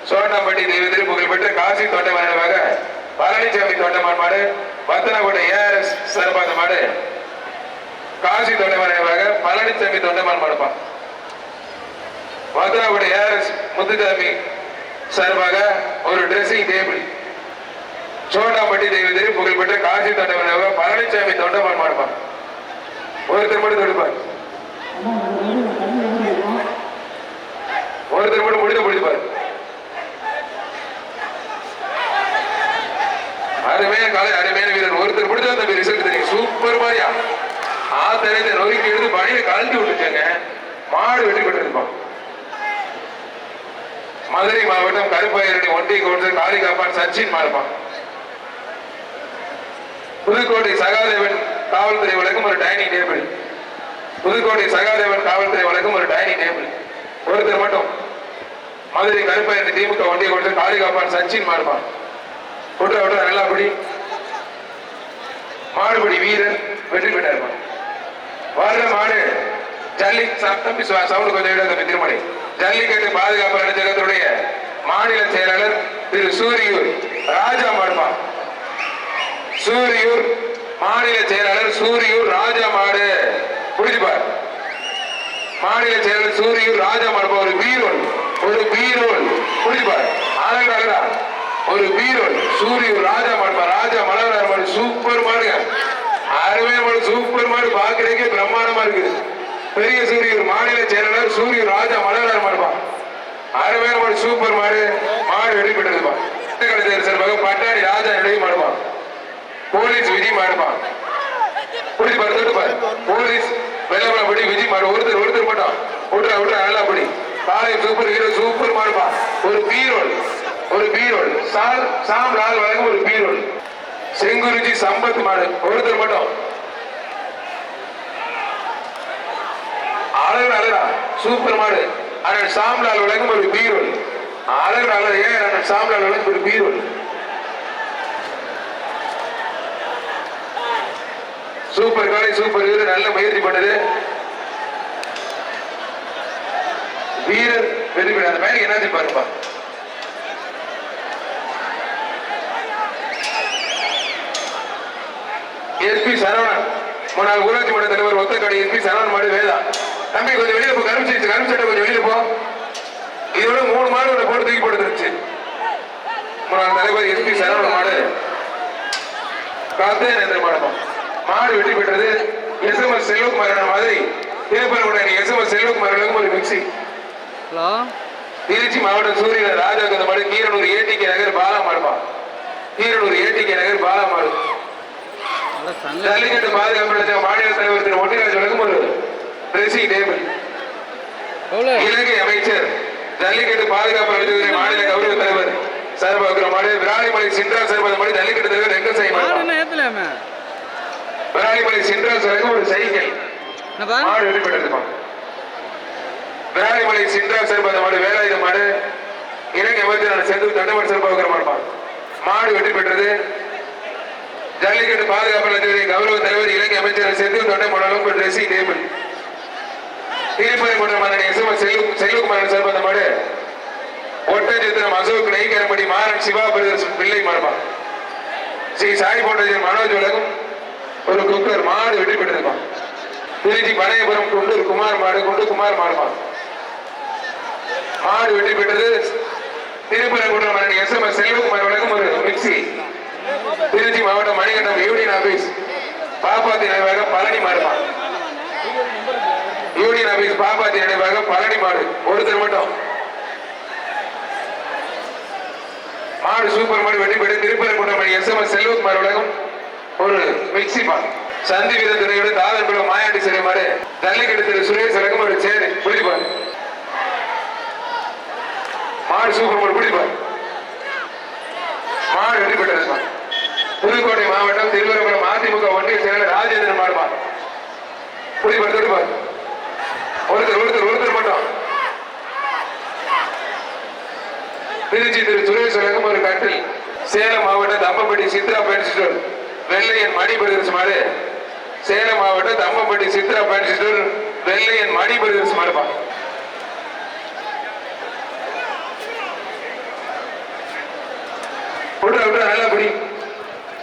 சோட்டாம்பட்டி தெய்வத்திற்கு புகழ்பெற்ற காசி தோட்டமான நினைவாக பழனிசாமி தோட்டமான் மாடு, பத்தனக்கோட்டை ஏஆர்எஸ் சார்பாக மாடு காசி தோட்டமான நினைவாக பழனிசாமி தோட்டமான் மாடுப்பா. பத்தனக்கோட்டை ஏஆர்எஸ் முத்துசாமி சார்பாக ஒரு ட்ரெஸ்ஸிங் டேபிள். சோட்டாம்பட்டி தெய்வத்திற்கு புகழ்பெற்ற காசி தோட்டமான நினைவாக பழனிசாமி தோட்டமான் மாடுப்பா. ஒருத்தர் மட்டும் தொடுப்பார், ஒருத்தர் மட்டும் முடிந்து முடிப்பார். அருமையான காலை, அருமையான வீரர். ஒருத்தர் முடிச்சா அந்த ரிசல்ட் தெரியும். சூப்பர் மாதிரியா ஆத்தரையை நொறுக்கி எடுத்து பணியை கழட்டி விட்டுருக்காங்க. மாடு வெற்றி பெற்றிருப்பான். மதுரை மாவட்டம் கருப்பாயிரணி ஒன்றிய கோட்டத்தில் காளிகாப்பான் சச்சின் மாறுப்பான். புதுக்கோட்டை சகாதேவன் காவல்துறை வழக்கும் ஒரு டைனிங் டேபிள். புதுக்கோட்டை சகாதேவன் காவல்துறை வழக்கும் ஒரு டைனிங் டேபிள். ஒருத்தர் மட்டும் மதுரை கருப்பாயிரணி திமுக ஒன்றிய கோட்டத்தில் காளிகாப்பான் சச்சின் மாறுப்பான். ஒற்ற ஒற்ற நல்லாபடி மாடுபடி வீரர் வெற்றி பெற்றார். வர்ற மாடு ஜல்லி தம்பி சவுண்ட் கொஞ்சம் விட திருமலை ஜல்லிக்கட்டு பாதுகாப்பு அலுவலகத்துடைய மாநில செயலாளர் திரு சூரியூர் ராஜா மாடுமா. சூரியூர் மாநில செயலாளர் சூரியூர் ராஜா மாடு புரிஞ்சுப்பார். மாநில செயலாளர் சூரியூர் ராஜா மாடுப்பா. ஒரு பீரோல், ஒரு பீரோல் புரிஞ்சுப்பார். அழகா அழகா ஒரு பீரோல் சூரியூர் ராஜா மாடுப்பா. ராஜா மலர் மாடு சூப்பர் மாடுங்க. அருமையான மாடு, சூப்பர் மாடு. பாக்குறதுக்கே பிரம்மாண்டமா இருக்குது. பெரிய சூரியூர் மாநில செயலாளர் சூரியூர் ராஜா மலர் மாடுப்பா. அருமையான மாடு, சூப்பர் மாடு. மாடு வெற்றி பெற்றதுப்பா. சார்பாக பட்டாணி ராஜா இடையே மாடுப்பா. போலீஸ் விஜய் மாடுப்பா. புரிஞ்சுப்பார் தொட்டுப்பார். போலீஸ் வெள்ளப்படி விஜய் மாடு. ஒருத்தர் ஒருத்தர் மட்டும் விட்றா விட்றா நல்லா படி. காலை சூப்பர் ஹீரோ சூப்பர் மாடுப்பா. ஒரு பீரோல், ஒரு பீரோல் சாம் லால் வழங்கும் ஒரு பீரோல். செங்குருஜி சம்பத் மாடு. ஒருத்தர் மட்டும் அழகு அழகா சூப்பர் மாடு. அண்ணன் சாம்லால் வழங்கும் ஒரு பீரோல். அழகு அழகு ஏன் அண்ணன் சாம்லால் வழங்கும் ஒரு பீரோல். சூப்பர் காலை, சூப்பர் வீரர். நல்ல முயற்சி பண்ணது வீரர் வெற்றி பெற. அந்த பையனுக்கு என்னாச்சு பாருப்பா. எஸ்பி சரவணன் முன்னாள் ஊராட்சி மன்ற தலைவர் ஒத்தக்காடு எஸ்பி சரவணன் மாடு வேதா. தம்பி கொஞ்சம் வெளியே போ. கரும்பு சட்டை கொஞ்சம் வெளியே போ. இதோட 3 மாடு போட்டு தூக்கி போட்டுருச்சு. முன்னாள் தலைவர் எஸ்பி சரவணன் மாடு காத்தேந்திர மாடமா. மாடு வெற்றி பெற்றது. எஸ்எம்எஸ் செல்வகுமார் மாதிரி திருப்பரங்குடி எஸ்எம்எஸ் செல்வகுமார் ஒரு மிக்சி. திருச்சி மாவட்டம் சூரிய ராஜா மாடு. கீரனூர் ஏடிகே நகர் பாலா மாடுமா. கீரனூர் ஏடிகே நகர் பாலா மாடு. ஜல்லிக்கட்டு பாதுகாப்பு மாநில தலைவர் திரு ஒட்டிராஜ் வழங்கும் ஒரு ட்ரெஸ்ஸிங் டேபிள். இலங்கை அமைச்சர் ஜல்லிக்கட்டு பாதுகாப்பு அலுவலக மாநில கௌரவ தலைவர் சார்பாக மாடு. விராலிமலை சின்ரா சார்பாக மாடு. ஜல்லிக்கட்டு தலைவர் எங்க செய்ய விராலிமலை சின்ரா சார்பாக ஒரு சைக்கிள் மாடு வெற்றி பெற்றிருப்பான். விராலிமலை சின்ரா சார்பாக மாடு. வேலாயுத மாடு. இலங்கை அமைச்சர் செந்தில் தண்டமன் சார்பாக மாடுப்பான். மாடு வெற்றி பெற்றது. ஜல்லிக்கட்டு பாதுகாப்பு கௌரவ தலைவர் இலங்கை அமைச்சர் செந்தில் தொண்டைமாடு dressing table. Thiruparankundram SMS Selvakumar சார்பாக மாடு. ஒட்டஞ்சத்திரம் அசோக் நெய்கரம்படி மாறன் சிவா பிரதர்ஸ் பிள்ளை மாடுமா. ஸ்ரீ சாய் போன்ற மனோஜ் உலகம் ஒரு குக்கர். மாடு வெற்றி பெற்றிருப்பான். திருச்சி பனையபுரம் குண்டூர் குமார் மாடு. குண்டு குமார் மாடுமா. மாடு வெற்றி பெற்றது. திருப்பரங்குன்றம் எஸ்எம்எஸ் செல்வகுமார் உலகம் ஒரு மிக்சி. திருச்சி மாவட்டம் மணிகண்டம் யூனியன் ஆபீஸ் பாப்பாத்தி நினைவாக பழனி மாடுமா. யூனியன் ஆபீஸ் பாப்பாத்தி நினைவாக பழனி மாடு. ஒருத்தர் மட்டும் மாடு. சூப்பர் மாடு வெற்றி பெற்று திருப்பரங்குன்றம் எஸ்எம்எஸ் செல்வகுமார் உலகம் ஒரு மிக்சி மாடு. சந்தி வீத துறையோட தாதன்புரம் மாயாண்டி சிறை மாடு. ஜல்லிக்கட்டு திரு சுரேஷ் வழங்கும் ஒரு சேரு புரிப்பார். மாடு சூப்பர் மாடு புரிப்பார். மாடு வெற்றி பெற்றது. புதுக்கோட்டை மாவட்டம் திருவரங்குளம் அதிமுக ஒன்றிய செயலர் ராஜேந்திரன் மாடுமா. புரிப்பார் தொடுப்பார். ஒருத்தர் ஒருத்தர் ஒருத்தர் மட்டும் திருச்சி திரு சுரேஷ் வழங்கும் ஒரு கட்டில். சேலம் மாவட்டம் தம்பம்பட்டி சித்ரா பேண்ட் ஸ்டோர் வெள்ளையன் மணி பிரதர்ஸ் மாடு. சேலம் மாவட்டம் தம்பம்பட்டி சித்ரா பேண்ட் ஸ்டோர் வெள்ளையன் மணி பிரதர்ஸ் மாடுப்பா.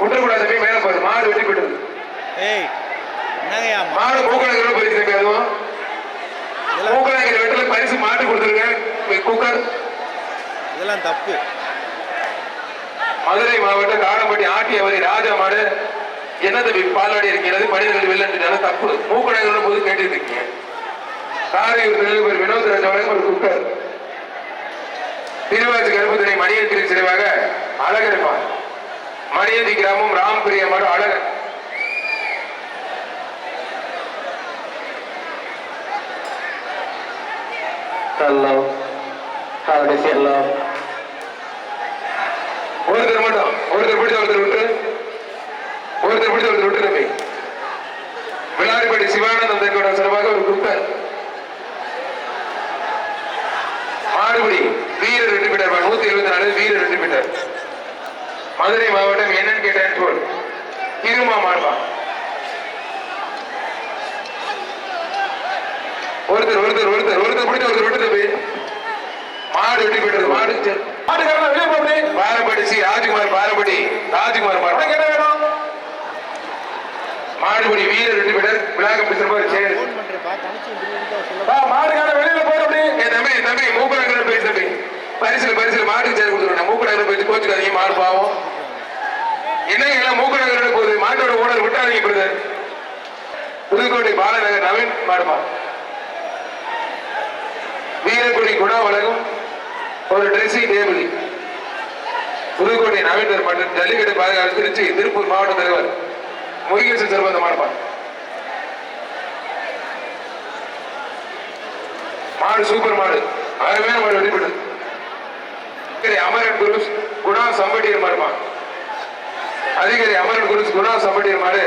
விட்டுறக்கூடாது தம்பி, மேல போகுது. மாடு வெட்டி போயிடுது. ஏய் என்னங்கய்யா மாடு மூக்கணங்கிற பரிசு தம்பி. அதுவும் மூக்கணங்கிற வெட்டில பரிசு மாட்டு கொடுத்துருங்க. குக்கர். இதெல்லாம் தப்பு. மதுரை மாவட்டம் காடம்பட்டி ஆட்டியவரி ராஜா மாடு. என்ன தம்பி பால்வாடி இருக்கிறது, மனிதர்கள் வெள்ளன்னு தப்பு. மூக்கணங்கிற போது கேட்டு இருக்கீங்க. காரையூர் நெல்லுபர் வினோத் ராஜா ஒரு குக்கர். திருவாச்சி கருப்புத்துறை மணியத்திரி சிறைவாக அழகரிப்பான். மணியதி கிராமம் ராம்பிரிய மாடு அழகன். ஒருத்தர் மட்டும், ஒருத்தர் பிடிச்ச ஒருத்தர் விட்டு, ஒருத்தர் பிடிச்ச ஒருத்தர் விட்டு தம்பி. விளாரிப்பட்டி சிவானந்தம் தெற்கோட சிறப்பாக ஒரு குக்கர். மாடுபிடி வீரர் 2 மீட்டர் 174 வீரர் 2 மீட்டர். மதுரை மாவட்டம் NNK டிரான்ஸ்போர்ட் திருமா மாடுபா. ஒருத்தர் ஒருத்தர் ஒருத்தர் ஒருத்தர் பிடிச்ச ஒருத்தர் விட்டு தம்பி. மாடு வெட்டி போயிட்டது. மாடு மாட்டுக்காரன் வெளியே போகுது. பாரம்பட்டி சி ராஜ்குமார், பாரம்பட்டி ராஜ்குமார் மாடு. என்ன வேணும்? மாடுபடி வீரர் 2 மீட்டர் விளாகம் பிடிச்சிருப்பாரு. சரி மாடுக்காரன் வெளியில போயிடும். தம்பி தம்பி மூக்கணங்கிற போயிடுச்சு தம்பி. பரிசுல மாட்டுக்கு சேர் கொடுத்துருவேன். மூக்கணங்கிற போயிடுச்சு, கோச்சுக்காதீங்க. மாடு பாவம். என்னங்க எல்லாம் மூக்கணங்கிற போகுது. மாட்டோட ஓனர் விட்டாதீங்க. பிரதர் புதுக்கோட்டை பாலநகர் நவீன் மாடுமா. வீரக்குடி குணா வழங்கும் ஒரு ட்ரெஸ்ஸிங் டேபிள். புதுக்கோட்டை நவீனர் மற்றும் ஜல்லிக்கட்டு பாதுகாப்பு திருச்சி திருப்பூர் மாவட்ட தலைவர் முருகேசன் சிறந்த மாடுப்பான். மாடு சூப்பர் மாடு, அருமையான மாடு வெடிப்படு. அமரன் குருஸ் குணா சம்பட்டியர் மாடுப்பான். அதிகாரி அமரன் குருஸ் குணா சம்பட்டியர் மாடு.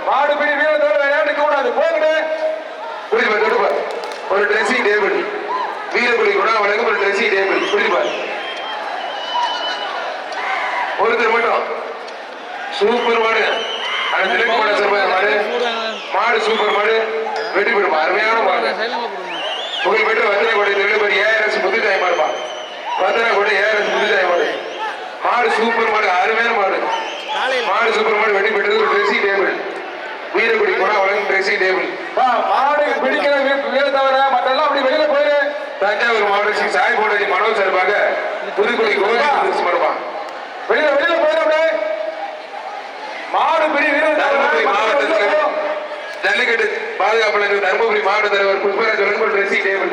மாடு பிடி வீரத்தோடு விளையாண்டுக்க கூடாது. போகுது ஒரு ட்ரெஸ்ஸிங் டேபிள். வீரக்குடி குணா வழங்கும் ஒரு ட்ரெஸ்ஸிங் டேபிள். புரிஞ்சுப்பார். ஒருத்தர் மட்டும் சூப்பர் மாடு. மாடு மாடு சூப்பர் மாடு வெட்டி போடும். அருமையான மாடு. புகழ் பெற்று வந்தனக்கோட்டை திருப்பதி ARS முத்துச்சாய் மாடுப்பா. வந்தனக்கோட்டை ARS முத்துச்சாய் மாடு. மாடு சூப்பர் மாடு, அருமையான மாடு. மாடு சூப்பர் மாடு வெட்டி பெற்றது ஒரு ட்ரெஸ்ஸிங் டேபிள். வீரக்குடி குணா வழங்கும் ட்ரெஸ்ஸிங் டேபிள். மாடு பிடிக்கிற வீர தவிர மற்றெல்லாம் அப்படி வெளியில போயிரு. தஞ்சாவூர் மாவட்டம் சாய் போடஜி மனோஜ் சார்பாக புதுக்குடி கோவில் மாடுப்பா. வெளியில வெளியில போயிரு. மாடு பிடி வீரர் தருமபுரி மாவட்டத்தில் ஜல்லிக்கட்டு பாதுகாப்பு தருமபுரி மாவட்ட தலைவர் புஷ்பராஜ் வழங்கும் ட்ரெஸ்ஸிங் டேபிள்.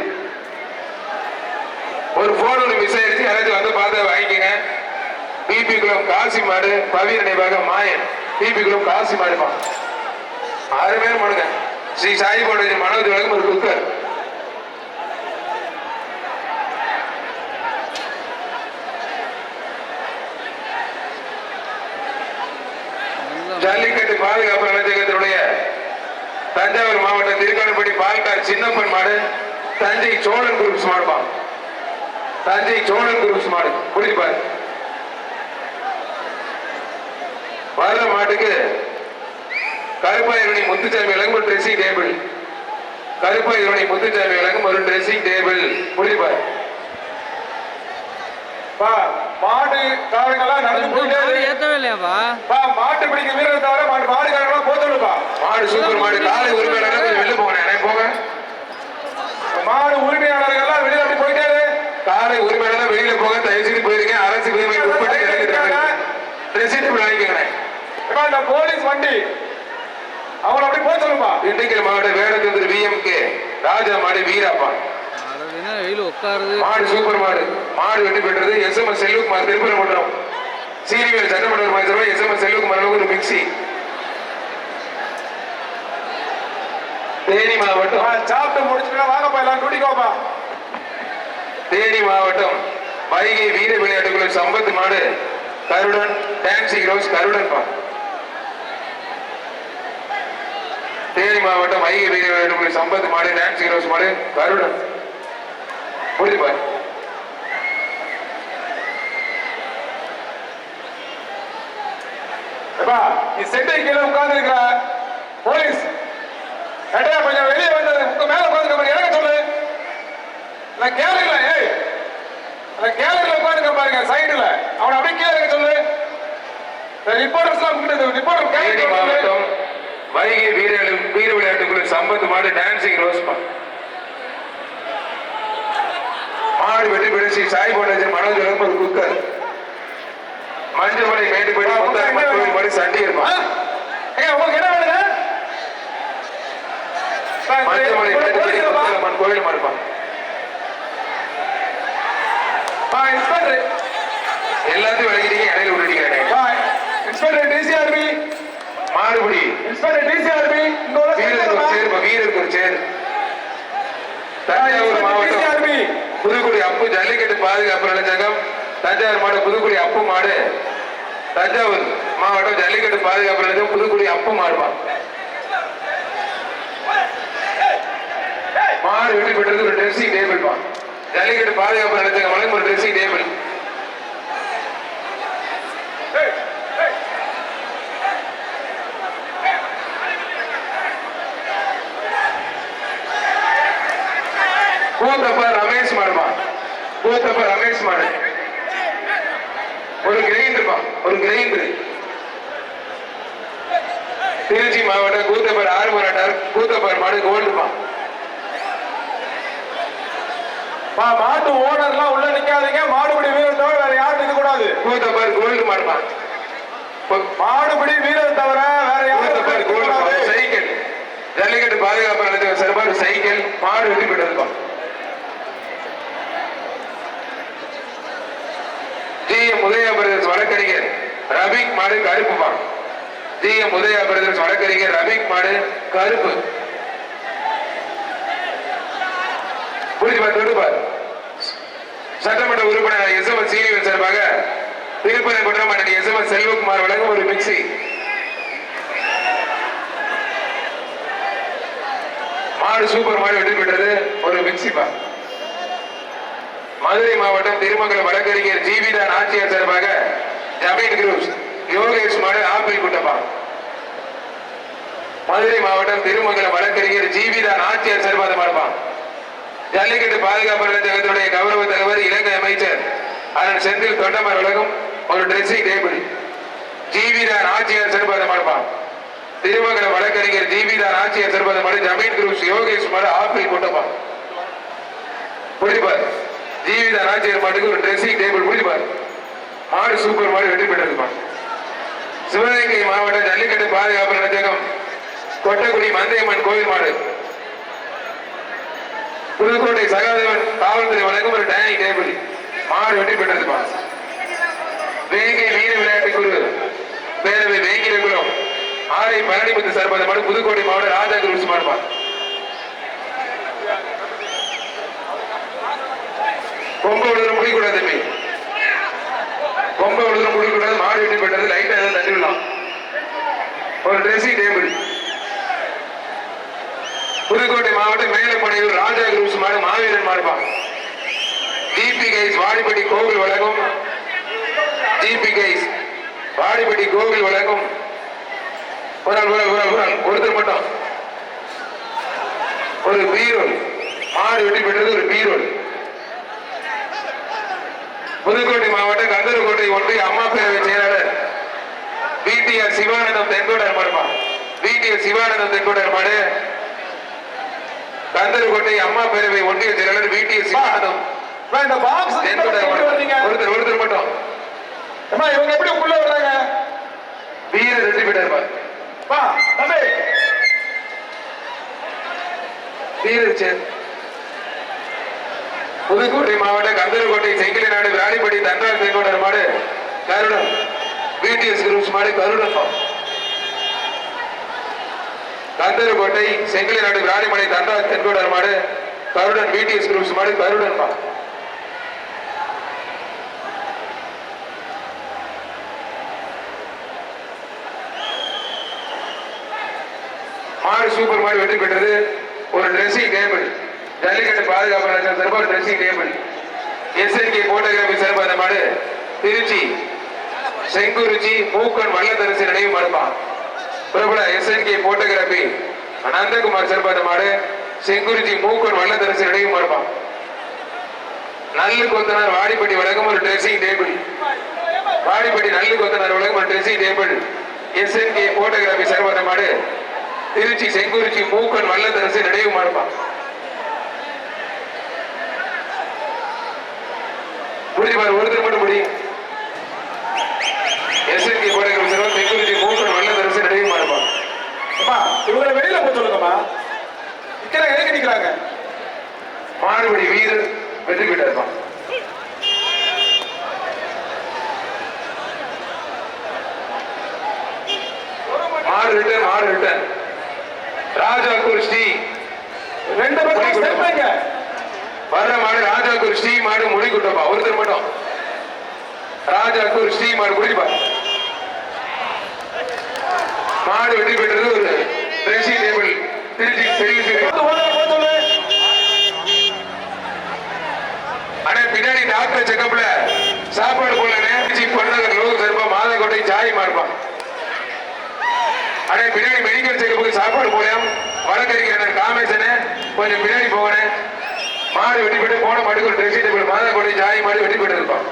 ஒரு போன் ஒன்று மிஸ் ஆயிடுச்சு. யாராச்சும் வந்து பார்த்து வாங்கிக்கங்க. பிபி குளம் காசி மாடு பவீர் நினைவாக மாயன். பிபி குளம் காசி மாடுப்பா. 6 பேர் மாடுங்க. ஸ்ரீ சாய் போடஜி மனோஜ் வழங்கும் ஒரு குக்கர். ஜல்லிக்கட்டு பாதுகாப்பு அமைச்சகத்தினுடைய தஞ்சாவூர் மாவட்டம் திருக்கானப்பட்டி பால்கார் சின்னப்பன் மாடு. தஞ்சை சோழன் குரூப்ஸ் மாடுப்பா. தஞ்சை சோழன் குரூப்ஸ் மாடு. புரிஞ்சுப்பாரு. வர்ற மாட்டுக்கு கருப்பாயிரணி முத்துச்சாமி விளங்கும் ஒரு ட்ரெஸ்ஸிங் டேபிள். கருப்பாயிரணி முத்துச்சாமி விளங்கும் ஒரு ட்ரெஸ்ஸிங் டேபிள். புரிஞ்சுப்பாரு. மாடு காரங்கெல்லாம் நடந்து போயிட்டே ஏத்தவே இல்லையாப்பா. மாட்டு பிடிக்க வீரர் தவிர மாடு காரங்கெல்லாம் போத்துடுப்பா. மாடு சூப்பர் மாடு. காலை உரிமையாளர்கள் வெளில போங்க. போங்க. மாடு உரிமையாளர்கள் வெளியில அப்படி போயிட்டாரு. காலை உரிமையாளர் வெளியில போக தயவு செய்து போயிருங்க. அரசு விதிமுறை உட்பட்டு வாங்கிக்கங்க. போலீஸ் வண்டி அவங்களை அப்படி போய் சொல்லுப்பா. திண்டுக்கல் மாவட்டம் வேடச்சந்திர VMK ராஜா மாடு வீராப்பா. மாடு சூப்பர் மாடு. மாடு வெட்டி பெற்றது SMS செல்வகுமார் திருப்பரங்குன்றம். சீரியல் சட்டமன்ற மைசூர் SMS செல்வகுமார் ஒரு மிக்சி. தேனி மாவட்டம் சாப்பிட்டு முடிச்சுட்டு வாங்கப்பா எல்லாம் குடிக்கோப்பா. தேனி மாவட்டம் வைகை வீர விளையாட்டுக்குழு சம்பத்து மாடு கருடன் டான்சிங் ரோஸ் கருடன் பா. தேனி மாவட்டம் வைகை வீர விளையாட்டுக்குழு சம்பத்து மாடு டான்சிங் ரோஸ் மாடு கருடன். புரியுதுப்பா. நீ செட்டை கீழே உட்கார்ந்து இருக்கிற போலீஸ் கொஞ்சம் வெளியே வந்தது உங்க மேல உட்கார்ந்து இறங்க சொல்லு. கேளுங்களா? ஏய் கேளுங்களா உட்காந்துக்க பாருங்க. பாருங்க சைடுல அவனை அப்படியே கீழே இருக்க சொல்லு. ரிப்போர்ட்டர்ஸ்லாம் கூப்பிட்டு ரிப்போர்ட்டர் தேனி கேள்வி மாவட்டம் வைகை வீர விளையாட்டுக்குழு சம்பத் மாடு டான்சிங் ரோஸ் மாடு வெற்றி பெற்று ஸ்ரீ சாய் போன்ற மனோஜ் ஒரு குக்கர் மஞ்சமலை மேட்டுப்படி முத்தாரம்மன் கோவில் மாடு சண்டி இருப்பான். உங்களுக்கு என்ன வேணுங்க? மஞ்சமலை மேட்டுப்படி முத்தாரம்மன் கோவில் மாடுப்பான். இன்ஸ்பெக்டர் எல்லாத்தையும் விளக்கிட்டீங்க, இடையில விட்டுட்டீங்க. இன்ஸ்பெக்டர் டிசிஆர்பி மாடுபடி இன்ஸ்பெக்டர் டிசிஆர்பி இங்க உள்ள வீரருக்கு ஒரு சேர், வீரருக்கு ஒரு சேர். தஞ்சாவூர் மாவட்டம் டிசிஆர்பி புதுக்குடி அப்பு ஜல்லிக்கட்டு பாதுகாப்பு நிலையகம் தஞ்சாவூர் மாவட்டம் புதுக்குடி அப்பு மாடு. தஞ்சாவூர் மாவட்டம் ஜல்லிக்கட்டு பாதுகாப்பு நிலையம் புதுக்குடி அப்பு மாடுமா. மாடு வெற்றி பெற்றது ஒரு ட்ரெஸ்ஸிங் டேபிள் பா. ஜல்லிக்கட்டு பாதுகாப்பு நிலையகம் வழங்கும் ஒரு ட்ரெஸ்ஸிங் டேபிள். கூத்தப்ப ரமேஷ் மாடுமா. கூத்தப்ப ரமேஷ் மாடு ஒரு கிரைண்டர் பா, ஒரு கிரைண்டர். திருச்சி மாவட்டம் கூத்தப்பர் ஆறுமுறாட்டார் கூத்தப்பர் மாடு கோல்டுமா. மாட்டு ஓனர்லாம் உள்ள நிக்காதீங்க. மாடுபிடி வீரர் தவிர வேற யாரும் இருக்க கூடாது. கூத்தப்பர் கோல்டு மாடுமா. மாடுபிடி வீரர் தவிர வேற யாரும் கூத்தப்பர் கோல்டு மாடு. சைக்கிள் ஜல்லிக்கட்டு பாதுகாப்பு நிலையத்தில் சிறப்பாக சைக்கிள் மாடு வெற்றி பெற்றதுப்பா. ஜிஎம் உதயா பிரதர்ஸ் வழக்கறிஞர் ரபிக் மாடு கருப்புப்பா. ஜிஎம் உதயா பிரதர்ஸ் வழக்கறிஞர் ரபிக் மாடு கருப்பு. புரிஞ்சுப்பார் தொடுப்பார். சட்டமன்ற உறுப்பினர் எஸ்எம்எஸ் சீனியர் சார்பாக திருப்பதி குற்றமன்ற எஸ்எம்எஸ் செல்வகுமார் வழங்கும் ஒரு மிக்சி. மாடு சூப்பர் மாடு வெற்றி பெற்றது ஒரு மிக்சிப்பா. மதுரை மாவட்டம் திருமங்கலம் வழக்கறிஞர் ஜீவிதா நாச்சியார் சார்பாக ஜமீன் குரூப்ஸ் யோகேஷ் மாடு ஆப்பிள் குட்டப்பா. மதுரை மாவட்டம் திருமங்கலம் வழக்கறிஞர் ஜீவிதா நாச்சியார் சார்பாக மாடுப்பா. ஜல்லிக்கட்டு பாதுகாப்பு நிலையத்தினுடைய கௌரவ தலைவர் இலங்கை அமைச்சர் அதன் செந்தில் தொண்டமர் வழங்கும் ஒரு ட்ரெஸ்ஸிங் டேபிள். ஜீவிதா நாச்சியார் சார்பாக மாடுப்பா. திருமங்கலம் வழக்கறிஞர் ஜீவிதா நாச்சியார் சார்பாக மாடு ஜமீன் குரூப்ஸ் யோகேஷ் மாடு ஆப்பிள் குட்டப்பா. புரிப்பார். ஜீவிதா நாச்சியார் மாட்டுக்கு ஒரு ட்ரெஸ்ஸிங் டேபிள். புரிப்பார். மாடு சூப்பர் மாடு வெற்றி பெற்றதுப்பா. சிவகங்கை மாவட்டம் ஜல்லிக்கட்டு பாதுகாப்பு நிலையகம் கொட்டக்குடி மந்தையம்மன் கோவில் மாடு. புதுக்கோட்டை சகாதேவன் காவல்துறை வழங்கும் ஒரு டைனிங் டேபிள். மாடு வெற்றி பெற்றதுப்பா. வேங்கை வீர விளையாட்டு குழு பேரவை வேங்கிரகுளம் ஆரை பழனிமுத்து சார்பாக மாடு புதுக்கோட்டை மாவட்டம் ராஜா குரூப்ஸ் மாடுப்பா. கொம்ப விழுதும் முடிக்கூடாது தம்பி, கொம்ப விழுதும் முடிக்கூடாது. மாடு வெட்டி பெற்றது லைட்டா ஏதாவது தண்ணி விடலாம். ஒரு ட்ரெஸ்ஸிங் டேபிள். புதுக்கோட்டை மாவட்டம் மேலப்படையூர் ராஜா குரூப்ஸ் மாடு மாவீரன் மாடுப்பா. ஜிபி கைஸ் வாடிப்பட்டி கோவில் வழங்கும் ஜிபி கைஸ் வாடிப்பட்டி கோவில் வழங்கும் ஒருத்தர் மட்டும் ஒரு பீரோல். மாடு வெட்டி பெற்றது ஒரு பீரோல். புதுக்கோட்டை மாவட்டம் கந்தரக்கோட்டை ஒன்றிய அம்மா பேரவை செயலாளர் பிடிஆர் சிவானந்தம் தென்கோடர் மாடுப்பா. பிடிஆர் சிவானந்தம் தென்கோடர் மாடு. கந்தரக்கோட்டை அம்மா பேரவை ஒன்றிய செயலாளர் பிடிஆர் சிவானந்தம் தென்கோடர் மாடு. ஒருத்தர் மட்டும். இவங்க எப்படி உள்ள வர்றாங்க? வீரர் வெற்றி பெற்றார். வீரர் சேர். புதுக்கோட்டை மாவட்டம் கந்தரக்கோட்டை செங்கிலி நாடு விராலிப்பட்டி தன்றார் தென்கோடர் மாடு கருடன். பிடிஎஸ் குரூப்ஸ் மாடு கருடன். கந்தரக்கோட்டை செங்கிலி நாடு விராலிப்பட்டி தன்றார் தென்கோடர் மாடு கருடன். பிடிஎஸ் குரூப்ஸ் மாடு கருடன். மாடு சூப்பர் மாடு வெற்றி பெற்றது ஒரு ட்ரெஸ்ஸிங் டேபிள். ஜல்லிக்கட்டு பாதுகாப்பு நிலையம் சிறப்பாக ட்ரெஸ்ஸிங் டேபிள். எஸ்என்கே போட்டோகிராபி சிறப்பாக மாடு திருச்சி செங்குறிச்சி மூக்கன் வல்லத்தரசு நினைவு மாடுப்பா. பிரபல எஸ்என்கே போட்டோகிராபி நந்தகுமார் சிறப்பாக மாடு செங்குறிச்சி மூக்கன் வல்லத்தரசு நினைவு மாடுப்பா. நல்லு கொத்தனார் வாடிப்பட்டி வழங்கும் ஒரு ட்ரெஸ்ஸிங் டேபிள். வாடிப்பட்டி நல்லு கொத்தனார் வழங்கும் ஒரு ட்ரெஸ்ஸிங் டேபிள். SNK போட்டோகிராபி சர்வத மாடு திருச்சி செங்குறிச்சி மூக்கன் வல்லத்தரசு நினைவு மாடுப்பான். முடிப்பார் ஒருத்தர் மட்டும் முடியும். SNK போட்டோகிராபி சர்வத செங்குறிச்சி மூக்கன் வல்லத்தரசு நினைவு மாடுப்பான். அம்மா இவங்களை வெளியில போக சொல்லுங்கம்மா. நிக்கிறாங்க, எதுக்கு நிக்கிறாங்க? மாடுபடி வீரர் வெற்றி பெற்றார்ப்பான். மாடு ரிட்டர்ன் ராஜாக்கூர் ஸ்ரீ ரெண்டு பக்கம் சேர்ப்பீங்க. வர்ற மாடு ராஜாக்கூர் ஸ்ரீ மாடு மொழி குட்டப்பா. ஒருத்தர் மட்டும் ராஜாக்கூர் ஸ்ரீ மாடு குடிப்பா. மாடு வெற்றி பெற்றது ஒரு ட்ரெஸ்ஸிங் டேபிள் திருச்சி ஆனா பின்னாடி டாக்டர் செக்கப்ல சாப்பாடு போல திருச்சி பொன்னகர் லோக சர்பா மாதக்கோட்டை சாய் மாடுப்பான். அடே பின்னாடி மெடிக்கல் செக்கப்புக்கு சாப்பாடு போலாம் வழக்கறிஞர் காமேசனே கொஞ்சம் பின்னாடி போகணும். மாடு வெட்டி போட்டு போன மாட்டுக்கு ஒரு ட்ரெஸ்ஸிங் டேபிள் மாதக்கோட்டை ஜாய் மாடு வெட்டி போட்டு இருப்பான்.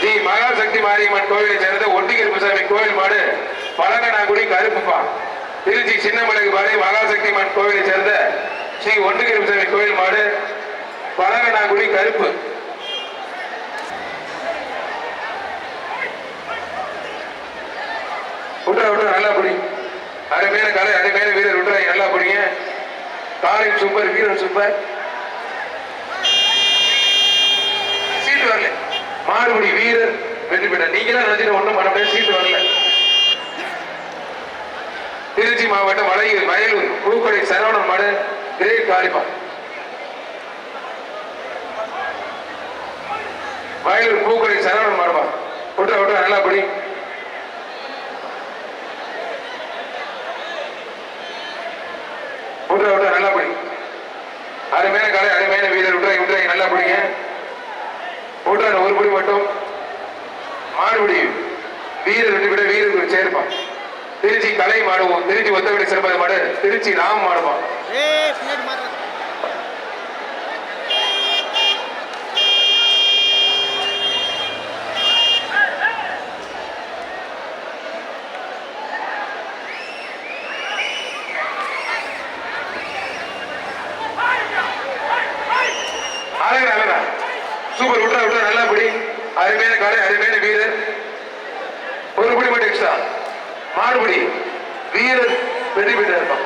ஸ்ரீ மகாசக்தி மாரியம்மன் கோவிலை சேர்ந்த ஒட்டிகருப்புசாமி கோவில் மாடு பழங்கனாங்குடி கருப்புப்பா. திருச்சி சின்னமலைக்கு பாடி மகாசக்தி அம்மன் கோவிலை சேர்ந்த ஸ்ரீ ஒட்டிகருப்புசாமி கோவில் மாடு பழங்கனாங்குடி கருப்பு. விட்டுற நல்லா பிடி. அருமையான கலை அருமையான வீரர் விட்டுற நல்லா பிடிங்க. காலின் சூப்பர் வீரர் சூப்பர். சீட்டு வரல மாடுபடி வீரர் வெற்றி பெற்ற. நீங்களா நினைச்சிட்டு ஒண்ணும் பண்ண முடியாது. சீட்டு வரல. திருச்சி மாவட்டம் வயலூர் பூக்கடை சரவணன் மாடு கிரேட் காளிமா. வயலூர் பூக்கடை சரவணன் மாடுமா. விட்டுற நல்லா பிடி. விட்டுற நல்லா பிடி. அருமையான கலை அருமையான வீரர் விட்டுற நல்லா பிடிங்க. விட்டுற ஒரு பிடி மட்டும். மாடுபிடி வீரர் வெற்றி பெற்ற வீரருக்கு சேர்ப்பான். திருச்சி கலை மாடுவோம். திருச்சி ஒத்தவெளி சிறப்பாத மாடு திருச்சி ராம் மாடுவான். சூப்பர் விட்டுற நல்லா பிடி. அருமையான காலை அருமையான வீரர். ஒரு பிடி மட்டும் எக்ஸ்ட்ரா. மாடுபடி வீரர் வெற்றி பெற்று இருப்பான்.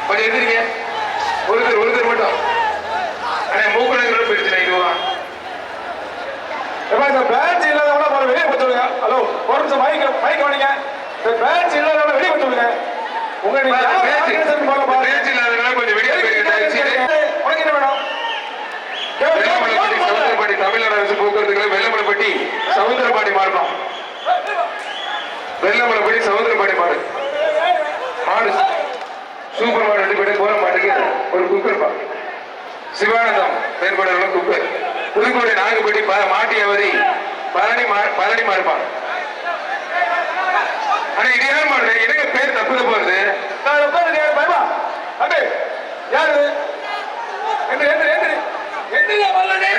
கொஞ்சம் எதிரிங்க. ஒருத்தர் மட்டும் மூக்கணங்களோட போயிடுச்சு. இதுவா இந்த பேட்ச் இல்லாதவங்க வெளியே போய் சொல்லுங்க. ஹலோ ஒரு நிமிஷம் மைக் வாணிங்க. இந்த பேட்ச் இல்லாதவங்க வெளியே போய் சொல்லுங்க. உங்க பேச்சு இல்லாதவங்க கொஞ்சம் வெளியே உனக்கு என்ன வேணும்? சவுந்தரபாடி தமிழ்நாடு அரசு போக்குவரத்து வெள்ளமலைப்பட்டி சவுந்தரபாடி மாடுதான். வெள்ளமலைப்பட்டி சவுந்தரபாடி மாடு சூப்பர் மாடு வெட்டி போயிட்டு போற மாட்டுக்கு ஒரு குக்கர் பா. சிவானந்தம் மேற்பட குக்கர். புதுக்கோட்டை நாகப்பட்டி மாட்டியவரி பழனி மாடுப்பான். ஆனா இது யார் மாடு? எனக்கு பேர் தப்பு போறது. யாரு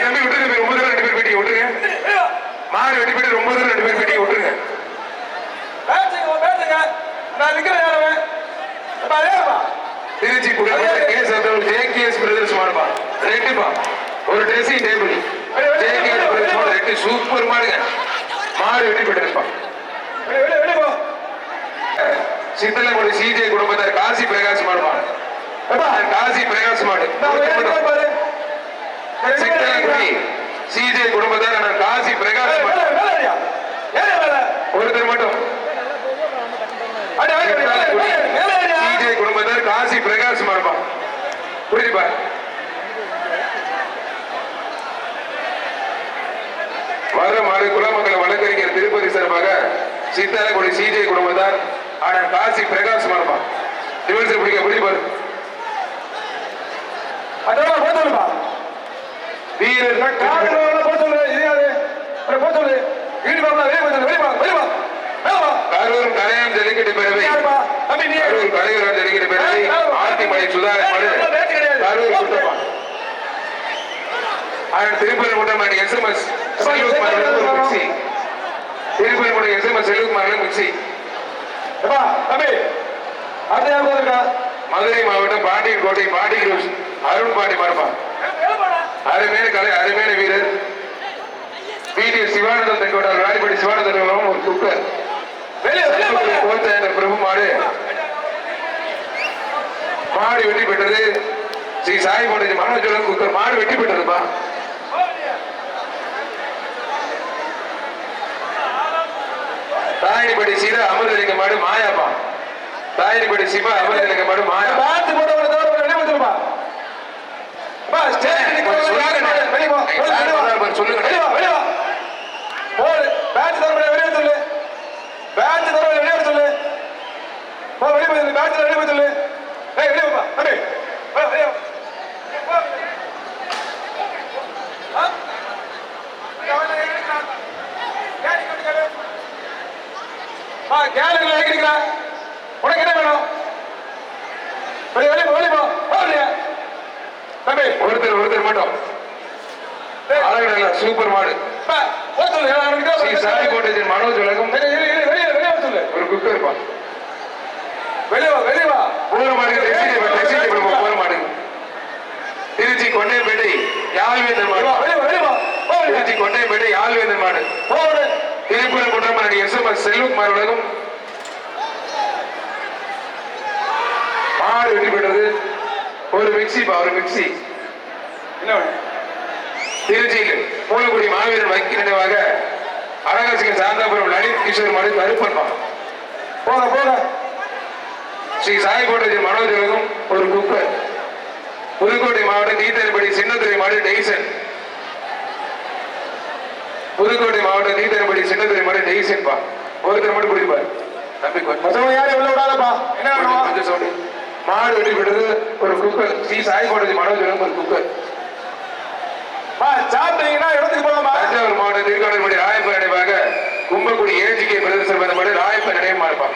தம்பி விட்டுருங்க. ரொம்ப தூரம் 2 பேர் பெட்டி விட்டுருங்க. மாடு வெட்டி போயிட்டு ரொம்ப தூரம் 2 பேர் பெட்டி விட்டுருங்க. திருச்சி ஜேகேஎஸ் பிரதர்ஸ் மாடுப்பா. ரெட்டுப்பா ஒரு ட்ரெஸ்ஸிங் டேபிள். ஜேகேஎஸ் பிரதர்ஸ் மாடு ரெட்டு சூப்பர் மாடுங்க. மாடு வெட்டி போயிட்டு சித்தலங்குடி சிஜே குடும்பத்தார் காசி பிரகாஷ் மாடுமா. காசி பிரகாஷ் மாடு சித்தலங்குடி சிஜே குடும்பத்தார் காசி பிரகாஷ் மாடு. ஒருத்தர் மட்டும் சிஜே குடும்பத்தார் காசி பிரகாஷ் மாடுமா. புரியுதுப்பா. வர மாடு குலமங்கல வழக்கறிஞர் திருப்பதி சார்பாக சித்தாலங்குடி சிஜே குடும்பத்தார் ஆனா காசி பிரகாஷ் மாடுமா. டிவர்ஸ் பிடிக்க புரியுது. அதெல்லாம் போதும்பா. வீரர் போது கரூர் கலையான ஜல்லிக்கட்டு பேரவை யாருப்பா தம்பி நீ கரூர் கலைஞர் ஜல்லிக்கட்டு பேரவை ஆர்த்திமலை சுதாகர் மாடு பேச்சு கிடையாது கரூர் குட்டப்பா திருப்பரங்குன்றம் எஸ்எம்எஸ் செல்வகுமார் ஒரு mixie Thiruparankundram SMS Selvakumar mixie எப்பா தம்பி அடுத்த யார் போயிருக்கா மதுரை மாவட்டம் பாண்டியன் கோட்டை பாண்டி ரோஸ் அருண் பாண்டி மாறுபா அருமையான கலை அருமையான வீரர் பிடிஎஸ் சிவானந்தம் தென்கோட்டார் ராணிப்படி சிவானந்தம் ஒரு குக்கர் கோத்த பிரபு மாடு மாடு வெற்றி பெற்றது ஸ்ரீ சாய் கோட்டை மனோஜலம் குக்கர் மாடு வெற்றி பெற்றதுப்பா தாயினிப்படி சீரா அமிர்தலிங்க மாடு மாயாப்பா தாயினிப்படி சிவா அமிர்தலிங்க மாடு மாயா பார்த்து போட்டவங்களை தவிர வெளியே வந்துருப்பா சொல்லுங்க பேட்ச் தர வெளியே சொல்லு பேட்ச் தர வெளியே சொல்லு போ வெளியே போய் பேட்ச் வெளியே போய் சொல்லு ஏய் வெளியே பா தம்பி வா வெளியே கேலரியில் இறக்கிறீங்களா உனக்கு என்ன வேணும் வெளியே வெளியே வெளியே போ வெளியே தம்பி ஒருத்தர் மட்டும் அழகு சூப்பர் மாடு ஸ்ரீ சாய் கோட்டை மனோஜ் உலகம் ஒரு குக்கர் இருப்பா போற மாடு போற மாடு திருச்சி கொண்டையம்பேட்டை யாழ்வேந்தர் மாடு திருச்சி கொண்டையம்பேட்டை யாழ்வேந்தர் மாடு திருப்பூர் குன்றமணி எஸ்எம்எஸ் செல்வகுமார் உலகம் மாடு வெற்றி பெற்றது ஒரு மிக்சிப்பா ஒரு மிக்சி திருச்சியில் மூலக்குடி மாவீரர் வைக்க நினைவாக அரங்கசிங்கர் சாந்தாபுரம் லலித் கிஷோர் மாடு கருப்பன்பா போக போக ஸ்ரீ சாய் கோட்டை மனோஜ் உலகம் ஒரு குக்கர் புதுக்கோட்டை மாவட்டம் தீத்தன்படி சின்னத்துறை மாடு டெய்சன் புதுக்கோட்டை மாவட்டம் தீத்தன்படி சின்னத்துறை மாடு டெய்சன்பா ஒருத்தர் மட்டும் குடிப்பார் தம்பி மற்றவங்க யாரும் உள்ள விடாதப்பா என்ன வேணும் கொஞ்சம் சொல்லி மாடு வெட்டி விடுறது ஒரு குக்கர் ஸ்ரீ சாய் கோட்டை மனோஜ் உலகம் ஒரு குக்கர் சாப்பிட்டீங்கன்னா இடத்துக்கு போகலாமா தஞ்சாவூர் மாவட்டம் திருக்கானல்படி ராயப்ப நினைவாக கும்பக்குடி ஏஜிகே பிரதேசம் மாடு ராயப்ப நினைவு மாறுப்பா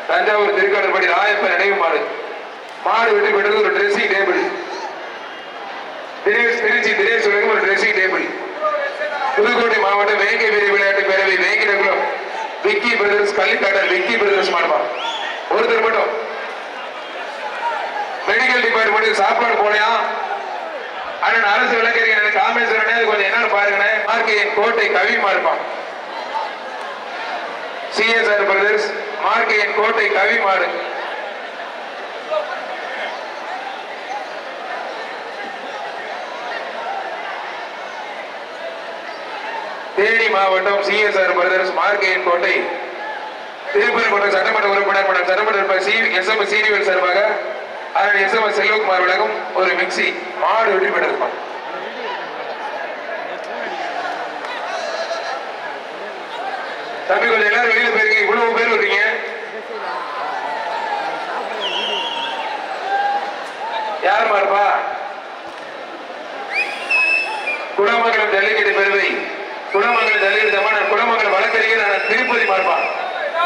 தஞ்சாவூர் திருக்கானல்படி ராயப்ப நினைவு மாடு மாடு வெட்டி பெற்றது ஒரு ட்ரெஸ்ஸிங் டேபிள் திருச்சி தினேஷ் உலகம் ஒரு ட்ரெஸ்ஸிங் டேபிள் புதுக்கோட்டை மாவட்டம் வேங்கை வீர விளையாட்டு பேரவை வேங்கிடகுளம் விக்கி பிரதர்ஸ் கள்ளிக்காட்டல் விக்கி பிரதர்ஸ் மாடுப்பா ஒருத்தர் மட்டும் மெடிக்கல் டிபார்ட்மெண்ட் சாப்பாடு போனையா அண்ணன் அரசு விளக்கறிஞர் காமேஸ்வரனே கொஞ்சம் என்னன்னு பாருங்கண்ணே மார்க்கையின் கோட்டை கவிமா இருப்பான் சிஎஸ்ஆர் பிரதர்ஸ் மார்க்கையின் கோட்டை கவிமாறு தேனி மாவட்டம் சிஎஸ்ஆர் பிரதர்ஸ் மார்க்கையின் கோட்டை திருப்பரங்குன்றம் சட்டமன்ற உறுப்பினர் சட்டமன்ற எஸ்எம்எஸ் சீனியர் சார்பாக அதனால் எஸ்எம்எஸ் செல்வகுமார் உலகம் ஒரு மிக்சி மாடு வெற்றி பெற்றதுமா தம்பி கொஞ்சம் எல்லாரும் வெளியில போயிருக்கீங்க இவ்வளவு பேர் வர்றீங்க யார் மாறுப்பா குடமங்கலம் ஜல்லிக்கட்டு பேரவை குடமங்கலம் ஜல்லிக்கட்டு தம்மா குடமங்கலம் வழக்கறிஞர் திருப்பதி மாறுப்பா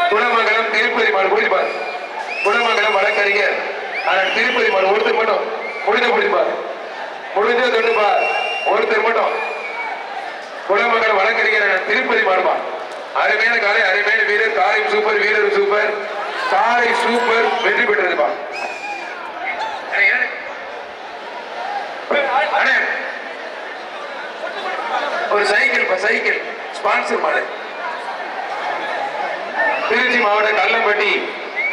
குடமங்கலம் திருப்பதி மாடு குடிப்பார் குடமங்கலம் வழக்கறிஞர் ஆனால் திருப்பதி மாடு ஒருத்தர் மட்டும் முடிஞ்ச பிடிப்பார் முடிஞ்ச தொட்டுப்பார் ஒருத்தர் மட்டும் குடமங்கலம் வழக்கறிஞர் திருப்பதி மாடுப்பா அருமையான காலை அருமையான வீரர் காலை சூப்பர் வீரர் சூப்பர் காலை சூப்பர் வெற்றி பெற்றதுப்பா ஒரு சைக்கிள் ஸ்பான்சர் மாடு திருச்சி மாவட்டம் கல்லம்பட்டி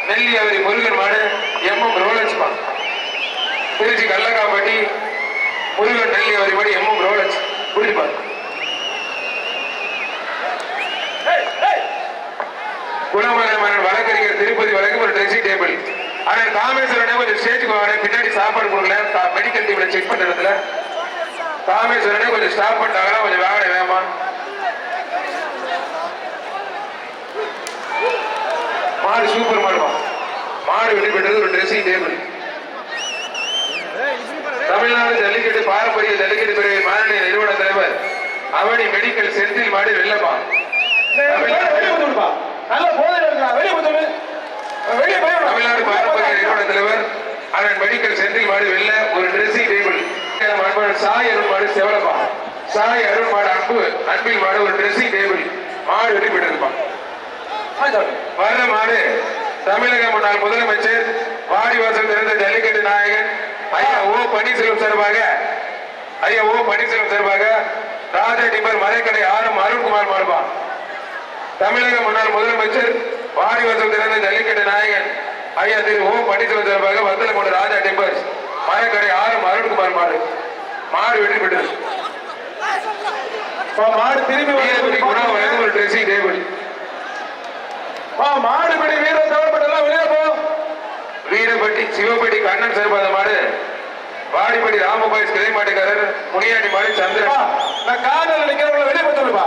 நெல்லியாவரி முருகன் மாடு எம்எம் ரோலக்ஸ் பா திருச்சி கல்லக்காம்பட்டி முருகன் நெல்லியாவரி மாடு எம்எம் ரோலக்ஸ் புரிஞ்சுப்பா குணமகன் வழக்கறிஞர் திருப்பதி வழக்கு ஒரு ட்ரெஸ்ஸிங் டேபிள் ஆனால் காமேஸ்வரனே கொஞ்சம் ஸ்டேஜுக்கு வாங்க பின்னாடி சாப்பாடு கொடுக்கல மெடிக்கல் டீம்ல செக் பண்றதுல காமேஸ்வரனே கொஞ்சம் ஸ்டாப் பண்ணிட்டாங்கன்னா கொஞ்சம் வேலை வேமா மாடு சூப்பர் மாடுமா மாடு வெற்றி பெற்றது ஒரு ட்ரெஸ்ஸிங் டேபிள் தமிழ்நாடு ஜல்லிக்கட்டு பாரம்பரிய ஜல்லிக்கட்டு பிரிவு மாநில நிறுவன தலைவர் அவனி மெடிக்கல் செந்தில் மாடு வெள்ளப்பா நல்லா தமிழ்நாடு பாரம்பரிய நிறுவன தலைவர் அண்ணன் மெடிக்கல் செந்தில் மாடு வெள்ள ஒரு ட்ரெஸ்ஸிங் டேபிள் சாய் அருண் மாடு செவலப்பா சாய் அருண் மாடு அன்பில் மாடு ஒரு ட்ரெஸ்ஸிங் டேபிள் மாடு வெற்றி பெற்றிருப்பான். வர்ற மாடு தமிழக முன்னாள் முதலமைச்சர் வாடிவாசல் திறந்த ஜல்லிக்கட்டு நாயகன் ஐயா ஓ பன்னீர்செல்வம் சார்பாக ராஜா டிம்பர் மலைக்கடை ஆரம் அருண்குமார் மாடுபான். தமிழக முன்னாள் முதலமைச்சர் வாடிவாசல் திறந்த ஜல்லிக்கட்டு நாயகன் ஐயா திரு ஓ பன்னீர்செல்வம் சார்பாக வத்தலமோடு ராஜா டிம்பர் மலைக்கடை ஆரம் அருண்குமார் மாடு வெற்றி பெற்றது. மாடு திரும்பி ஒரு ட்ரெஸ்ஸிங் டேபிள் மாடுபடி வீரர் தவறப்பட்டெல்லாம் வெளியே போ. வீரப்பட்டி சிவப்பட்டி கண்ணன் சார்பாத மாடு வாடிப்பட்டி ராமபாய் கிளை மாட்டுக்காரர் முனியாண்டி மாடு சந்திரன். நான் காதல் நிக்கிறவங்கள வெளியே போய் சொல்லுப்பா.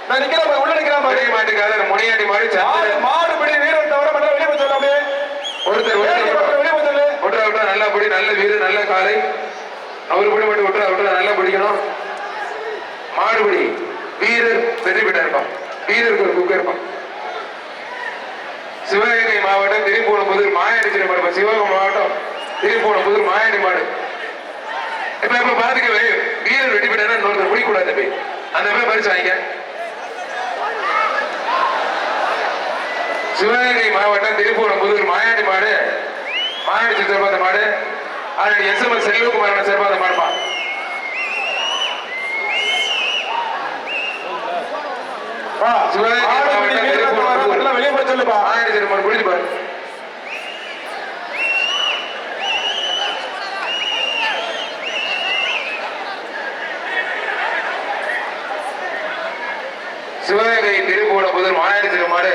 நான் நிக்கிறேன் உள்ள நிக்கிறேன் கிளை மாட்டுக்காரர் முனியாண்டி மாடு சந்திரன். மாடுபடி வீரர் தவறப்பட்ட வெளியே போய் சொல்லு. ஒருத்தர் வெளியே போய் சொல்லு. விட்டா நல்லா படி நல்ல வீரர் நல்ல காலை அவரு படி மட்டும் விட்டா நல்லா பிடிக்கணும். மாடுபடி வீரர் வெற்றி பெற்ற இருப்பான். வீரருக்கு ஒரு குக்க இருப்பான். சிவகங்கை மாவட்டம் திருப்பூணம்புதூர் மாயாடி மாடு சிவகங்கை மாவட்டம் திருப்பூணம்புதூர் மாயாடி மாடு. இப்ப பாத்துக்க வீரர் வெட்டி பெற்றா இன்னொருத்தர் பிடிக்கூடாது போய் அந்த மாதிரி பரிசு வாங்க. சிவகங்கை மாவட்டம் திருப்பூணம்புதூர் மாயாடி மாடு மாயாடி சித்திரபாத மாடு அதனுடைய எஸ்எம்எஸ் செல்வகுமார் சிறப்பாத மாடுமா. சிவகங்கை மாவட்டம் திருப்பூணம்புதூர் வெளியே போய் சொல்லுப்பா. மாயாடி சித்திரபாத முடிஞ்சு பாரு. சிவகங்கை திருப்பூணம்புதூர் மாயாடி சிறுமாடு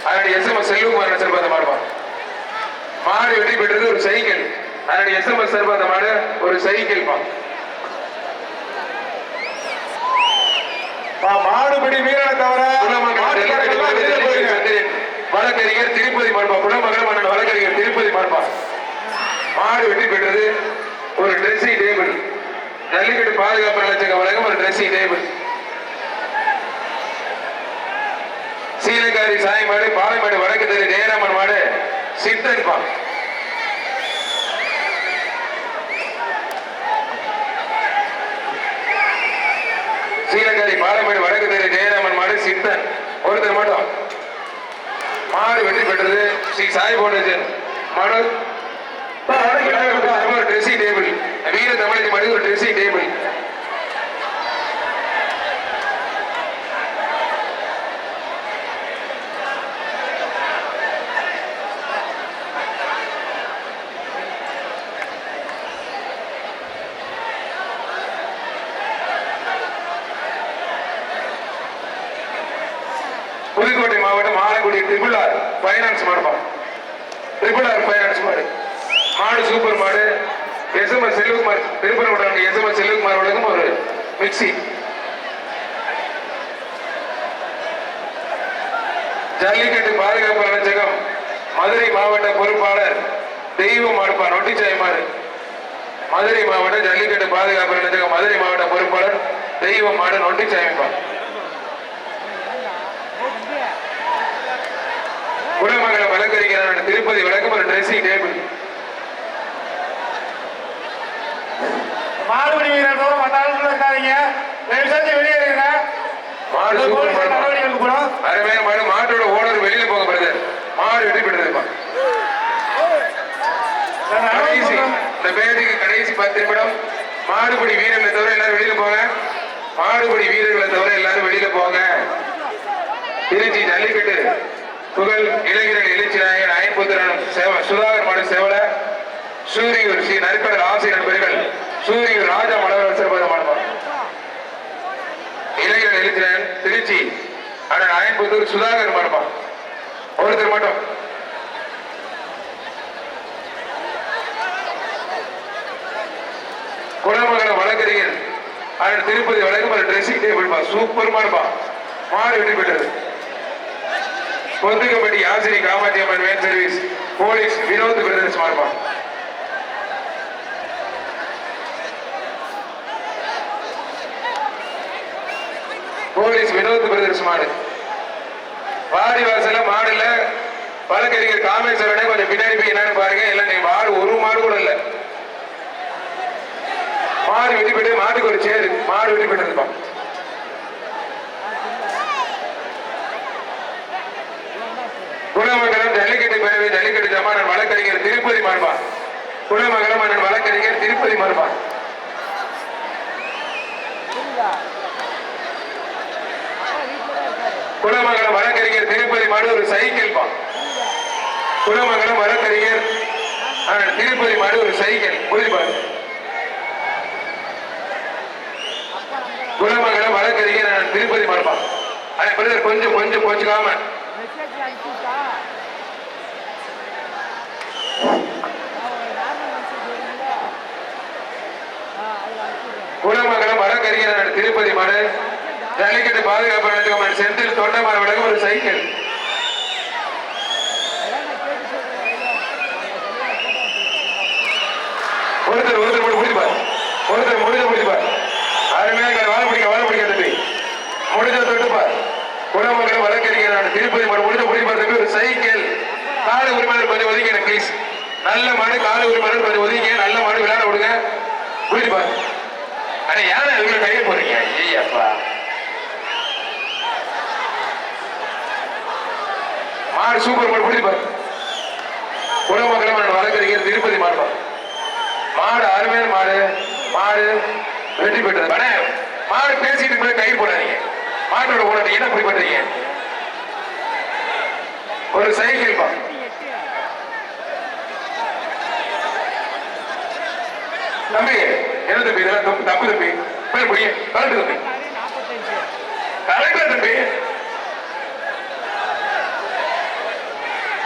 அதனுடைய எஸ்எம்எஸ் செல்வகுமார் சிறப்பாத மாடுமா. மாடு வெற்றி பெற்றது ஒரு சைக்கிள். அதனுடைய எஸ்எம்எஸ் சிறப்பாத மாடு ஒரு சைக்கிள் பா. மாடுபடி வீரனை தவிர வழக்கறிஞர் திருப்பதி மாடுபா. குலமங்கலம் மன்னன் வழக்கறிஞர் திருப்பதி மாடுபா. மாடு வெற்றி பெற்றது ஒரு ட்ரெஸ்ஸிங் டேபிள். ஜல்லிக்கட்டு பாதுகாப்பு நலச்சங்க வழங்கும் ஒரு ட்ரெஸ்ஸிங் டேபிள். சீலக்காரி சாய் மாடு பாலைமாடு வடக்கு தெரு ஜெயராமன் மாடு சித்தன் பா. சீலக்காரி பாலைமாடு வடக்கு தெரு ஜெயராமன் மாடு சித்தன் ஒருத்தர் மட்டும். மாடு வெற்றி பெற்றது ஸ்ரீ சாய் பவுண்டேஷன் மாடு ட்ரெஸ்ஸிங் டேபிள். வீர தமிழக மாடு ஒரு ட்ரெஸ்ஸிங் டேபிள். புதுக்கோட்டை மாவட்டம் ஆலங்குடி ட்ரிபிள் ஆர் பைனான்ஸ் மாடுமா. ட்ரிபிள் ஆர் பைனான்ஸ் மாடு மாடு சூப்பர் மாடு. எஸ்எம்எஸ் செல்வகுமார் திருப்பரங்குன்றம் எஸ்எம்எஸ் செல்வகுமார் வழங்கும் ஒரு மிக்சி. ஜல்லிக்கட்டு பாதுகாப்பு அமைச்சகம் மதுரை மாவட்ட பொறுப்பாளர் தெய்வம் மாடுப்பா நொட்டிச்சாய் மாடு. மதுரை மாவட்ட ஜல்லிக்கட்டு பாதுகாப்பு அமைச்சகம் மதுரை மாவட்ட பொறுப்பாளர் தெய்வம் மாடு நொட்டிச்சாயப்பா. குலமங்கலம் வழக்கறிஞர் திருப்பதி வழக்கம் ஒரு ட்ரெஸ்ஸிங் டேபிள். மாடுபடி வீரர் தவிர மற்ற ஆளுநர் இருக்காதீங்க. வெளியேறுங்க. மாடு அருமையான மாடு. மாட்டோட ஓனர் வெளியில போக பிரதர். மாடு வெற்றி பெற்றதுப்பா. கடைசி இந்த பேருக்கு கடைசி 10 நிமிடம். மாடுபடி வீரர்களை தவிர எல்லாரும் வெளியில போங்க. மாடுபடி வீரர்களை தவிர எல்லாரும் வெளியில போங்க. திருச்சி ஜல்லிக்கட்டு புகழ் இளைஞர்கள் எழுச்சி நாயகன் ஐம்புத்திரன் சுதாகர் மாடு சேவல சூரியூர் ஸ்ரீ நற்கடல் ஆசை நண்பர்கள் சூரியூர் ராஜா மலவர் சிறப்பாக மாடுவார். இளைஞர்கள் எழுச்சினாயன் திருச்சி அண்ணன் ஐம்புத்தூர் சுதாகர் மாடுமா. ஒருத்தர் மட்டும். குலமங்கலம் வழக்கறிஞர் அண்ணன் திருப்பதி வழக்கம் ஒரு ட்ரெஸ்ஸிங் டேபிள் பா. சூப்பர் மாடுபா. மாடு வெற்றி பெற்றது. பொந்துக்கப்பட்டி ஆசிரி Kamakshi Amman van service police Vinod brothers மாறுமா. போலீஸ் வினோத் பிரதர்ஸ் மாடு. வாடிவாசல மாடுல வழக்கறிஞர் காமேஸ்வரனே கொஞ்சம் பின்னாடி போய் என்னன்னு பாருங்க. இல்ல நீ மாடு ஒரு மாடு கூட இல்ல. மாடு வெட்டி போயிட்டு மாட்டுக்கு ஒரு சேரு மாடு வெட்டி போயிட்டு இருப்பான். குலமங்கலம் ஜல்லிக்கட்டு பேரவை ஜல்லிக்கட்டு ஜமான் வழக்கறிஞர் திருப்பதி மாறுபான். குலமங்கலம் அண்ணன் வழக்கறிஞர் திருப்பதி மாறுபான். குலமங்கலம் வழக்கறிஞர் திருப்பதி மாடு ஒரு சைக்கிள் பான். குலமங்கலம் வழக்கறிஞர் திருப்பதி மாடு ஒரு சைக்கிள் புரியுது. குலமங்கலம் வழக்கறிஞர் திருப்பதி மாறுபான். கொஞ்சம் கொஞ்சம் போச்சுக்காம குலமங்கலம் வழக்கறிஞர் திருப்பதி மாடு ஜல்லிக்கட்டு பாதுகாப்பு நிலையம் செந்தில் தொண்டமார் விலகும் ஒரு சைக்கிள். ஒருத்தர் ஒருத்தர் மட்டும் முடிப்பார். ஒருத்தர் முடிஞ்ச முடிப்பார். அருமையாக வாழ பிடிக்க தம்பி முடிஞ்ச தொட்டுப்பார். குலமங்கலம் வழக்கறிஞர் திருப்பதி மாடு முடிஞ்ச முடிப்பார் தம்பி ஒரு சைக்கிள். கால உரிமையாளர் கொஞ்சம் ஒதுங்க பிளீஸ். நல்ல மாடு கால உரிமையாளர் கொஞ்சம் ஒதுங்க. நல்ல மாடு விளையாட விடுங்க. முடிப்பார். அட யாரை அதுக்குள்ள கையை போறீங்க? ஐயப்பா மாடு சூப்பர் மாடு முடிப்பார். குலமங்கலம் வழக்கறிஞர் திருப்பதி மாடுவார். மாடு அருமையான மாடு. மாடு வெற்றி பெற்றது. மாடு பேசிட்டு போய் கை போடாதீங்க. மாட்டோட போடாதீங்க. என்ன இப்படி பண்றீங்க? ஒரு சைக்கிள் பா. தம்பி என்ன தம்பி இதெல்லாம் தப்பு தம்பி. போய் முடிய கலட்டு தம்பி. கலெக்டர் தம்பி.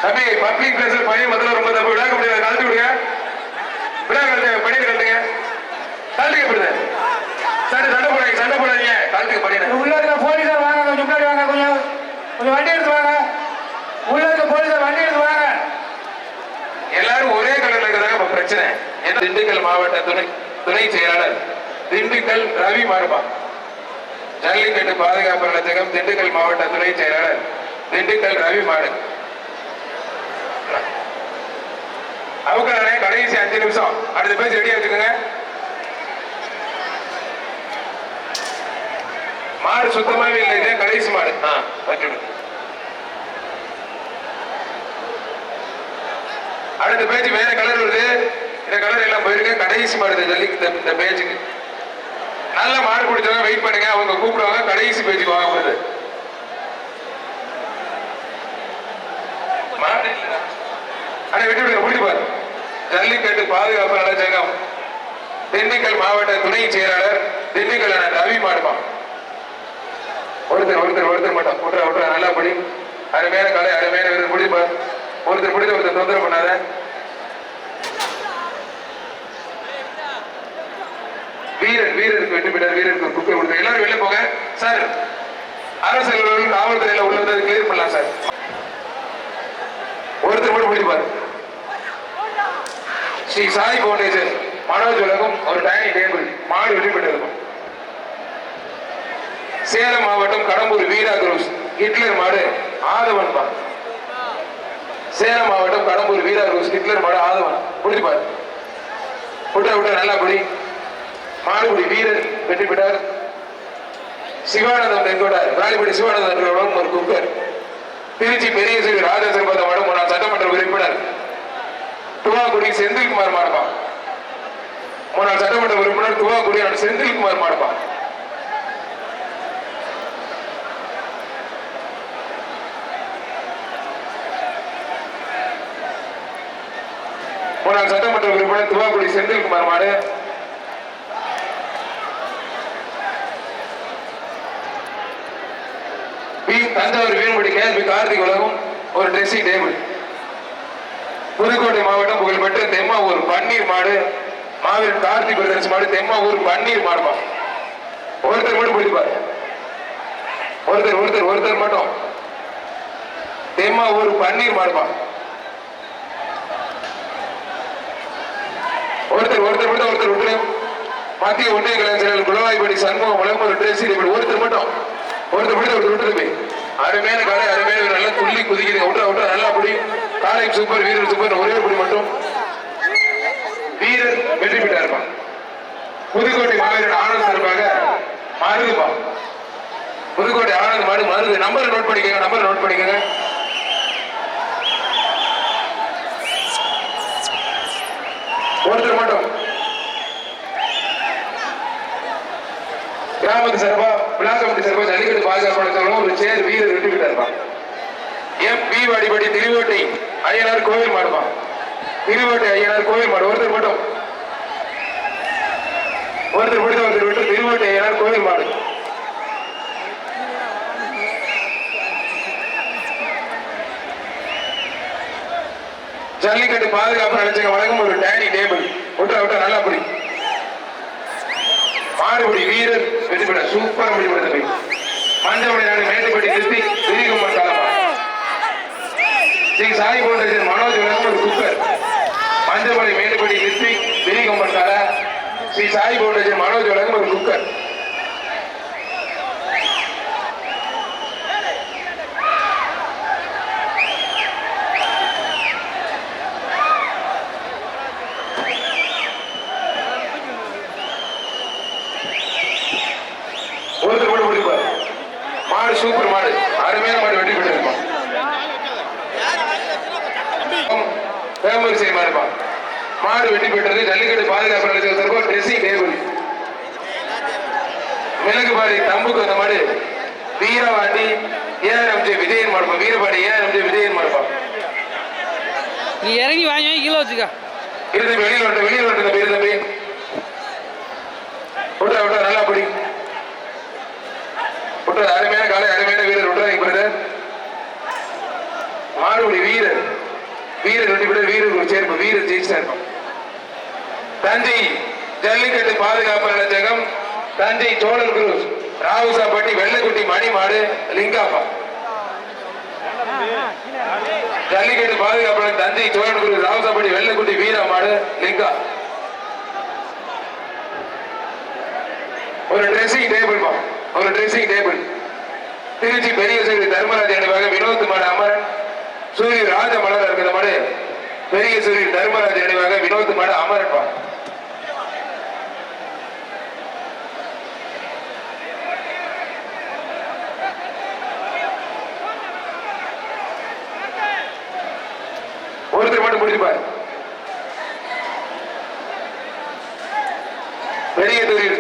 தம்பி பப்ளிக் பிளேஸ்ல பையன் முதல்ல ரொம்ப தப்பு. விடாக்க முடியாது. கலந்து விடுங்க. சண்டை போடாதீங்க. காலத்துக்கு படிங்க. உள்ள இருக்க போலீசார் வாங்க, கொஞ்சம் முன்னாடி வாங்க. கொஞ்சம் வண்டி எடுத்து வாங்க. உள்ள இருக்க போலீசார் வண்டி எடுத்து வாங்க. எல்லாரும் ஒரே கலர்ல இருக்கிறாங்க. பிரச்சனை என்ன? திண்டுக்கல் மாவட்ட துணை செயலாளர் திண்டுக்கல் ரவி மாறுபா. ஜல்லிக்கட்டு பாதுகாப்பு நிலையகம் திண்டுக்கல் மாவட்ட துணை செயலாளர் திண்டுக்கல் ரவி மாடு. அவங்க கடைசி 5 நிமிஷம் அடுத்த பேச்சு ரெடியா வச்சுக்கோங்க. மாடு சுத்தமாவே இல்லை. இதே கடைசி மாடு. அடுத்த பேச்சு வேற கலர் வருது. இந்த கலர் எல்லாம் போயிருக்கு. கடைசி மாடு ஜல்லிக்கட்டு இந்த பேச்சுக்கு. நல்ல மாடு பிடிச்சவங்க வெயிட் பண்ணுங்க. அவங்க கூப்பிடுவாங்க. கடைசி பேச்சுக்கு வாங்க போகுது. ஆனா விட்டு விடுங்க. முடிச்சு பாரு. ஜல்லிக்கட்டு பாதுகாப்பு நலச்சங்கம் திண்டுக்கல் மாவட்ட துணை செயலாளர் திண்டுக்கல் ரவி மாடுமா. ஒருத்தர் ஒருத்தர் ஒருத்தர் மட்டும் விட்டுற விட்டுற நல்லா படி. அருமையான கலை அருமையான வீரர் முடிப்பா. ஒருத்தர் முடிஞ்ச ஒருத்தர் தொந்தரவு பண்ணாத. வீரருக்கு வெற்றி பெற்றார். வீரருக்கு குக்கர் கொடுத்த எல்லாரும் வெளில போங்க சார். அரசு காவல்துறையில உள்ளதை கிளியர் பண்ணலாம் சார். ஒருத்தர் மட்டும் முடிப்பாரு. ஸ்ரீ சாய் பவுண்டேஷன் மனோஜ் உலகம் ஒரு டைனிங் டேபிள் மாடு வெற்றி பெற்றிருக்கும். சேலம் மாவட்டம் கடம்பூர் வீரா குரூஸ் ஹிட்லர் மாடு ஆதவன் பா. சேலம் மாவட்டம் கடம்பூர் வீரா குரூஸ் ஹிட்லர் மாடு ஆதவன் முடிச்சுப்பாரு. விட்ட விட்ட நல்லா படி. மாடுபடி வீரர் வெற்றி பெற்றார். சிவானந்தம் தென்கோட்டார் ராணிப்படி சிவானந்தம் ஒரு குக்கர். திருச்சி பெரிய ஸ்ரீ ராஜசம்பந்த மாடு முன்னாள் சட்டமன்ற உறுப்பினர் துவாக்குடி செந்தில்குமார் மாடுபா. முன்னாள் சட்டமன்ற உறுப்பினர் துவாக்குடி செந்தில்குமார் மாடுபா. முன்னாள் சட்டமன்ற உறுப்பினர் துவாக்குடி செந்தில்குமார் மாடு. தஞ்சாவூர் வீண்படி கேள்வி கார்த்திக் உலகம் ஒரு ட்ரெஸ்ஸிங் டேபிள். புதுக்கோட்டை மாவட்டம் புகழ்பெற்ற தெம்மாவூர் பன்னீர் மாடு மாவீரன் கார்த்திக் பிரதர்ஸ் மாடு தெம்மாவூர் பன்னீர் மாடுமா. ஒருத்தர் மட்டும் பிடிப்பார். ஒருத்தர் ஒருத்தர் ஒருத்தர் மட்டும் தெம்மாவூர் பன்னீர் மாடுமா. ஒருத்தர் ஒருத்தர் மட்டும் ஒருத்தர் விட்டு மத்திய ஒன்றிய கலைஞர்கள் குளவாய்படி சண்முகம் உலகம் ஒரு ட்ரெஸ்ஸிங் டேபிள். ஒருத்தர் மட்டும் ஒருத்தர் மட்டும் ஒருத்தர் விட்டு அருமையான கலை அருமையான நல்ல துள்ளி குதிக்குது. விட்டா விட்டா நல்லா புடி. காலை சூப்பர், வீரர் சூப்பர். ஒரே புடி மட்டும். வீரர் வெற்றி பெற்றாருப்பா. புதுக்கோட்டை மாவீரன் ஆனந்த் சார்பாக மருதுப்பா. புதுக்கோட்டை ஆனந்த் மாடு மருது. நம்பர் நோட் பண்ணிக்கங்க, நம்பர் நோட் பண்ணிக்கங்க. ஒருத்தர் மட்டும். கிராமத்து சார்பா, விழா கமிட்டி சார்பா ஜல்லிக்கட்டு பாதுகாப்பு ஒரு சேர் வீரர் வெற்றி பெற்றாருப்பா. எம் பி வாடிப்பட்டி திருவோட்டை ஐயனார் கோவில் மாடுப்பா. திருவோட்டை ஐயனார் கோவில் மாடு. ஒருத்தர் மட்டும். ஒருத்தர் பிடித்த ஒருத்தர் விட்டு திருவோட்டை ஐயனார் கோவில் மாடு. ஜல்லிக்கட்டு பாதுகாப்பு நினைச்சங்க வழங்கும் ஒரு டைனிங் டேபிள். விட்டா விட்டா நல்லா புடி. மாறுபடி வீரர் வெற்றி பெற்ற சூப்பரா முடிவு தம்பி. மஞ்சள் நாடு மேட்டுப்பட்டி டிஸ்ட்ரிக்ட் திரிகுமார் காலமா. ஸ்ரீ சாய் பவுண்டேஷன் மனோஜ் வழங்கும் ஒரு குக்கர். மஞ்சள் மேட்டுப்பட்டி டிஸ்ட்ரிக்ட் திரிகுமார் கால ஸ்ரீ சாய் பவுண்டேஷன் மனோஜ் வழங்கும் ஒரு குக்கர். ஒருத்தர் கூட பிடிப்பார். மாடு சூப்பர் மாடு. அருமையான மாடு வெற்றி பெற்றிருப்பான். பேமரிசை மாடுப்பா. மாடு வெற்றி பெற்றது. ஜல்லிக்கட்டு பாதுகாப்பு நிலையத்திற்கு ட்ரெஸ்ஸிங் டேபிள். மிளகுபாடி தம்புக்கு அந்த மாடு வீரவாண்டி ஏஎம்ஜே விஜயன் மாடுப்பா. வீரபாடி ஏஎம்ஜே விஜயன் மாடுப்பா. நீ இறங்கி வாங்கி கிலோ வச்சுக்க. இருந்து வெளியில் வந்து தம்பி தம்பி. விட்டா விட்டா நல்லா பிடி. அருமையான காலை, அருமையான வீரர் விட்டுறாங்க பிரதர். மாடுபடி வீரர் வீரர் வெற்றி பெற்ற வீரர் சேர்ப்பு. வீரர் ஜெயிச்சா இருக்கும். தஞ்சை ஜல்லிக்கட்டு பாதுகாப்பு நிலையகம் தஞ்சை சோழர் குரூஸ் ராவுசாப்பட்டி வெள்ளக்குட்டி மணி மாடு லிங்காப்பா. ஜல்லிக்கட்டு பாதுகாப்பு தஞ்சை சோழர் குரூஸ் ராவுசாப்பட்டி வெள்ளக்குட்டி வீரா மாடு லிங்கா. ஒரு ட்ரெஸ்ஸிங் டேபிள் பா. ஒரு ட்ரெஸ்ஸிங் டேபிள். திருச்சி பெரிய சூரிய தர்மராஜ அணிவாக வினோத் மாடு அமரன். சூரிய ராஜ மலர் இருக்கிற மாடு பெரிய சூரிய தர்மராஜ அணிவாக வினோத் மாடு அமரன் பா. ஒருத்தர் மட்டும் முடிச்சுப்பார். பெரிய சூரிய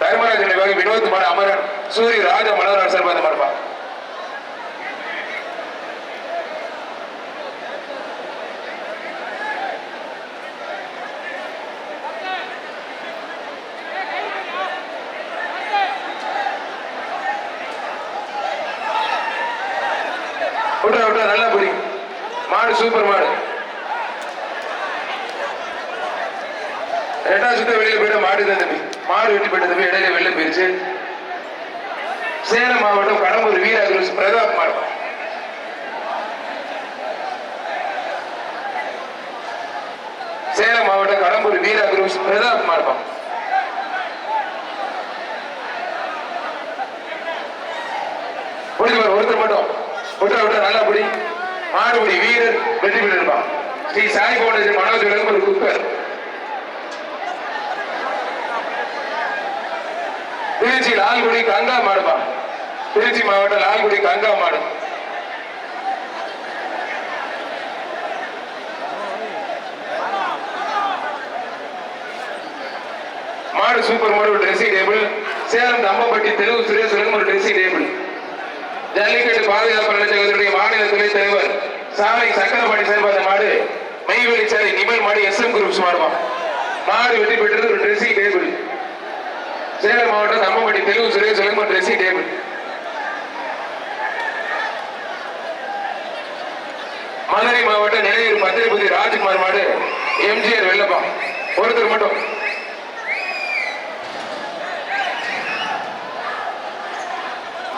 தர்மராஜ அணிவாக வினோத் மாடு அமரன். சூரிய ராஜ மலர் சார்பாக மாடுப்பா. விட்டா விட்டா நல்லா புரி. மாடு சூப்பர் மாடு. ரெண்டாவது சுத்த வெளியில போயிட்டு மாடு தான் தம்பி. மாடு வெட்டி போயிட்டு தம்பி. இடையில வெளில போயிருச்சு. சேலம் மாவட்டம் கடம்பூர் வீரர் பிரதாப் மாடு. சேலம் மாவட்டம் கடம்பூர் வீரர் பிரதாப் மாடு. ஒருத்தர் மட்டும். விட்டா விட்டா நல்லா புடி. மாடுபடி வீரர் வெற்றி பெற்றிருப்பான். ஸ்ரீ சாய் பவுண்டேஷன் மனோஜ் வழங்கும் ஒரு குக்கர். திருச்சி லால்குடி கங்கா மாடுப்பா. திருச்சி மாவட்டம் லால்குடி கங்கா மாடு. மாடு சூப்பர் மாடு. ஒரு ட்ரெஸ்ஸிங் டேபிள். சேலம் தம்பப்பட்டி தெலுங்கு சுரேஷ் ஒரு ட்ரெஸ்ஸிங் டேபிள். ஜல்லிக்கட்டு பாதுகாப்பு நிலையத்தினுடைய மாநில துணைத் தலைவர் சாலை சக்கரபாடி சார்பாக மாடு மெய்வெளி சாலை நிமல் மாடு SM குரூப்ஸ் மாடுவா. மாடு வெற்றி பெற்றது. ஒரு ட்ரெஸ்ஸிங் டேபிள். சேலம் மாவட்டம் தம்பப்பட்டி தெலுங்கு சுரேஷ் ஒரு ட்ரெஸ்ஸிங் டேபிள். மதுரை மாவட்டம் நிலையூர் பத்திரபதி ராஜ்குமார் மாடு எம்ஜிஆர் வெள்ளப்பா. ஒருத்தர் மட்டும்.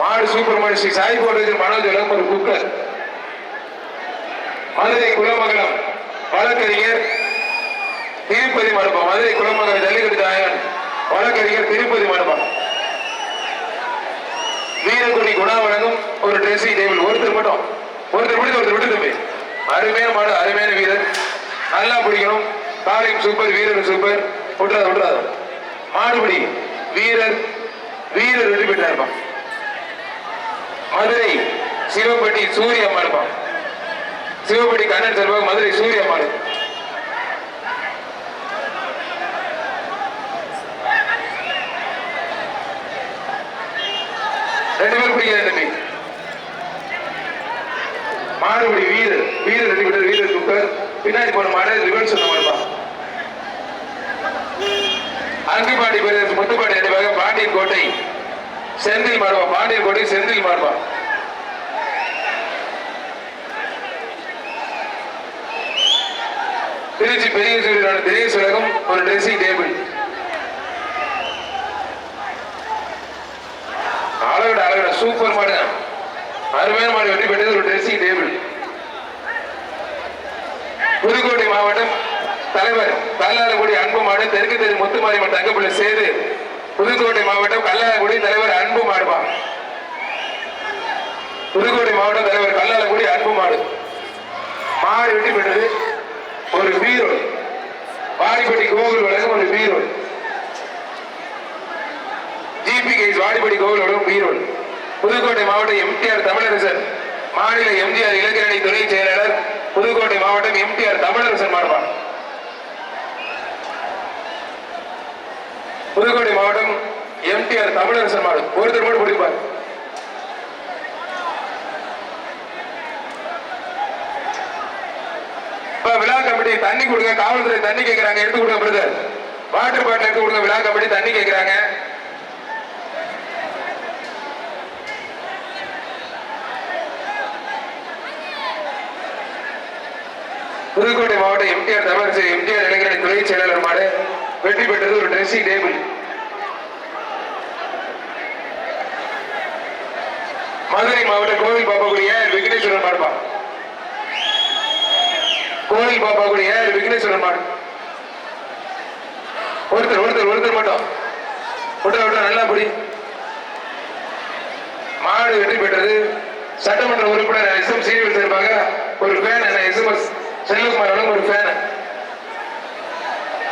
மாடு சூப்பர் மாடு. ஸ்ரீ சாய் பவுண்டேஷன் மனோஜ் வழங்கும் ஒரு குக்கர். மதுரை குலமங்கலம் வழக்கறிஞர் திருப்பதி மாடுப்பா. மதுரை குலமங்கலம் ஜல்லிக்கட்டு தாயன் வழக்கறிஞர் திருப்பதி மாடுப்பா. வீரக்குடி குணா வழங்கும் ஒரு ட்ரெஸ்ஸிங் டேபிள். ஒருத்தர் மட்டும், ஒருத்தர் பிடிச்சு ஒருத்தர் விட்டு தம்பி. அருமையான மாடு, அருமையான வீரர், நல்லா பிடிக்கணும். காலையும் சூப்பர், வீரர் சூப்பர். விட்டுறாத மாடுபிடி வீரர், வீரர் வெற்றி பெற்றா இருப்பான். மதுரை சிவப்பட்டி சூரிய அம்மா இருப்பான். சிவப்பட்டி கண்ணன் சார்பாக மதுரை சூரிய அம்மா. ரெண்டு பேரும் பிடிக்கிற தம்பி. மாடுபிடி வீரர், வீரர் வெற்றி பெற்ற வீரர் சூப்பர். பின்னாடி போன மாடு ரிவர்ஸ் சொன்ன மாடுப்பா. அங்குபாடி பேர் முத்துப்பாடி அடிவாக பாண்டியன் கோட்டை செந்தில் மாடுவா. பாண்டியன் கோட்டை செந்தில் மாடுவா. திருச்சி பெரிய சூரியனோட தினேஷ் உலகம் ஒரு ட்ரெஸ்ஸிங் டேபிள். அழகட சூப்பர் மாடு, அருமையான மாடு வெற்றி பெற்றது ஒரு ட்ரெஸ்ஸிங் டேபிள். புதுக்கோட்டை மாவட்டம் தலைவர் கல்லாலங்குடி அன்பு மாடு தெற்கு தெரு முத்துமாரியம்மன் தங்கப்பிள்ளை சேது. புதுக்கோட்டை மாவட்டம் கல்லாலங்குடி தலைவர் அன்பு மாடுவா. புதுக்கோட்டை மாவட்டம் தலைவர் கல்லாலங்குடி அன்பு மாடு. மாடு வெற்றி பெற்றது ஒரு வீரர். வாடிப்பட்டி கோவில் வழங்கும் ஒரு வீரர். ஜிபி கேஸ் வாடிப்பட்டி கோவில் வழங்கும் வீரர். புதுக்கோட்டை மாவட்டம் எம்டிஆர் தமிழரசன் மாநில எம்ஜிஆர் இளைஞரணி துணை செயலாளர். புதுக்கோட்டை மாவட்டம் எம்டிஆர் தமிழரசன் மாடுவான். புதுக்கோட்டை மாவட்டம் எம்டிஆர் தமிழரசன் மாடு. ஒருத்தர் மட்டும் பிடிப்பார். விழா கமிட்டி தண்ணி கொடுங்க. காவல்துறை தண்ணி கேட்கிறாங்க, எடுத்து கொடுங்க பிரதர். வாட்டர் பாட்டில் எடுத்து கொடுங்க. விழா கமிட்டி தண்ணி கேட்கிறாங்க. புதுக்கோட்டை மாவட்டம் எம்டிஆர் தமிழரசன் எம்ஜிஆர் இளைஞரணி துணை செயலாளர் மாடு வெற்றி பெற்றது ஒரு ட்ரெஸ்ஸிங் டேபிள். மதுரை மாவட்டம் கோவில் பாப்பாக்குடிய விக்னேஸ்வரன் மாடுப்பா. கோவில் பாப்பாக்குடிய விக்னேஸ்வரன் மாடு. ஒருத்தர் ஒருத்தர் ஒருத்தர் மட்டும் விட்டா நல்லா பிடி. மாடு வெற்றி பெற்றது சட்டமன்ற உறுப்பினர் எஸ்எம் சீனிவாசன் சார்பாக ஒரு ஃபேன், எஸ்எம்எஸ் செல்வகுமார் ஒரு ஃபேன்.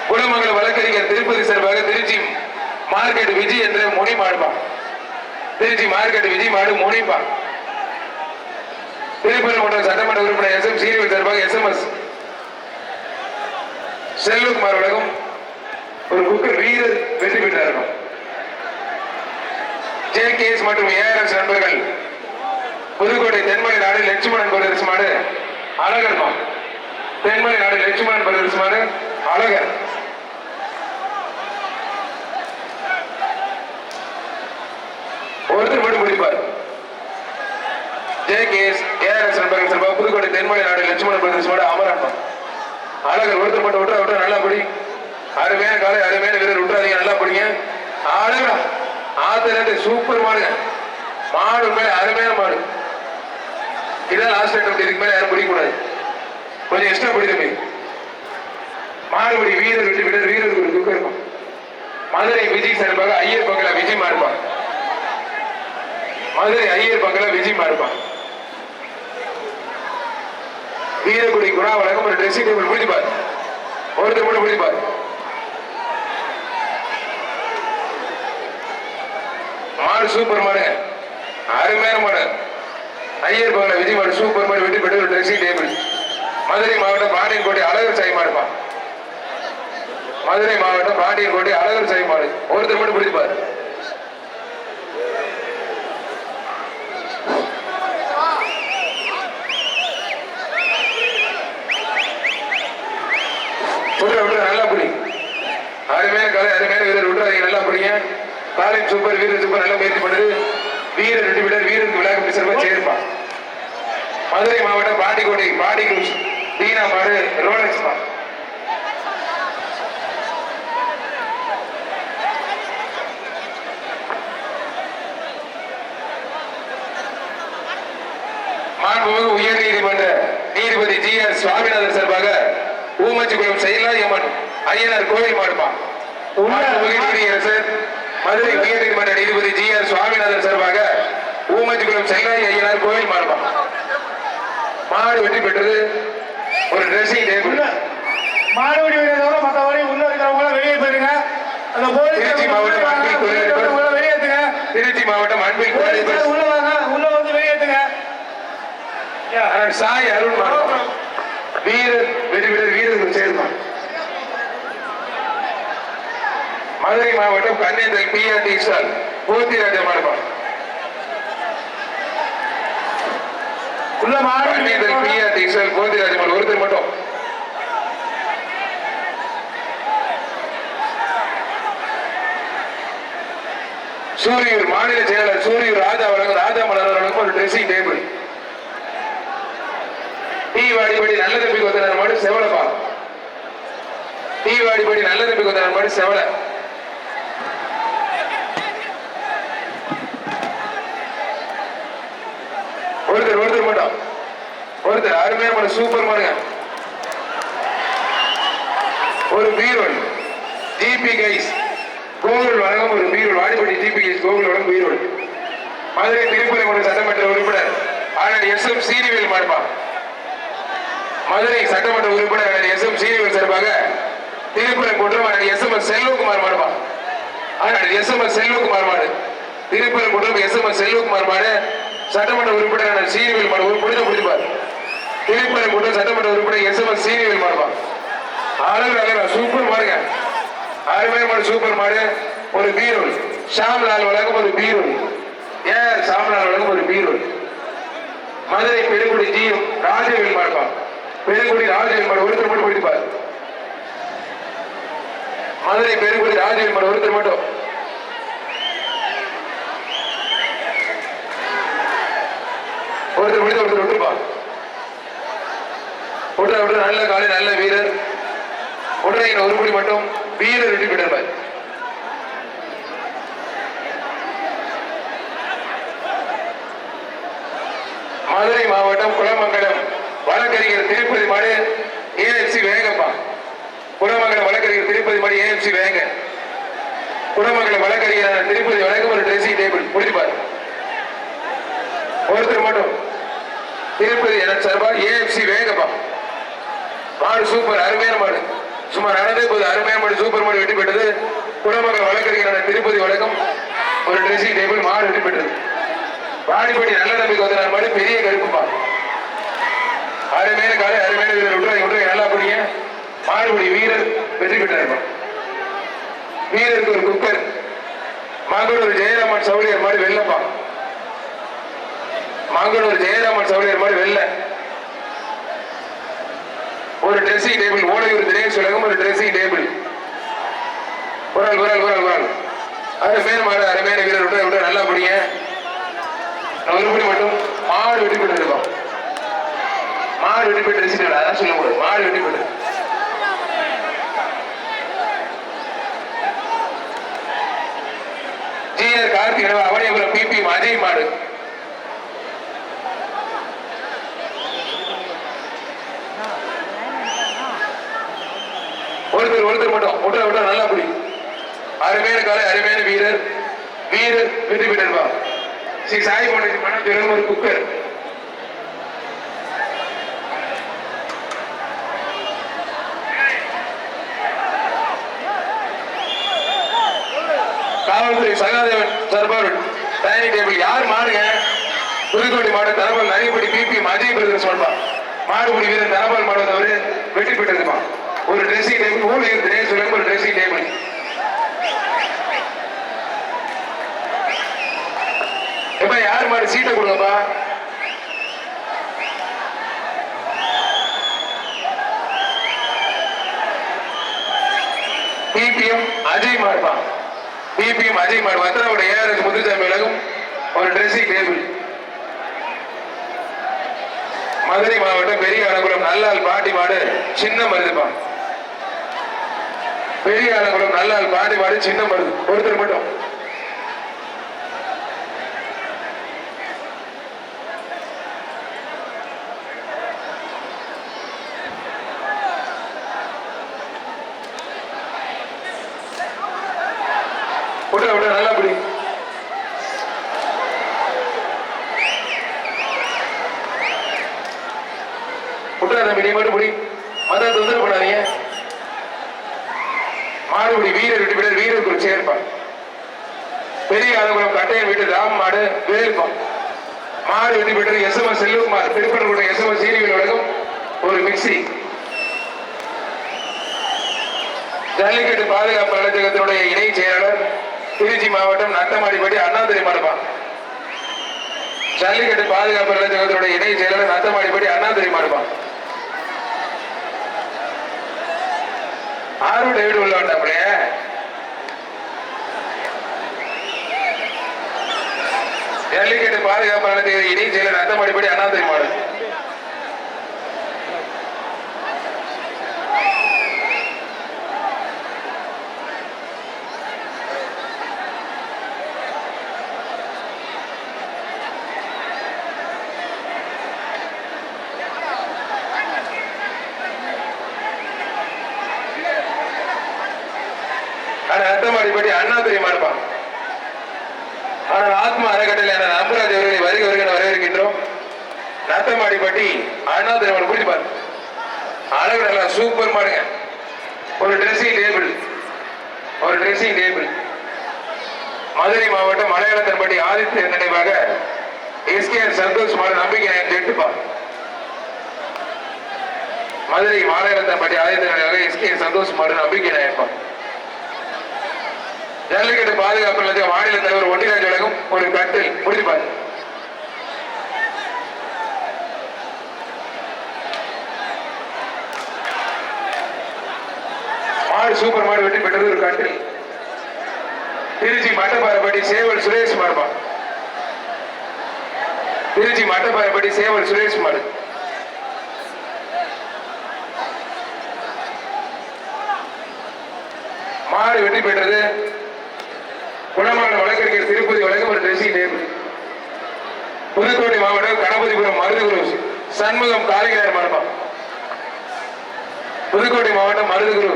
குலமங்கல வழக்கறிஞர் திருப்பதி சார்பாக திருச்சி மார்க்கெட் விஜய் என்ற முனி மாடுப்பா. திருச்சி மார்க்கெட் விஜய் மாடு முனிப்பா. திருப்பரங்குன்றம் சட்டமன்ற உறுப்பினர் எஸ்எம் சீனிவாசன் சார்பாக எஸ்எம்எஸ் செல்வகுமார் உலகம் ஒரு குக்கர் வீரர் வெற்றி பெற்றார்கள். ஜேகேஎஸ் மற்றும் ஏஆர்எஸ் நண்பர்கள் புதுக்கோட்டை தென்மலை நாடு லட்சுமணன் பிரதர்ஸ் மாடு அழகர். தென்மலை நாடு லட்சுமணன் பிரதர்ஸ் மாடு அழகர். ஒருத்தர் மட்டும் பிடிப்பார். ஜேகேஎஸ் ஏஆர்எஸ் நண்பர்கள் சார்பாக புதுக்கோட்டை தென்மலை நாடு லட்சுமணன் பிரதர்ஸ் மாடு அமரான் அழகர். ஒருத்தர் மட்டும் விட்டுறா நல்லா படி. அருமையான காலை, அருமையான வீரர் விட்டுறாதீங்க, நல்லா படிங்க. அழகா ஆத்திர சூப்பர் மாடுங்க. மாடு மேல அருமையான மாடு. இதான் லாஸ்ட் அட்டம். இதுக்கு மேல யாரும் பிடிக்கூடாது. கொஞ்சம் எக்ஸ்ட்ரா பிடித்தமே. மாடுபடி வீரர் வெற்றி பெற்ற வீரருக்கு ஒரு துக்கம் இருக்கும். மதுரை விஜய் சார்பாக ஐயர் பங்களா விஜய் மாறுப்பான். மதுரை ஐயர் பங்களா விஜய் மாறுப்பான். வீரக்குடி குணா வழங்கும் ஒரு ட்ரெஸ்ஸிங் டேபிள் பிடிப்பார். ஒருத்தர் மட்டும் பிடிப்பார். மாடு சூப்பர் மாடு, அருமையான மாடு. ஐயர் பங்களா விஜய் மாடு சூப்பர் மாடு வெற்றி பெற்ற ஒரு ட்ரெஸ்ஸிங் டேபிள். மதுரை மாவட்டம் பாண்டியன்கோட்டை அழகர் சாய் மாடுப்பான். மதுரை மாவட்டம் பாண்டியன்கோட்டை அழகர் சாய் மாடு. ஒருத்தர் மட்டும் பிடிப்பார். நல்லா பிடி. அருமையான கலை, அருமையான வீரர் விட்டுறாதீங்க, நல்லா பிடிங்க. காலையும் சூப்பர், வீரர் சூப்பர், நல்லா முயற்சி பண்ணுது. வீரர் வெற்றி பெற்ற வீரருக்கு விழா கமிட்டி சார்பாக சேர்ப்பான். மதுரை மாவட்டம் பாண்டிக்கோட்டை பாடி குரூஸ் தீனா மாடு ரோலக்ஸ் மா. மாண்புமிகு உயர் நீதிமன்ற நீதிபதி ஜி.ஆர். சுவாமிநாதன் சார்பாக ஊமச்சிக்குளம் செயலாயம்மன் ஐயனார் கோயில் மாடுமா. மாண்புமிகு நீதியரசர் மதுரை உயர் நீதிமன்ற நீதிபதி ஜி.ஆர். சுவாமிநாதன் சார்பாக ஊமஞ்சிக்குளம் செல்லாய் ஐயனார் கோயில் மாடுபா. மாடு வெற்றி பெற்றது. ஒரு ட்ரெஸ்ஸிங் டேபிள். மாடுபிடி வீரரை மற்றபடி உள்ள இருக்கிறவங்க வெளியே போயிருங்க. அந்த போலீஸ் திருச்சி மாவட்டம் அன்பில் தொழிலதிபர் வெளியேற்றுங்க. திருச்சி மாவட்டம் அன்பில் தொழிலதிபர் உள்ள வாங்க, உள்ள வந்து வெளியேற்றுங்க. சாய் அருண் மாடுபா. வீரர் வெற்றி பெற்ற வீரர்கள் சேர்ந்தான். மதுரை மாவட்டம் கண்ணேந்தல் பிஆர்டி சால் போத்திராஜா மாடுபா. உள்ள மாடு கண்ணேந்தல் பிஆர்டி சால் போத்திராஜா மாடு ஒருத்தர் மட்டும். சூரியூர் மாநில செயலாளர் சூரியூர் ராஜா மலர் ஒரு ட்ரெஸ்ஸிங் டேபிள். தீவாடிப்படி நல்ல தம்பி கொத்தனார் மாடு செவலப்பா. தீவாடிப்படி நல்ல தம்பி கொத்தனார் மாடு செவல. ஒருத்தர் மட்டும். ஒருத்தர் அருமையான மாடு சூப்பர் மாடுங்க. ஒரு பீரோல் ஜிபி கைஸ் கோகுல் வழங்கும் ஒரு பீரோல். வாடிப்பட்டி ஜிபி கைஸ் கோகுல் வழங்கும் பீரோல். மதுரை திருப்பரங்குன்ற சட்டமன்ற உறுப்பினர் ஆனால் எஸ்.எம். சீனிவேல் மாடுபா. மதுரை சட்டமன்ற உறுப்பினர் எஸ்.எம். சீனிவேல் சார்பாக திருப்பரங்குன்றம் எஸ்.எம்.எஸ். செல்வகுமார் மாடுபா. ஆனால் எஸ்.எம்.எஸ். செல்வகுமார் மாடு. திருப்பரங்குன்றம் எஸ்.எம்.எஸ். செல்வகுமார் மாடு சட்டமன்ற உறுப்பினர் சீனிவேல் மாடு. ஒரு முடிப்பார். திருப்பரங்குன்றம் சட்டமன்ற உறுப்பினர் எஸ்.எம்.எஸ். சீனிவேல் மாடுபா. அழகு சூப்பர் மாடுங்க. அருமையான மாடு சூப்பர் மாடு. ஒரு பீரோல் ஷாம்லால் வழங்கும் ஒரு பீரோல். ஷாம்லால் வழங்கும் ஒரு பீரோல். மதுரை பெருங்குடி ஜிஎம் ராஜவேல் மாடுபா. பெருங்குடி ராஜவேல் மாடு ஒருத்தர் மட்டும் பிடிப்பார். மதுரை பெருங்குடி ராஜவேல் மாடு ஒருத்தர் மட்டும். ஒருத்தர் முடித்த ஒருத்தர் விட்டுப்பா. விட்டு நல்ல காலை நல்ல வீரர். உடனே ஒரு முடி மட்டும் வீரர் வெற்றி பெற்றார். மதுரை மாவட்டம் குளமங்கலம் வழக்கறிஞர் திருப்பதி மாடு ஏஎஃப்சி வேங்கப்பா. குளமங்கலம் வழக்கறிஞர் திருப்பதி மாடு ஏஎஃப்சி வேங்க. குளமங்கலம் வழக்கறிஞர் திருப்பதி வழக்கம் ஒரு ட்ரெஸ்ஸிங் டேபிள் முடிப்பார். ஒருத்தர் மட்டும் திருப்பதி என சார்பாக ஏஎஃப்சி வேங்கப்பா. மாடு சூப்பர் அருமையான மாடு. சுமார் நடந்தே போது அருமையான மாடு சூப்பர் மாடு வெற்றி பெற்றது. குளமங்கலம் வழக்கறிஞர் திருப்பதி வழக்கம் ஒரு ட்ரெஸ்ஸிங் டேபிள் மாடு வெற்றி பெற்றது. வாடிப்பட்டி நல்ல நம்பிக்கை வந்தார் மாடு பெரிய கருப்புப்பா. அருமையான காலை அருமையான வீரர் விட்டுறாங்க நல்லா பிடிங்க. மாடுபடி வீரர் வெற்றி பெற்றார். வீரருக்கு ஒரு குக்கர். மங்களூர் ஜெயராமன் சவுளியர் மாடு வெள்ளப்பா. மங்களூர் ஜெயராமன் சவுளியர் மாடு வெள்ள. ஒரு ட்ரெஸ்ஸிங் டேபிள் ஓலையூர் தினேஷ் உலகம் ஒரு ட்ரெஸ்ஸிங் டேபிள். அருமையான மாடு அருமையான வீரர் விட்டு நல்லா பிடிங்க. ஒரு மணி மட்டும் மாடு வெட்டி பெற்று இருக்கோம். மாடு வெட்டி பெற்று அதான் சொல்ல முடியாது. மாடு வெட்டி பெற்று ஜிஆர் கார்த்திக் அவனியபுரம் பிபி அஜய் மாடு. ஒருத்தர் மட்டும் விட்டா நல்லா பிடி. அருமையான காலை அருமையான வீரர் வெற்றி பெற்றிருப்பா. ஸ்ரீ சாய் பண்டிட் மனம் ஒரு குக்கர். காவல்துறை சகாதேவன் சார்பாக டைனிங் டேபிள். யார் மாடுங்க? புதுக்கோட்டை மாடு தனபால் நரிபடி பிபி அஜய் பிரதர் சொல்பா. மாடுபடி வீரர் தனபால் மாடு அவரு வெற்றி பெற்றிருப்பான். ஒரு ட்ரெஸ்ஸிங் டேபிள் ஊழியர் தினேஷ் ஒரு ட்ரெஸ்ஸிங் டேபிள். எப்ப யார் மாடு சீட்டை கொடுங்கப்பா. பிபிஎம் அஜய் மாடுப்பா. பிபிஎம் அஜய் மாடு வத்தனோட ஏஆர்எஸ் முத்துசாமி விலகும் ஒரு ட்ரெஸ்ஸிங் டேபிள். மதுரை மாவட்டம் பெரிய ஆலங்குளம் நல்லால் பாட்டி மாடு சின்ன மருதுப்பா. பெரிய ஆலங்குளம் நல்லால் பாட்டி மாடு சின்ன மருது. ஒருத்தர் மட்டும். விட நல்லா பிடி. விட்டுறா தம்பி, நீ மட்டும் முடி. மத்த தொந்தரவு பண்ணாதீங்க. மாடுபடி வீரர் விட்டு விட வீரருக்கு ஒரு சேர்ப்பான். பெரிய ஆலங்குளம் கட்டையன் வீட்டு ராம் மாடு வேல்பான். மாடு வெற்றி பெற்றது எஸ்எம்எஸ் செல்வகுமார். திருப்பணங்குடி எஸ்எம்எஸ் சீரியல் உலகம் ஒரு மிக்சி. ஜல்லிக்கட்டு பாதுகாப்பு நலச்சங்கத்தினுடைய இணை செயலாளர் திருச்சி மாவட்டம் நத்தமாடிப்பட்டி அண்ணாதுரை மாடுபான். ஜல்லிக்கட்டு பாதுகாப்பு நலச்சங்கத்தினுடைய இணை செயலாளர் நத்தமாடிப்பட்டி அண்ணாதுரை மாடுபான். ஆறு டேவிட் உள்ள வந்தாப்படியே. ஜல்லிக்கட்டு பாதுகாப்பு நலச்சங்க இணை செயலர் நத்தமாடிப்பட்டி அண்ணாதுரை மாடு. நத்தமாடிப்பட்டி அண்ணாதுரை மாடுப்பான். ஆனால் ஆத்மா அறக்கட்டளை அம்பராஜ் அவர்களை வருக வருக வரவேற்கின்றோம். நத்தமாடிப்பட்டி அண்ணாதுரை மாடு பிடிச்சு பாரு. அழகு நல்லா சூப்பர் மாடுங்க. ஒரு ட்ரெஸ்ஸிங் டேபிள், ஒரு ட்ரெஸ்ஸிங் டேபிள். மதுரை மாவட்டம் மலையாளத்தன்பட்டி ஆதித்ய நினைவாக எஸ்கேஆர் சந்தோஷ் மாடு நம்பிக்கை கேட்டுப்பா. மதுரை மலையாளத்தன்பட்டி ஆதித்ய நினைவாக எஸ்கேஆர் சந்தோஷ் மாடு நம்பிக்கை நாயப்பா. ஜல்லிக்கட்டு பாதுகாப்பு மாநில தலைவர் ஒன்றிராஜ் உலகம் ஒரு கட்டில் முடிப்பார். மாடு சூப்பர் மாடு வெற்றி பெற்றது ஒரு கட்டில். திருச்சி மட்டப்பாறைப்பட்டி சேவல் சுரேஷ் மாடுபா. திருச்சி மட்டப்பாறைப்பட்டி சேவல் சுரேஷ் மாடு. மாடு வெற்றி பெற்றது குணமான வழக்கறிஞர் திருப்பதி வழக்கம் ஒரு ட்ரெஸ்ஸிங் டேபிள். புதுக்கோட்டை மாவட்டம் கணபதிபுரம் மருதுகுரு சண்முகம் காளிகரார் மாடுபா. புதுக்கோட்டை மாவட்டம் மருதுகுரு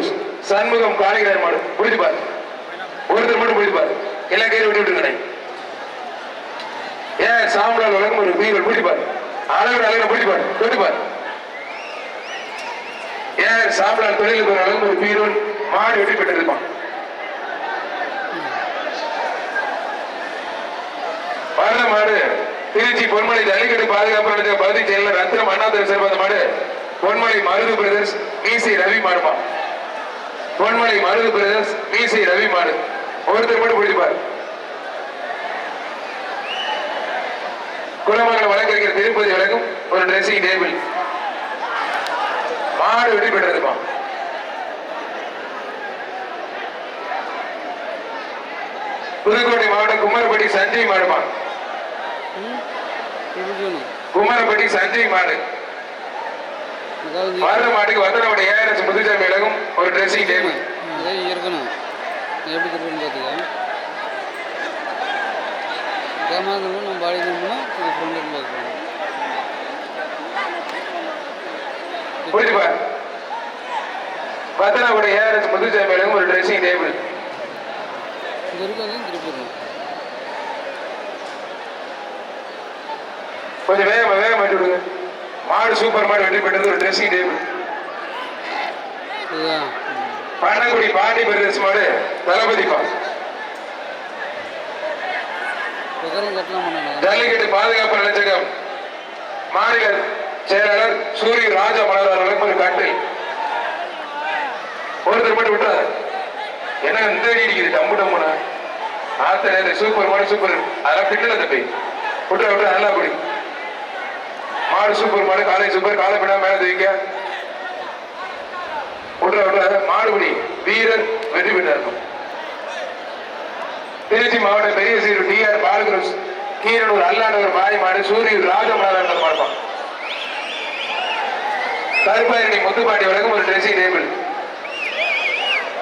சண்முகம் காளிகரார் மாடு பிடிச்சுப்பாரு. ஒருத்தர் மட்டும் பிடிச்சுப்பாரு. எல்லா கையில விட்டு விட்டுருக்கேன். ஏன் சாம்பலால் வழக்கம் ஒரு வீரர் பிடிச்சுப்பாரு. அளவு அழகு பிடிச்சுப்பாரு தொட்டுப்பாரு. ஏன் சாம்பலால் தொழிலுக்கு ஒரு வழக்கம் ஒரு வீரர் மாடு வெற்றி பெற்றிருப்பான். பரத மாடு திருச்சி பொன்மலை ஜல்லிக்கட்டு பாதுகாப்பு பகுதி செயலர் ரத்னம் அண்ணாதுரை சேர்ந்த மாடு பொன்மலை மருது பிரதர்ஸ் மீசி ரவி மாடுமா. பொன்மலை மருது பிரதர்ஸ் மீசி ரவி மாடு ஒருத்தர் மட்டும் பிடிப்பார். குலமங்கல வழக்கறிஞர் திருப்பதி வழக்கும் ஒரு ட்ரெஸ்ஸிங் டேபிள். மாடு வெற்றி பெற்றதுமா. புதுக்கோட்டை மாவட்டம் குமரப்பட்டி சஞ்சய் மாடுமா. குமரப்பட்டி சஞ்சய் மாடு. மருத மாட்டுக்கு வந்தனோட ஏஆர்எஸ் முத்துசாமி விலகும் ஒரு ட்ரெஸ்ஸிங் டேபிள் இருக்கணும். எப்படி திருப்பி பார்த்துக்க கேமரா நம்ம பாடி திரும்பினா ஃப்ரெண்டு பார்க்கலாம். புரியுதுப்பா. வந்தனோட ஏஆர்எஸ் முத்துசாமி விலகும் ஒரு ட்ரெஸ்ஸிங் டேபிள். இது இருக்காது திருப்பி கொஞ்சம் வேகமா மாட்டி விடுங்க. மாடு சூப்பர் மாடு வெற்றி பெற்றது ஒரு ட்ரெஸ்ஸிங் டேபிள். பண்ணக்குடி பாண்டி பிரதேச மாடு தளபதிப்பா. ஜல்லிக்கட்டு பாதுகாப்பு நலச்சங்கம் மாநில செயலாளர் சூரிய ராஜா மலர் ஒரு கட்டில். ஒருத்தர் மட்டும் விட்டார். என்ன இந்த அடிக்குது டம்மு டம்முனா ஆத்த சூப்பர் மாடு சூப்பர். அதெல்லாம் பின்னல தம்பி விட்டுற விட்டுற நல்லா குடி. மாடு சூப்பர் மாடு காலை சூப்பர் காலை பின்னா மேல தூக்க விட்டுற விட்டுற மாடுபடி வீரர் வெற்றி பெற்றார். திருச்சி மாவட்டம் பெரிய சீரு டிஆர் பாலகுரு கீரனூர் அல்லாண்டவர் பாய் மாடு சூரியன் ராஜமலர் மாடுப்பான். கருப்பாயிரணி முத்துப்பாண்டி வழக்கம் ஒரு ட்ரெஸ்ஸிங் டேபிள்.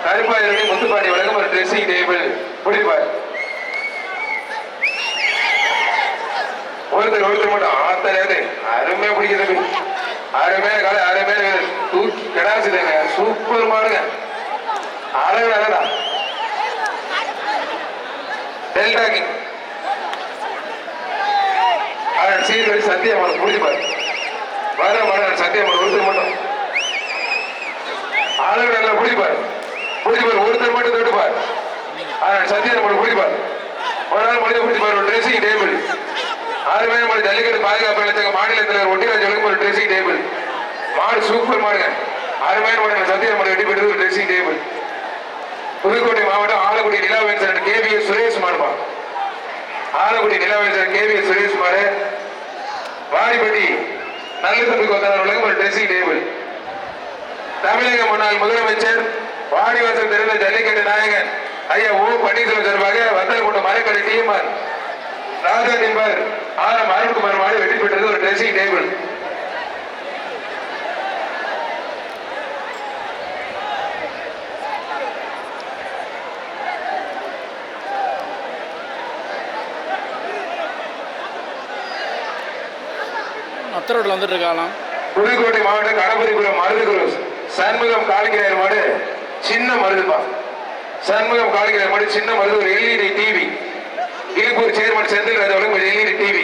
கருப்பாயிரணி முத்துப்பாண்டி வழக்கம் ஒரு ட்ரெஸ்ஸிங் டேபிள் பிடிப்பார். ஒருத்தர் மட்டும் ஆத்தரது அருமையா பிடிக்கிறது. அருமையான காலை அருமையான தூக்கி கிடாசுதுங்க. சூப்பர் மாடுங்க. அழகு அழகா டெல்டா கிங் சீர்கழி சத்தியமான பிடிப்பாரு. வர மாடு சத்தியம் ஒருத்தர் மட்டும் ஆளுங்க நல்லா பிடிப்பார் ஒருத்தர் மட்டும் தொட்டுப்பார் சத்தியம் மட்டும் பிடிப்பார் ஒரு நாள் மனித பிடிப்பார் ஒரு ட்ரெஸ்ஸிங் டேபிள் 6 பேர் மாடு ஜல்லிக்கட்டு பாதுகாப்பு நிலையத்துக்கு மாநிலத்தில் ஒட்டிராஜ் ஒரு ட்ரெஸ்ஸிங் டேபிள் மாடு சூப்பர் மாடுங்க 6 பேர் மாடு சத்தியம் மாடு வெட்டி பெற்றது ஒரு ட்ரெஸ்ஸிங் டேபிள் புதுக்கோட்டை மாவட்டம் ஆலக்குடி நிலாவேசன் கேபிஎஸ் சுரேஷ் மாடுமா ஆலக்குடி நிலாவேசன் கேபிஎஸ் சுரேஷ் மாடு வாடிப்பட்டி நல்ல தம்பி கொத்தனார் ஒரு ட்ரெஸ்ஸிங் டேபிள் தமிழக முன்னாள் முதலமைச்சர் வாடிவாசல் தெரிந்த ஜல்லிக்கட்டு நாயகன் ஐயா ஓ பன்னீர்செல்வம் சார்பாக வத்தலக்குண்டு மரக்கடை டிஎம்ஆர் ராஜா என்பவர் ஆரம் அருண்குமார் மாடு வெற்றி பெற்றது ஒரு ட்ரெஸ்ஸிங் டேபிள் அத்தரோட்டில் வந்துட்டு இருக்கலாம். புதுக்கோட்டை மாவட்டம் கணபதிபுரம் மருதுகுரு சண்முகம் காலிங்கிறார் மாடு சின்ன மருதுப்பா சண்முகம் காலிங்கிறார் மாடு சின்ன மருது ஒரு LED TV Iluppur chairman Senthil ராஜாவுக்கு ஒரு எல்இடி டிவி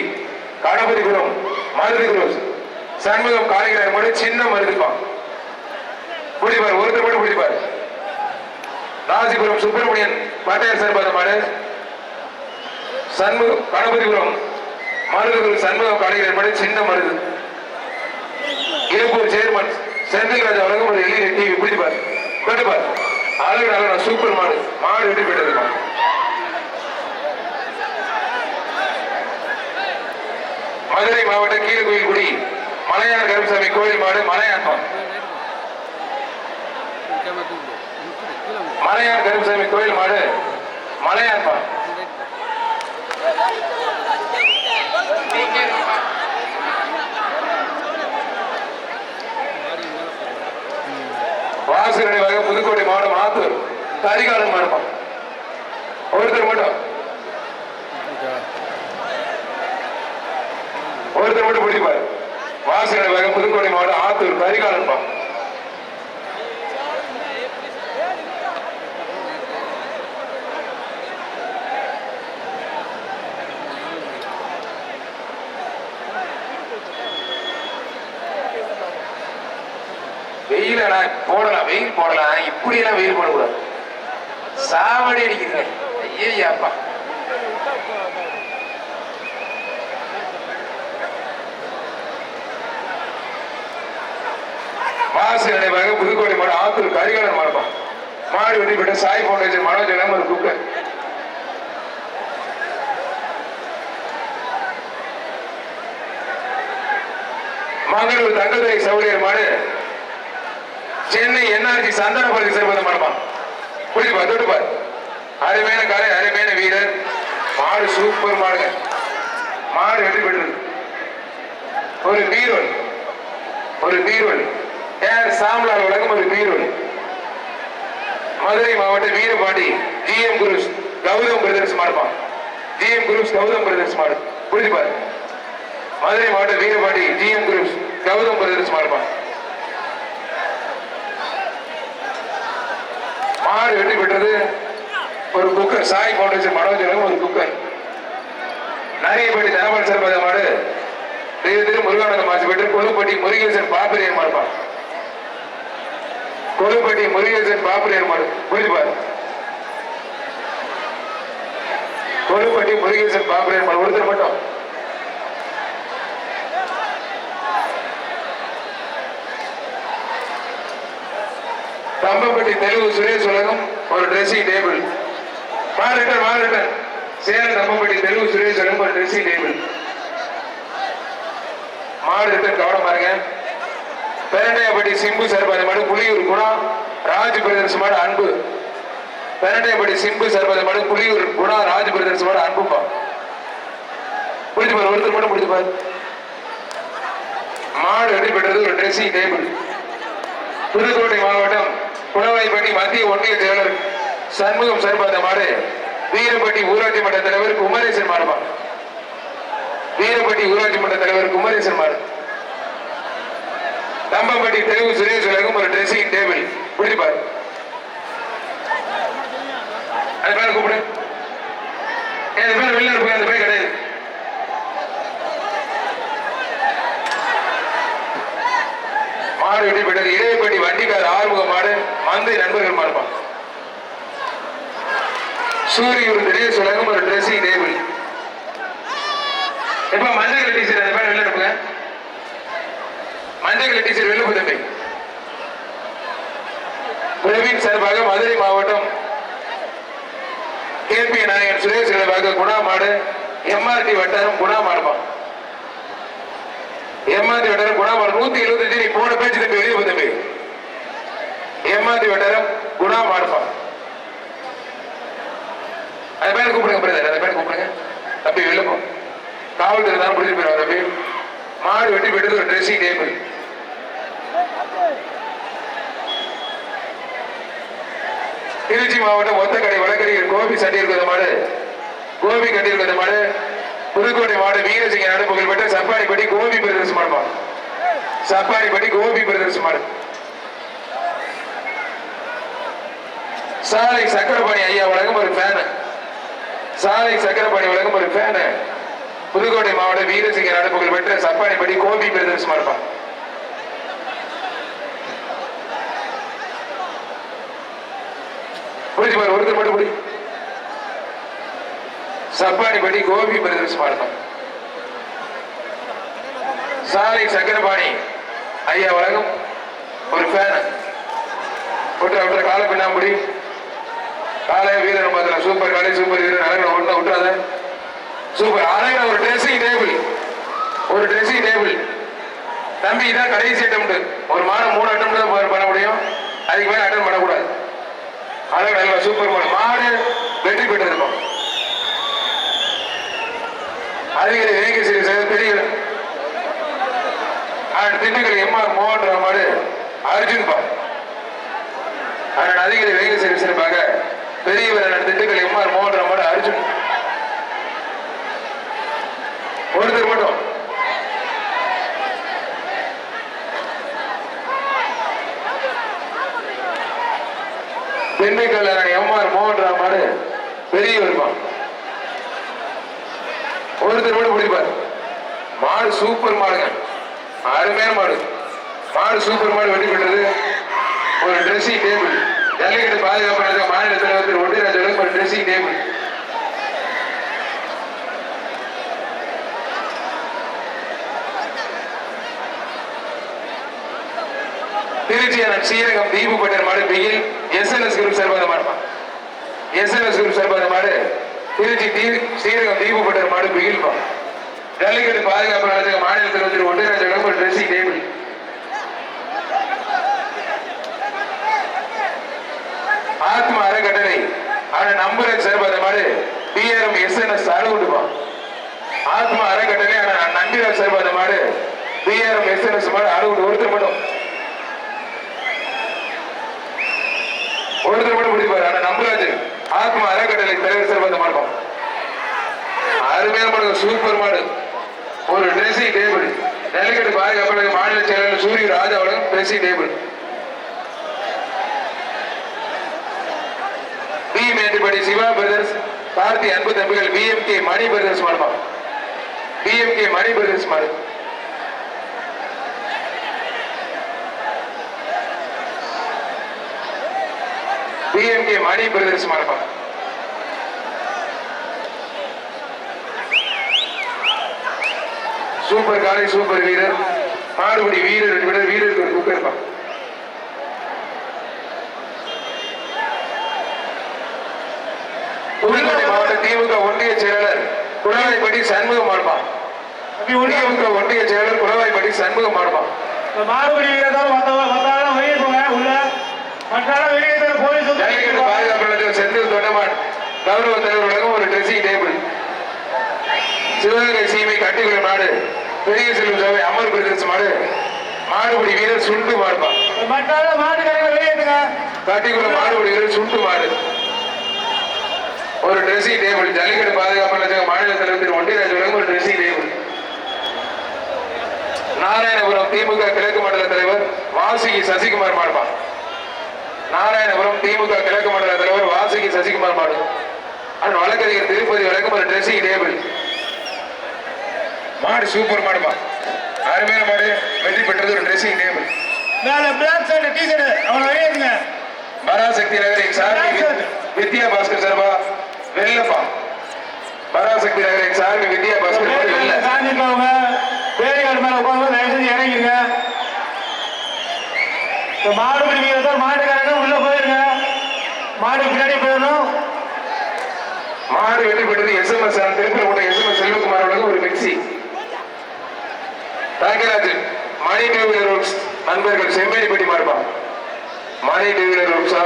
கணபதிபுரம் மருதுகுரு சண்முகம் காலிங்கிறார் மாடு சின்ன மருதுப்பா பிடிப்பார் ஒருத்தர் மட்டும் பிடிப்பார் ராசிபுரம் சுப்பிரமணியன் பட்டையர் சார்பாத மாடு சண்முகம் கணபதிபுரம் மருதுகுரு சண்முகம் காலிங்கிறார் மாடு சின்ன மருது இழுப்பூர் சேர்மன் செந்தில் ராஜா வழங்கும் ஒரு எல்இடி டிவி பிடிப்பார் கொண்டுப்பார் அழகு சூப்பர் மாடு வெற்றி பெற்றது மதுரை மாவட்டம் கீழகோயில்குடி மலையார் கருப்பசாமி கோயில் மாடு மலையார் கருப்பசாமி கோயில் மாடு மலையான்பா வாசு நினைவாக புதுக்கோட்டை மாவட்டம் ஆத்தூர் கரிகாலன் மாடுப்பான் ஒருத்தர் மட்டும் பிடிப்பார் வாசு நினைவாக புதுக்கோட்டை மாவட்டம் ஆத்தூர் கரிகாலன் பா வெயில் போடலாம் வெயில் போடலாம் இப்படி எல்லாம் வெயில் போடக்கூடாது சாவடி அடிக்கிறேன் ஐயாப்பா மாசு நினைவாக புதுக்கோட்டை மாடு ஆத்தூர் கரிகாலன் மாடுப்பான் மாடு வெட்டி பெற்ற சாய் பவுண்டேஷன் மனோஜ் ஒரு குக்கர் மங்களூர் தங்கதுரை சௌரியர் மாடு சென்னை என்ஆர்ஜி சந்தனபுரத்தை சேர்ப்பது மாடுப்பான் புரிஞ்சுப்பார் தொட்டுப்பார் அருமையான காலை அருமையான வீரர் மாடு சூப்பர் மாடுங்க மாடு வெற்றி பெற்றது ஒரு பீரோல் ஏர் சாம்லால் வழங்கும் ஒரு பீரோல் மதுரை மாவட்டம் வீரபாண்டி ஜிஎம் குரூஸ் கௌதம் பிரதர்ஸ் மாடுப்பான் ஜிஎம் குரூஸ் கௌதம் பிரதர்ஸ் மாடு புரிஞ்சுப்பார் மதுரை மாவட்டம் வீரபாண்டி ஜிஎம் குரூஸ் கௌதம் பிரதர்ஸ் மாடுப்பான் மாடு வெற்றி பெற்றது ஒரு குக்கர் சாய் பவுண்டேஷன் மனோஜ் ஒரு குக்கர் நரியப்பட்டி தனபால் சார் மாடு திரு முருகானந்தம் மாசு பெற்று கொழுப்பட்டி முருகேசன் பாப்பிரியர் மாடுப்பான் கொழுப்பட்டி முருகேசன் பாப்பிரியர் மாடு புரிஞ்சுப்பார் கொழுப்பட்டி முருகேசன் பாப்பிரியர் மாடு ஒருத்தர் மட்டும் தம்பப்பட்டி தெலுங்கு சுரேஷ் உலகம் ஒரு ட்ரெஸ்ஸிங் டேபிள் மாறிட்டன் சேலம் தம்பப்பட்டி தெலுங்கு சுரேஷ் உலகம் ஒரு ட்ரெஸ்ஸிங் டேபிள் மாடு ரிட்டன் கவனம் பாருங்க பெரண்டையப்பட்டி சிம்பு சர்பாதி மாடு புலியூர் குணம் ராஜ் பிரதர்ஸ் மாடு அன்பு பெரண்டையப்பட்டி சிம்பு சர்பாதி மாடு புலியூர் குணம் ராஜ் பிரதர்ஸ் மாடு அன்புப்பா புரிஞ்சுப்பார் ஒருத்தர் மட்டும் புரிஞ்சுப்பார் மாடு வெற்றி பெற்றது ஒரு ட்ரெஸ்ஸிங் டேபிள் புதுக்கோட்டை மாவட்டம் குளவாய்ப்பட்டி மத்திய ஒன்றிய செயலர் சண்முகம் சார்பாத மாடு வீரப்பட்டி ஊராட்சி மன்ற தலைவர் குமரேசன் மாடுமா வீரப்பட்டி ஊராட்சி மன்ற தலைவர் குமரேசன் மாடு தம்பம்பட்டி தெலுங்கு சுரேஷ் உலகம் ஒரு ட்ரெஸ்ஸிங் டேபிள் பிடிப்பார் அது பேர் கூப்பிடு அது பேர் வெளில இருப்பேன் அந்த பேர் கிடையாது மாடு வெற்றி பெற்றது. இடையப்பட்டி வண்டிக்கார் ஆறுமுக மாடு மந்தை நண்பர்கள் மாடுமா. சூரியூர் தினேஷ் உலகம் ஒரு ட்ரெஸ்ஸிங் டேபிள். எப்ப மஞ்சள் டீச்சர் அந்த மாதிரி வெளில அனுப்புங்க. மஞ்சள் டீச்சர் வெளில போய் பிரவீன் சார்பாக மதுரை மாவட்டம் கேபி நாயகன் சுரேஷ் சார்பாக குணா மாடு எம்ஆர்டி வட்டாரம் குணா மாடுமா. எம்ஆர்டி வட்டாரம் குணா மாடு 175. நீ போன பேச்சு தம்பி வெளியே போய் தம்பி. எம்ஆர்டி வட்டாரம் குணா மாடுப்பா. அந்த பேரை கூப்பிடுங்க பிரதர், அந்த பேரை கூப்பிடுங்க தம்பி. வெளில போ. காவல்துறை தான் பிடிச்சிட்டு போயிருவாங்க தம்பி. மாடு வெட்டி பெற்றது ஒரு ட்ரெஸ்ஸிங் டேபிள். திருச்சி மாவட்டம் ஒத்தக்கடை வழக்கறிஞர் கோபி சட்டியிருக்கிற மாடு கோபி கட்டியிருக்கிற மாடு புதுக்கோட்டை மாடு வீரசிங்க நாடு புகழ்பெற்ற சப்பாடிப்பட்டி கோபி பிரதர்ஸ் மாடுமா. சப்பாடிப்பட்டி கோபி பிரதர்ஸ் மாடு. சாலை சக்கரபாணி ஐயா வழங்கும் ஒரு ஃபேனு. சாலை சக்கரபாணி வழங்கும் ஒரு ஃபேனு. புதுக்கோட்டை மாவட்டம் வீரசிங்க நாடு புகழ்பெற்ற சப்பாடிப்பட்டி கோபி பிரதர்ஸ் மாடுமா. புரிஞ்சு பாரு, ஒருத்தர் மட்டும் புடி. சப்பாடிப்பட்டி கோபி பிரதர்ஸ் மாடுமா. சாலை சக்கரபாணி ஐயா வழங்கும் ஒரு ஃபேன். விட்டுற கால பின்னா முடி. காலைய வீரர் மாத்திரம் சூப்பர் காலை சூப்பர் வீரர் அழகா ஒண்ணு விட்டுறாத. சூப்பர் அழகா ஒரு ட்ரெஸ்ஸிங் டேபிள். ஒரு ட்ரெஸ்ஸிங் டேபிள் தம்பி. இதான் கடைசி அட்டம். ஒரு மாதம் 3 அட்டம் தான் பண்ண முடியும். அதுக்கு மேல அட்டம் பண்ணக்கூடாது. அழகா நல்லா சூப்பர் மாடு. மாடு வெற்றி பெற்றிருக்கும். அதிகாரி வேங்கேஸ்வரி பெரிய திண்டுக்கல் எம்ஆர் மோகன் மாடு அர்ஜுன் பா. அதனால் அதிகாரி வேங்கேஸ்வரி சிறப்பாக பெரியவர் திண்டுக்கல் எம்ஆர் மோகன் மாடு அர்ஜுன். ஒருத்தர் மட்டும் திண்டுக்கல் எம்ஆர் மோகன் மாடு பெரியவர் பா. ஒருத்தர் மட்டும் பிடிப்பார். மாடு சூப்பர் மாடுங்க, அருமையான மாடு. மாடு சூப்பர் மாடு வெற்றி பெற்றது ஒரு ட்ரெஸ்ஸிங் டேபிள். ஜல்லிக்கட்டு பாதுகாப்பு மாநில தலைவர் ஒட்டிராஜ் ஒரு ட்ரெஸ்ஸிங் டேபிள். திருச்சி ஸ்ரீரங்கம் தீபு பட்டர் மாடு பிகில் எஸ்என்எஸ் குரூப் சார்பாக மாடுமா. எஸ்என்எஸ் குரூப் சார்பாக மாடு திருச்சி ஸ்ரீரங்கம் தீபு பட்டர் மாடு பிகில் பா. ஜல்லிக்கட்டு பாதுகாப்பு நடத்த மாநில தலைவர் ஒட்டிராஜ் ஒரு ட்ரெஸ்ஸிங் டேபிள். ஆத்மா அறக்கட்டளை ஆனா நம்பர் சார்பாக மாடு பிஆர்எம் எஸ்என்எஸ் அழுகுண்டுப்பா. ஆத்மா அறக்கட்டளை ஆனா நம்பிராஜ் சார்பாக மாடு பிஆர்எம் எஸ்என்எஸ் மாடு அழுகுண்டு. ஒருத்தர் மட்டும் முடிப்பாரு. ஆனா நம்பராஜ் ஆத்மா அறக்கட்டளை தலைவர் சார்பாக மாடுப்போம். அருமையான மாடு, சூப்பர் மாடு. ஒரு ட்ரெஸ்ஸிங் டேபிள். ஜல்லிக்கட்டு பாதுகாப்பு மாநில செயலாளர் சூரிய ராஜாவோட ட்ரெஸ்ஸிங் டேபிள். மேட்டுப்படி சிவா பிரதர்ஸ் கார்த்தி அன்பு தம்பிகள் பிஎம்கே மணி பிரதர்ஸ் மாடுமா. பிஎம்கே மணி பிரதர்ஸ் மாடு. பிஎம்கே மணி பிரதர்ஸ் மாடுமா. சூப்பர் காலை சூப்பர் வீரர் மாடுபடி வீரர் வீரருக்கு ஒரு குக்கர் இருப்பான். புதுக்கோட்டை மாவட்ட திமுக ஒன்றிய செயலாளர் குளவாய்ப்பட்டி சண்முகம் மாடுமா. திமுக ஒன்றிய செயலாளர் குளவாய்ப்பட்டி சண்முகம் மாடுமா. மாறுபடி ஜல்லிக்கட்டு பாதுகாப்பு செந்தில் தொண்டமான் கௌரவ தலைவர்களுக்கும் ஒரு ட்ரெஸ்ஸிங் டேபிள். சிவகங்கை சீமை கட்டிக்குளம் நாடு பெரிய செல்வம் சபை அமர் பிரதேச மாடு மாடுபடி வீரர் சுண்டு மாடுமா. கட்டிக்குளம் மாடுபடி வீரர் சுண்டு மாடு. ஒரு ட்ரெஸ்ஸிங் டேபிள். ஜல்லிக்கட்டு பாதுகாப்பு மாநில தலைவர் ஒன்றியராஜ் ஒரு ட்ரெஸ்ஸிங் டேபிள். நாராயணபுரம் திமுக கிழக்கு மண்டல தலைவர் வாசுகி சசிகுமார் மாடுமா. நாராயணபுரம் திமுக கிழக்கு மண்டல தலைவர் வாசுகி சசிகுமார் மாடு. வழக்கறிஞர் திருப்பதி வழக்கம் ஒரு ட்ரெஸ்ஸிங் டேபிள். மாடு சூப்பர் மாடுமா, அருமையான மாடு வெற்றி பெற்றது ஒரு ட்ரெஸ்ஸிங் டேபிள். மேல பிளாக் ஷர்ட் டி-ஷர்ட் அவனை வெளியேறுங்க. பராசக்தி நகரின் சார்பி வித்யா பாஸ்கர் சர்மா வெள்ளப்பா. பராசக்தி நகரின் சார்பி வித்யா பாஸ்கர் வெள்ள. சாஞ்சிருக்கவங்க வேலைக்காடு மேல உட்காந்து தயவு செஞ்சு இறங்கிருங்க. மாடு பிடிக்கிறத மாட்டுக்காரங்க உள்ள போயிருங்க. மாடு பின்னாடி போயிடணும். மாடு வெற்றி பெற்றது எஸ்எம்எஸ் திருப்பூர் எஸ்எம்எஸ் செல்வகுமார் அவர்களுக்கு ஒரு மிக்சி. தங்கராஜ் மணி டூ வீலர் ரூட்ஸ் நண்பர்கள் செம்மேனிப்பட்டி மாறுபான். மணி டூ வீலர் ரூட்ஸ்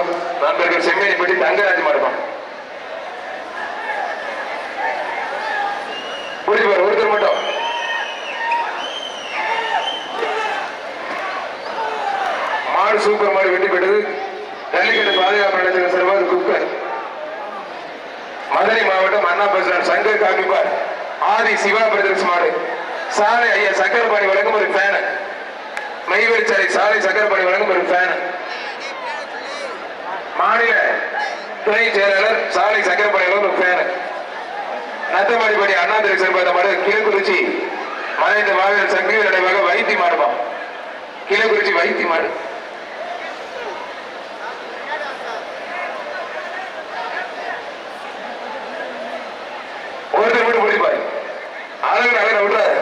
நண்பர்கள் செம்மேனிப்பட்டி தங்கராஜ் மாறுபான். புரிஞ்சுப்பார் ஒருத்தர் மட்டும். மாடு சூப்பர் மாடு வெற்றி பெற்றது. ஜல்லிக்கட்டு பாதுகாப்பு நடத்தின சிறப்பாக குக்கர். மதுரை மாவட்டம் அண்ணா பஸ் சங்கர் காப்பிப்பார் ஆதி சிவா பிரதர்ஸ் மாடு. சாலை ஐயா சக்கரபாணி வழங்கும் ஒரு ஃபேன். மைவெளிச்சாலை சாலை சக்கரபாணி வழங்கும் ஒரு ஃபேன். மாநில துணை செயலாளர் சாலை சக்கரபாணி வழங்கும் ஒரு ஃபேன். நத்தமாடிப்படி அண்ணாதுரை சிறப்பாக மாடு கிழக்குறிச்சி மறைந்த மாவீரர் சக்திகள் நினைவாக வைத்தி மாடுமா. கிழக்குறிச்சி வைத்தி மாடு. ஒருத்தர் மட்டும் முடிப்பாரு. அழகு அழகு விட்டாரு.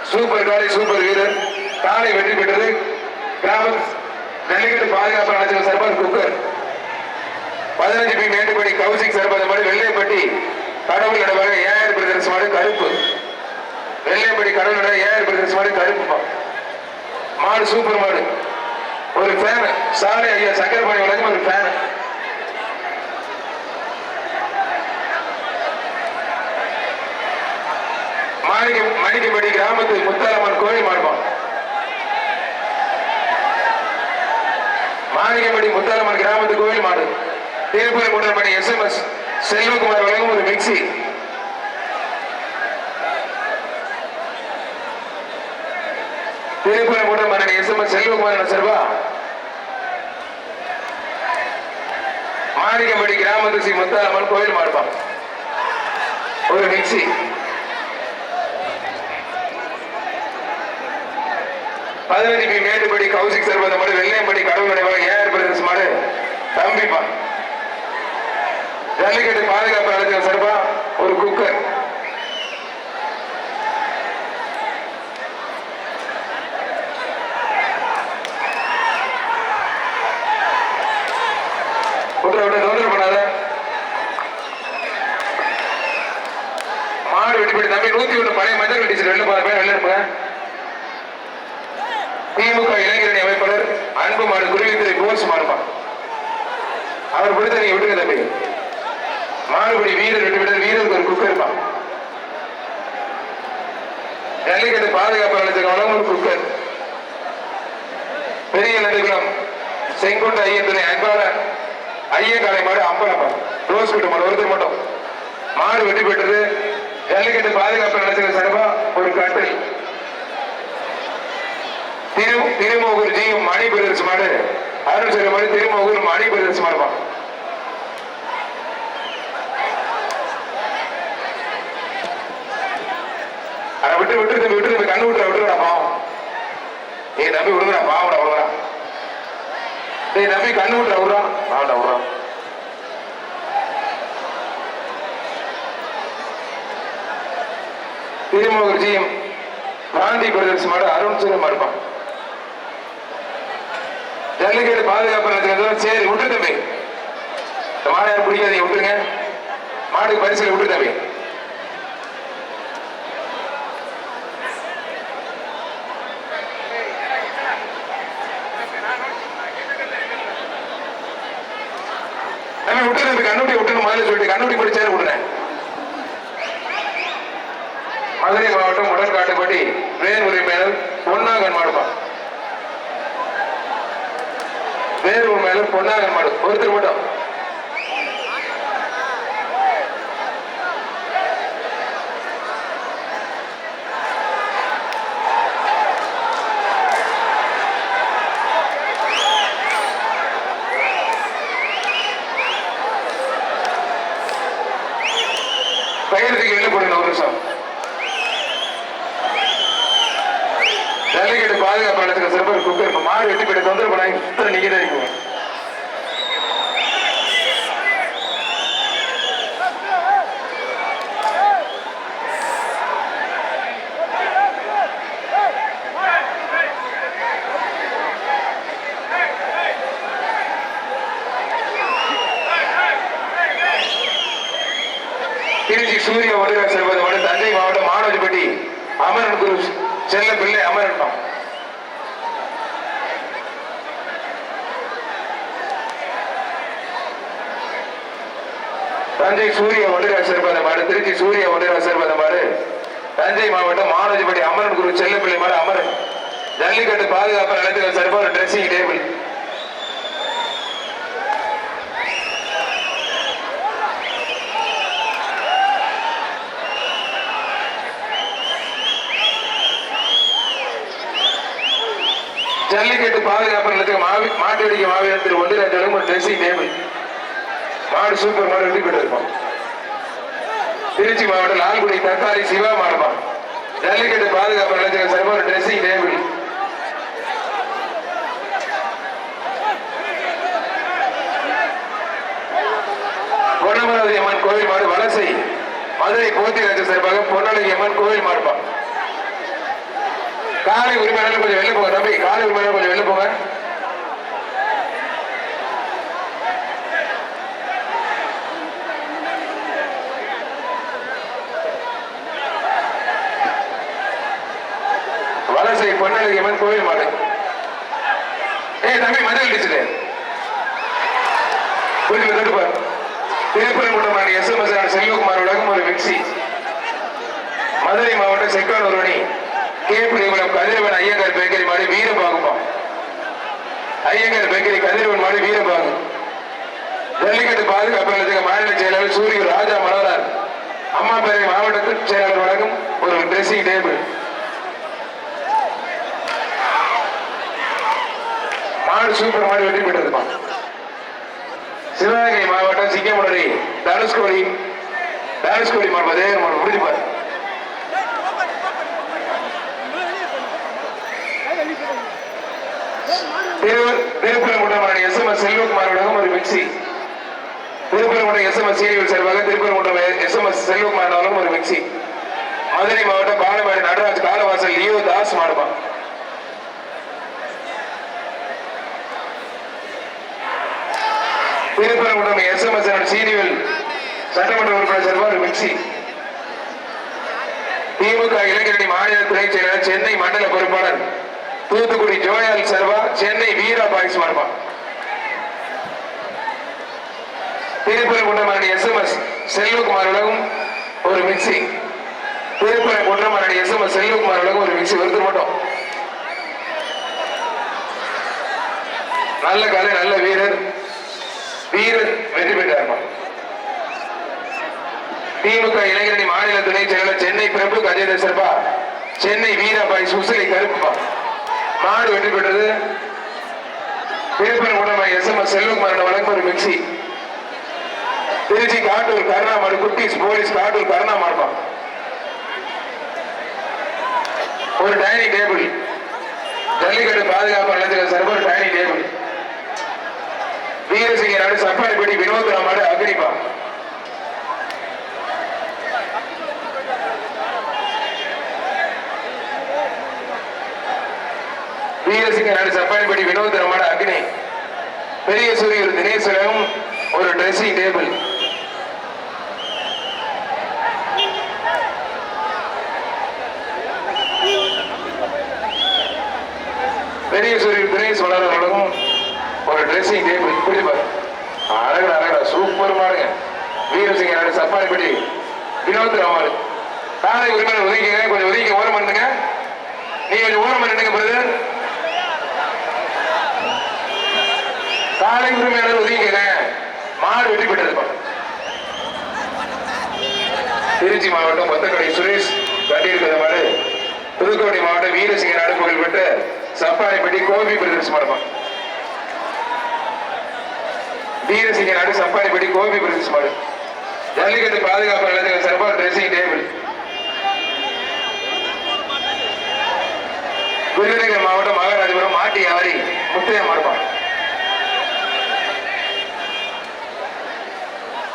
சூப்பர் காலை சூப்பர் வீரர். காலை வெற்றி பெற்றது கிராம ஜல்லிக்கட்டு பாதுகாப்பு நடத்தின சர்பார் குக்கர். 15 பி மேட்டுப்படி கவுசிக் சர்பாத மாடு வெள்ளைப்பட்டி கடவுள் நடவாக ஏஆர் பிரதர்ஸ் மாடு கருப்பு. வெள்ளைப்பட்டி கடவுள் நட ஏஆர் பிரதர்ஸ் மாடு கருப்பு. மாடு சூப்பர் மாடு. ஒரு ஃபேன் சாலை ஐயா சக்கரபாணி வழங்கும் ஒரு ஃபேன். மணிக்கப்படி கிராமத்தில் முத்தாலம்மன் கோயில் மாடுவான். மாணிக்கப்படி முத்தாலம்மன் கிராமத்து கோயில் மாடு. திருப்பூர் மூன்றமணி எஸ்எம்எஸ் செல்வகுமார் வழங்கும் ஒரு மிக்சி. திருப்பூர் மூன்றமணி எஸ்எம்எஸ் செல்வகுமார் செல்வா. மாணிக்கப்படி கிராமத்து ஸ்ரீ முத்தாலம்மன் கோயில் மாடுவான் ஒரு மிக்சி. பதினஞ்சு மேட்டுப்படி கவுசிக் சர்வத மாடு வெள்ளையம்படி கடவுள் நினைவாக ஏஆர் பிரதர்ஸ் மாடு தம்பிப்பா. ஜல்லிக்கட்டு பாதுகாப்பு நடத்தின சர்பா ஒரு குக்கர். தொந்தரவு பண்ணாத. மாடு வெட்டி தம்பி 101 பழைய மஞ்சள் கட்டிச்சு வெளில பாருங்க வெளில இருப்பாங்க. திமுக இளைஞரணி அமைப்பாளர் அன்பு மாடு குருவித்துறை போர்ஸ் மாடுமா. அவர் பிடித்த நீங்க விட்டுங்க தம்பி. மாடுபடி வீரர் விட்டு விட வீரருக்கு ஒரு குக்கர் இருப்பான். ஜல்லிக்கட்டு பாதுகாப்பு நடத்தின ஒரு குக்கர். பெரிய நடுகுளம் செங்குண்ட ஐயத்துறை அன்பாளர் ஐயக்காலை மாடு அம்பலப்பா ரோஸ் விட்டு மாடு ஒருத்தர் மட்டும். மாடு வெற்றி பெற்றது. ஜல்லிக்கட்டு பாதுகாப்பு நடத்தின சார்பா ஒரு கட்டில். திருமோகூர் ஜி மணி பிரதர்ஸ் மாடு அருள் சொல்ல மாடு. திருமோகூர் மணி பிரதர்ஸ் மாடுமா. அதை விட்டு விட்டு விட்டு கண்ணு விட்டுற விட்டுறா பாவம். ஏ நம்பி விடுறா பாவடா விடுறா. ஏய் நம்பி கண்ணு விட்டுற விடுறா பாவடா விடுறா. திருமோகூர் ஜி காந்தி பிரதர்ஸ் மாடு அருண் சொல்ல மாடுப்பான். ஜல்லிக்கட்டு பாதுகாப்பு நடத்துறது சரி விட்டு தம்பி. இந்த மாடு யாரும் பிடிக்காதீங்க விட்டுருங்க. மாடுக்கு பரிசு விட்டு தம்பி. விட்டு தம்பி கண்ணுட்டி விட்டுன்னு முதல்ல சொல்லிட்டு கண்ணுட்டி படிச்சாரு விடுறேன். மதுரை மாவட்டம் உடன்காட்டுப்பட்டி வேர் உரிமையாளர் பொன்னாகன் மாடுப்பான். வேறு மேல பொன்னாக மாடு ஒருத்தர் மட்டும். பயிருக்கு என்ன போடுங்க ஒரு நிமிஷம். ஜல்லிக்கட்டு பாதுகாப்பு நடத்துகிற சிறப்பு குக்கர் மாடு வெட்டி போயிட்டு தொந்தரவு பண்ணாங்க நீங்க தான் இருக்குங்க. திருச்சி சூரிய வருகிறார் செல்வது மனு தஞ்சை மாவட்டம் மானோஜிப்பட்டி அமரன் குரு செல்ல பிள்ளை அமரன். தஞ்சை சூரிய வருகிறார் செல்வது மாடு திருச்சி சூரிய வருகிறார் செல்வது மாடு தஞ்சை மாவட்டம் மானோஜிப்பட்டி அமரன் குரு செல்ல பிள்ளை மாடு அமரன். ஜல்லிக்கட்டு பாதுகாப்பு நடத்துகிற சிறப்பான டிரெஸ்ஸிங் டேபிள். ஜல்லிக்கட்டு பாதுகாப்பு நிலையத்துக்கு மாட்டு வெடிக்க மாவீரன் திரு ஒன்றியம் ஒரு டிரெஸ்ஸிங் டேபிள். மாடு சூப்பர் மாடு வெற்றி பெற்றிருப்பான். திருச்சி மாவட்டம் லால்குடி தக்காளி சிவா மாடுப்பான். ஜல்லிக்கட்டு பாதுகாப்பு நிலையத்துக்கு சிறப்பான டிரெஸ்ஸிங் டேபிள். பொன்னமராவதி அம்மன் கோவில் மாடு வலசை மதுரை போத்திராஜ சார்பாக பொன்னழகி அம்மன் கோவில் மாடுப்பான். காலை உரிமையாளர் கொஞ்சம் வெளில போங்க தம்பி, காலை உரிமையாளர் கொஞ்சம் வெளில போங்க. வலசை பொன்னழகி அம்மன் கோவில் மாடு. தம்பி மதுரை அடிச்சுட்டு கொஞ்சம் தடுப்பார். திருப்பரங்குன்றம் SMS செல்வகுமார் உலகம் ஒரு மிக்சி. மதுரை மாவட்டம் செக்கான் ஒருவனி கேபிரிகுளம் கதிரவன் ஐயங்கார் பேக்கரி மாடு வீரபாகுப்பம். ஐயங்கார் பேக்கரி கதிரவன் மாடு வீரபாகு. ஜல்லிக்கட்டு பாதுகாப்பு நிலையத்துக்கு மாநில செயலாளர் சூரிய ராஜா மனோரார் அம்மாப்பேரை மாவட்ட செயலாளர் வழங்கும் ஒரு டிரெஸ்ஸிங் டேபிள். மாடு சூப்பர் மாடு வெற்றி பெற்றிருப்பான். சிவகங்கை மாவட்டம் சிங்கமுனரி தனுஷ்கோடி மாடு முடிப்பார். திருப்பரங்குன்றம் SMS செல்வகுமார் உலகம் ஒரு மிக்சி. திருப்பரங்குன்றம் SMS சீரியல் சார்பாக திருப்பரங்குன்றம் SMS செல்வகுமார் உலகம் ஒரு மிக்சி. மதுரை மாவட்டம் பாலமேடு நடராஜ் காலவாசல் லியோ தாஸ் மாடுப்பான். திருப்பரங்குன்றம் SMS சீரியல் சட்டமன்ற உறுப்பினர் சார்பாக ஒரு மிக்சி. திமுக இளைஞரணி மாநில துணை செயலாளர் சென்னை மண்டல பொறுப்பாளர் தூத்துக்குடி ஜோயால் சர்வா சென்னை வீரா பாய்ஸ் மார்பா. திருப்பரங்குன்றம் SMS செல்வகுமார் உலகம் ஒரு மிக்சி. திருப்பரங்குன்றம் SMS செல்வகுமார் உலகம் ஒரு மிக்சி. ஒருத்தர் மட்டும் நல்ல கலை நல்ல வீரர் வெற்றி பெற்றார். திமுக இளைஞரணி மாநில துணை செயலாளர் சென்னை பிரபு கஜேந்திர சர்பா சென்னை வீராபாய் சுசிலை கருப்பா மாடு வெற்றி பெற்றது. திருப்பரங்குன்றம் SMS செல்வகுமார் வழங்கும் ஒரு மிக்சி. திருச்சி காட்டூர் கருணா மாடு குட்டீஸ் போலீஸ் காட்டூர் கருணா மாடுப்பா. ஒரு டைனிங் டேபிள். ஜல்லிக்கட்டு பாதுகாப்பு நிலையத்தில் சர்வர் டைனிங் டேபிள். வீரசிங்க நாடு சப்பாடிப்பட்டி வினோத்ராம் மாடு அக்னிப்பா. வீரசிங்க நாடு சப்பாடிப்பட்டி வினோத்ராம் மாடு அக்னி. பெரிய சூரியர் தினேஸ்வரம் ஒரு டிரெஸ்ஸிங் டேபிள். பெரிய சூரியர் தினேஷ் வளரும் ஒரு டிரெஸ்ஸிங் டேபிள். புரியுது அழகா சூப்பர் மாடுங்க. வீரசிங்க நாடு சப்பாடிப்பட்டி வினோத்ராம் மாடு. காலை உரிமையாளர் ஒதுக்கிங்க, கொஞ்சம் ஒதுக்கி ஓரம் பண்ணுங்க. நீங்க கொஞ்சம் ஓரம் பண்ணிடுங்க பிரதர். காலை உரிமையாளர் ஒதுக்கிங்க. மாடு வெற்றி பெற்றிருப்பான். திருச்சி மாவட்டம் கொத்தக்கடை சுரேஷ் கட்டியிருக்கிற மாடு. புதுக்கோட்டை மாவட்டம் வீரசிங்க நாடு புகழ் பெற்ற சப்பாடிப்பட்டி கோபி பிரதர்ஸ் மாடுப்பான். வீரசிங்க நாடு சப்பாடிப்பட்டி கோபி பிரதர்ஸ் மாடு. ஜல்லிக்கட்டு பாதுகாப்பு நிலையத்தில் சிறப்பான டிரெஸ்ஸிங் டேபிள். விருதுநகர் மாவட்டம் மகாராஜபுரம் மாட்டி ஆரி முத்தையா மாறுபான்.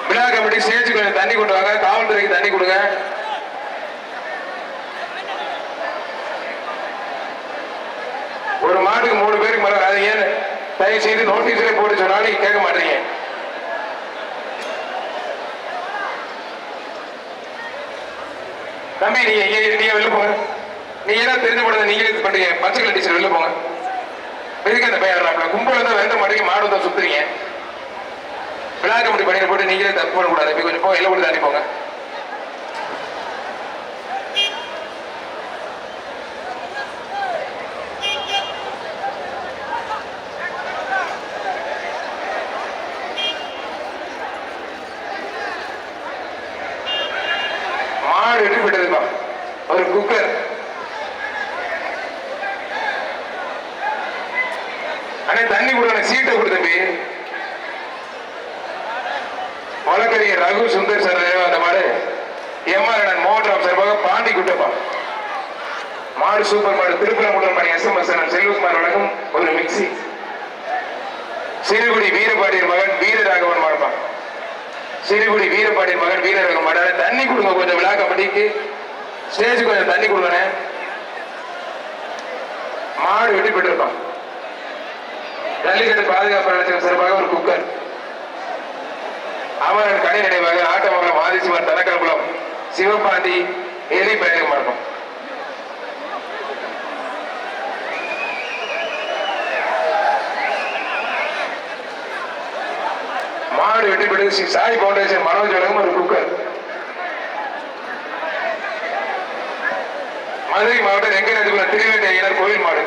விழா கமிட்டி ஸ்டேஜுக்கு கொஞ்சம் தண்ணி கொண்டு வாங்க, காவல்துறைக்கு தண்ணி கொடுங்க. ஒரு மாட்டுக்கு 3 பேருக்கு மேல அது ஏன் தயவு செய்து நோட்டீஸ்ல போட்டு சொன்னாலும் கேட்க மாட்டீங்க. தம்பி நீங்க வெளில போங்க. நீங்க என்ன தெரிஞ்சு போடுறது, நீங்க இது பண்றீங்க. பச்சை கலர் டீச்சர் வெளில போங்க. எதுக்கு அந்த பையன் கும்பல தான் வெந்த மாட்டீங்க, மாடு தான் சுத்துறீங்க. விழா கமிட்டி பணியில போட்டு நீங்களே தப்பு பண்ணக்கூடாது. கொஞ்சம் போக எல்லாம் கூட தாண்டி போங்க. மாடு வெட்டி விட்டதுப்பா. ஒரு குக்கர் அண்ணே தண்ணி கொடுங்க, சீட்டை கொடு தம்பி. வழக்கறிஞர் ரகு சுந்தர் சார் அந்த மாடு எம்ஆர் மோகன்ராம் சார்பாக பாண்டி குட்டப்பா. மாடு சூப்பர் மாடு. திருப்பரங்குன்றம் மணி SMS செல்வகுமார் வழங்கும் ஒரு மிக்சி. சிறுகுடி வீரபாண்டியர் மகன் வீரராகவன் மாடுப்பா. சிறுகுடி வீரபாண்டியர் மகன் வீரராகவன் மாடு. தண்ணி கொடுங்க கொஞ்சம், விழா கமிட்டிக்கு ஸ்டேஜ் கொஞ்சம் தண்ணி கொடுங்க. மாடு வெட்டி பெற்றிருப்பான். ஜல்லிக்கட்டு பாதுகாப்பு நிலையத்தின் சிறப்பாக ஒரு குக்கர். அமரன் கனி நினைவாக ஆட்டமங்கலம் ஆதிசிவன் தனக்கரகுளம் சிவபாண்டி எலி பயணம் மாட்டோம். மாடு வெட்டி பெற்று சாய் பவுண்டேஷன் மனோஜ் வழங்கும் ஒரு குக்கர். மதுரை மாவட்டம் ரெங்கநாதிபுரம் திருவேட்டை ஐயனார் கோயில் மாடு.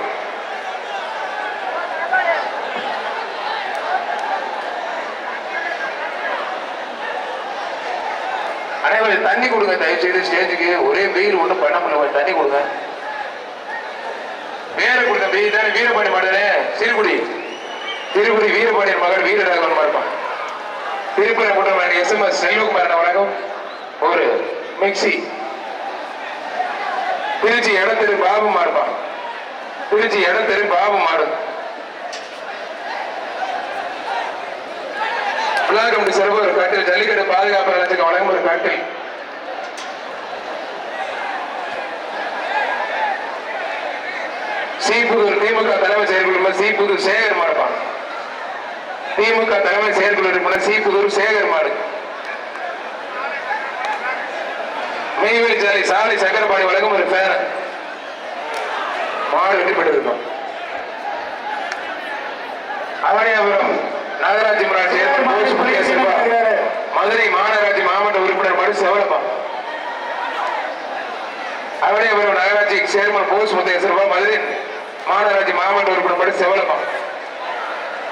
அனைவரும் தண்ணி கொடுங்க தயவு செய்து. ஸ்டேஜுக்கு ஒரே வெயில் ஒன்றும் பண்ண முடியல, தண்ணி கொடுங்க. வேற கொடுங்க வெயில் தானே. வீரபாண்டி மாடுனே சிறுகுடி. திருக்குடி வீரபாண்டியர் மகன் வீரராகவன் மாறுப்பான். திருப்பரங்குன்றம் SMS செல்வகுமார் வழங்கும் ஒரு மிக்சி. திருச்சி இடத்திரு பாபு மாறுப்பான். திருச்சி இடத்திரு பாபு மாடு. விழா கமிட்டி சிறப்பு ஒரு கட்டில். ஜல்லிக்கட்டு பாதுகாப்பு நிலையத்துக்கு வழங்கும் ஒரு கட்டில். சீப்புதூர் திமுக தலைமை செயற்குழு சீப்புதூர் சேகர் மாடுப்பான். திமுக தலைமை செயற்குழு உறுப்பினர் சீப்புதூர் சேகர் மாடு. மெய்வேலி சாலை சக்கரபாணி வழங்கும் ஒரு பேர. மாடு வெட்டிப்பட்டிருக்கும். அவனியாபுரம் நகராட்சி மதுரை மாநகராட்சி மாவட்ட உறுப்பினர் மடு செவலப்பா. அவனியாபுரம் நகராட்சி சேர்மன் போஸ் முத்தைய சிறப்பா. மதுரை மாநகராட்சி மாவட்ட உறுப்பினர் மடு செவலப்பா.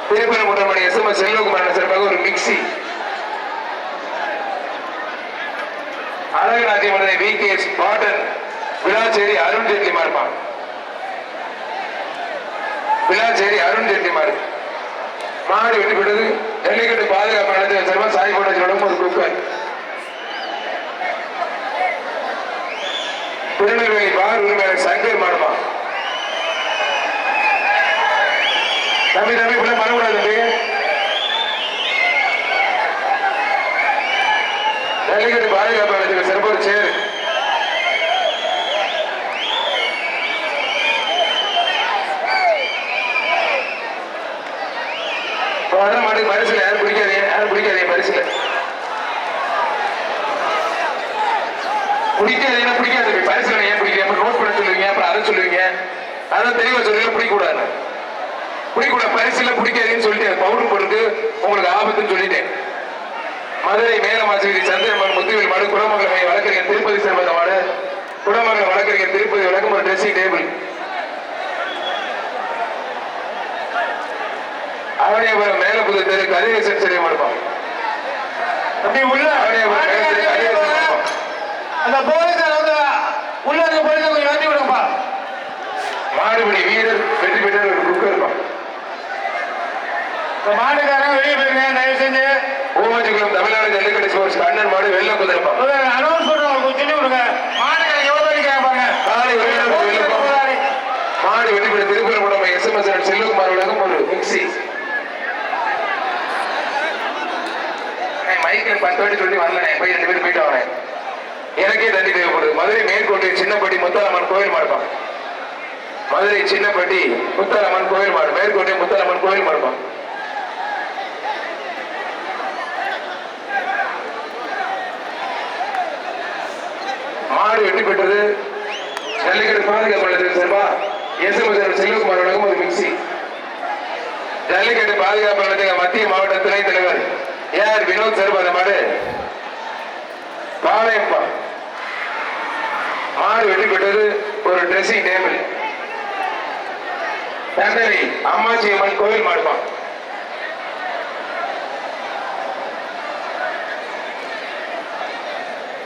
திருப்பரங்குன்றம் SMS செல்வகுமார் சிறப்பாக ஒரு மிக்சி. அழகநாச்சி மதுரை VKS பாட்டன் விழாச்சேரி அருண் ஜேட்லி மாறுப்பான். விழாச்சேரி அருண் ஜேட்லி மாறு. மாடு வெட்டிவிட்டது. ஜல்லிக்கட்டு பாதுகாப்பு நிலையத்தில் சிறப்பா சாய் போட்டோட ஒரு குக்கர். திருநெல்வேலி பார் உரிமையாளர் சங்கர் மாறுப்பான். தம்பி இப்ப மறக்கூடாது தம்பி. ஜல்லிக்கட்டு பாதுகாப்பு நிலையத்தில் சிறப்பு ஒரு சேரு. மாடு பரிசுல யாரும் பிடிக்காதீங்க பரிசுல பிடிக்காதீங்கன்னா பிடிக்காது. பரிசுல ஏன் பிடிக்கிறீங்க நோட் பண்ண சொல்லுவீங்க, அப்புறம் அதை சொல்லுவீங்க. அதான் தெளிவா சொல்லுவீங்க. பிடிக்கூடாது பரிசுல பிடிக்காதுன்னு சொல்லிட்டு பவுடர் போட்டு உங்களுக்கு ஆபத்துன்னு சொல்லிட்டேன். மதுரை மேலமாசி சந்திரமன் முத்துவில் மாடு. குடமங்கலம் வழக்கறிஞர் திருப்பதி சேர்ந்த மாடு. குடமங்கலம் வழக்கறிஞர் திருப்பதி வழக்கம் ஒரு ட்ரெஸ்ஸிங் டேபிள். அவனியாபுரம் மேலப்புது தெரு கதிரேசன் சிறை மடுப்பான். அப்படி உள்ள அந்த போலீசார் வந்து உள்ள இருக்க போலீஸ் கொஞ்சம் நன்றி விடுங்கப்பா. மாடுபடி வீரர் வெற்றி பெற்ற ஒரு குக்கர் இருப்பான். மாடுக்காரன் வெளியே போயிருங்க தயவு செஞ்சு. ஓமஞ்சிக்குளம் தமிழ்நாடு ஜல்லிக்கட்டு ஸ்போர்ட்ஸ் கண்ணன் மாடு வெள்ள குதிரைப்பான். அனௌன்ஸ் பண்ணுவாங்க கொஞ்சம் விடுங்க. மாடுக்காரன் எவ்வளவு பேர் பாருங்க. காலை மாடு மாடு வெற்றி பெற்ற திருப்பரங்குன்றம் எஸ்எம்எஸ் செல்வகுமார் உலகம் ஒரு மிக்சி. மைக்கில் 10 வாட்டி சொல்லி வரல, போய் 2 பேரும் போயிட்டு வரேன். எனக்கே தண்ணி தேவைப்படுது. மதுரை மேற்கோட்டை சின்னப்பட்டி முத்தாலம்மன் கோயில் மாடுப்பான். மதுரை சின்னப்பட்டி முத்தாலம்மன் கோயில் மாடு, மேற்கோட்டை முத்தாலம்மன் கோயில் மாடுப்பான். மாடு வெற்றி பெற்றது ஜல்லிக்கட்டு பாதுகாப்பு சார்பா எஸ்எம்எஸ் செல்வகுமார் வழங்கும் ஒரு மிக்சி. ஜல்லிக்கட்டு பாதுகாப்பு நிலையத்தின் மத்திய மாவட்ட துணைத் தலைவர் ஏஆர் வினோத் சார்பா அந்த மாடு பாளையப்பா. மாடு வெற்றி பெற்றது ஒரு ட்ரெஸ்ஸிங் டேபிள். தண்டனை அம்மாச்சி அம்மன் கோயில் மாடுப்பான்.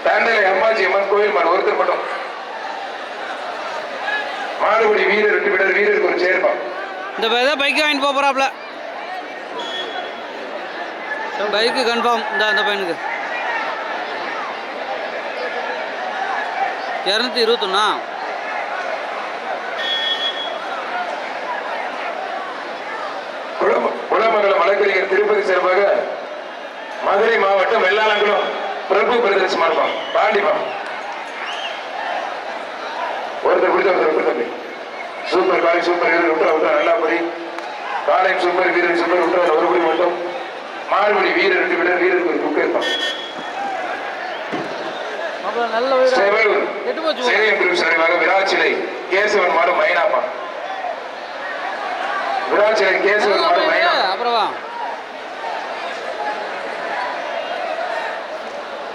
தண்டனை அம்மாச்சி அம்மன் கோயில் மாடு ஒருத்தர் மட்டும். மாடுபடி வீரர் வெற்றி பெற்ற வீரருக்கு ஒரு சேர்ப்பான். இந்த பைக்கு வாங்கிட்டு போறாப்ல. பைக்கு கன்ஃபார்ம் இந்த பையனுக்கு 221. குளமங்கலம் வழக்கறிஞர் திருப்பதி சார்பாக மதுரை மாவட்டம் வெள்ளாளங்குளம் பிரபு பிரதர்ஸ் மாடுப்பான். பாண்டிப்பான் ஒருத்தர் பிடிச்ச ஒருத்தர் தம்பி. சூப்பர் காலை சூப்பர் வீரர் விட்டா விட்டா நல்லா படி. காலை சூப்பர் வீரர் சூப்பர் விட்டா ஒரு படி மட்டும். மாறுபடி வீரர் ரெண்டு விட வீரருக்கு ஒரு புக் இருப்பான். விராச்சிலை கேசவன் மாடு மைனாப்பான். விராச்சிலை கேசவன் மாடு மைனா. அப்புறம்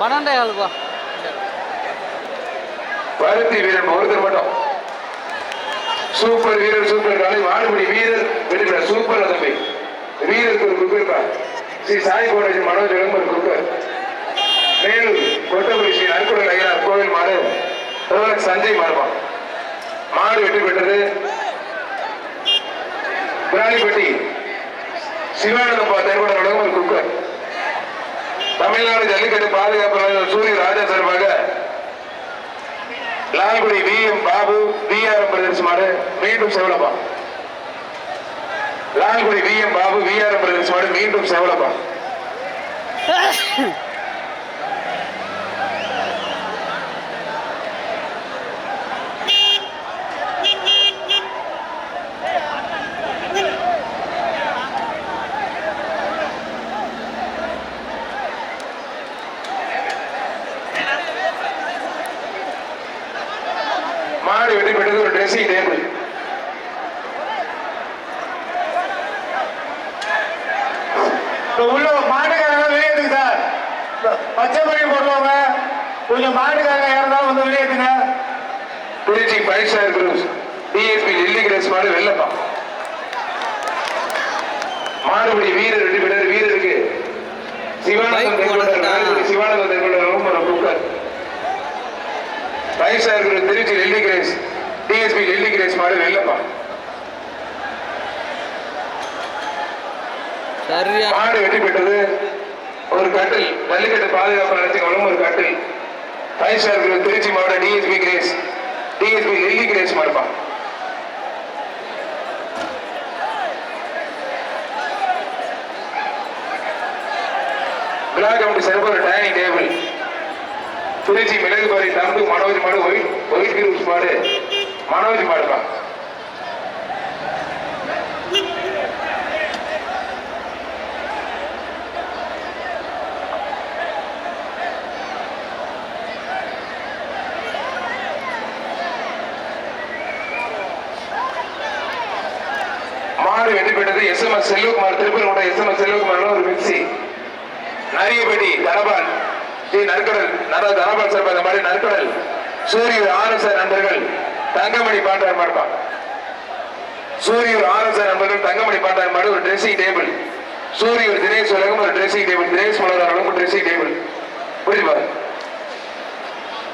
12 பருத்தி வீரன் ஒருத்தர் மட்டும். சூப்பர் வீரர் சூப்பர் காலை மாடுபடி வீரர் வெற்றி சூப்பர் தம்பி. வீரருக்கு ஒரு புக் இருப்பான். ஸ்ரீ சாய் கோடேஜ் மனோஜ் ஒரு புக். மேலும் கொட்டபுரி ஸ்ரீ நற்குடல் ஐயனார் கோவில் மாடு சஞ்சய் மாடுப்பான். மாடு வெற்றி பெற்றது பிராணிப்பட்டி சிவானந்தப்பா தெருவட ஒரு குக்கர். தமிழ்நாடு ஜல்லிக்கட்டு பாதுகாப்பு சூரிய ராஜா சார்பாக Lalgudi VM Babu VRM brothers மாடு மீண்டும் செவலப்பா. Lalgudi VM Babu VRM brothers மாடு மீண்டும் செவலப்பா. மாடு வெற்றி பெற்றது ஒரு ட்ரெஸ்ஸிங் டேபிள். உள்ள மாட்டுக்காரங்க வெளியேற்றுங்க சார். பச்சை மணி போடுவாங்க, கொஞ்சம் மாட்டுக்காரங்க யாருந்தாலும் வந்து வெளியேற்றுங்க. Trichy 5 star Cruz DSP Lilly Grace மாடு வெள்ளப்பா. மாடுபடி வீரர் வெற்றி பெற்ற வீரருக்கு Sivanandam cooker. 5 star cruise Trichy Lilly Grace DSP Lilly Grace மாடு வெள்ளப்பா. மாடு வெற்றி பெற்றது ஒரு கட்டில். ஜல்லிக்கட்டு பாதுகாப்பு நடத்திக்கொள்ளும் ஒரு கட்டில். 5 ஸ்டார் குரூஸ் திருச்சி மாவட்ட DSP Grace DSP Lilly Grace மாடுப்பா. விழா கமிட்டி சார்பாக ஒரு டைனிங் டேபிள். திருச்சி மிளகுபாரி தம்பு மனோஜ் மாடு ஒயிட் குரூப்ஸ் மாடு மனோஜ் மாடுப்பா. மாடு வெற்றி பெற்றது எஸ்எம்எஸ் செல்வகுமார் திருப்பூர் எஸ்எம்எஸ் செல்வகுமார் ஒரு மிக்சி. நரியபடி தனபால் ஸ்ரீ நற்கடல் தனபால் சார் அந்த மாதிரி நற்கடல் சூரியூர் ஆர்எஸ்ஆர் நண்பர்கள் தங்கமணி பாண்டார் மாடுப்பா. சூரியூர் ஆர்எஸ்ஆர் நண்பர்கள் தங்கமணி பாண்டார் மாடு ஒரு ட்ரெஸ்ஸிங் டேபிள். சூரியூர் தினேஷ் உலகம் ஒரு ட்ரெஸ்ஸிங் டேபிள். தினேஷ் மலர் ஒரு ட்ரெஸ்ஸிங் டேபிள். புரியுமா?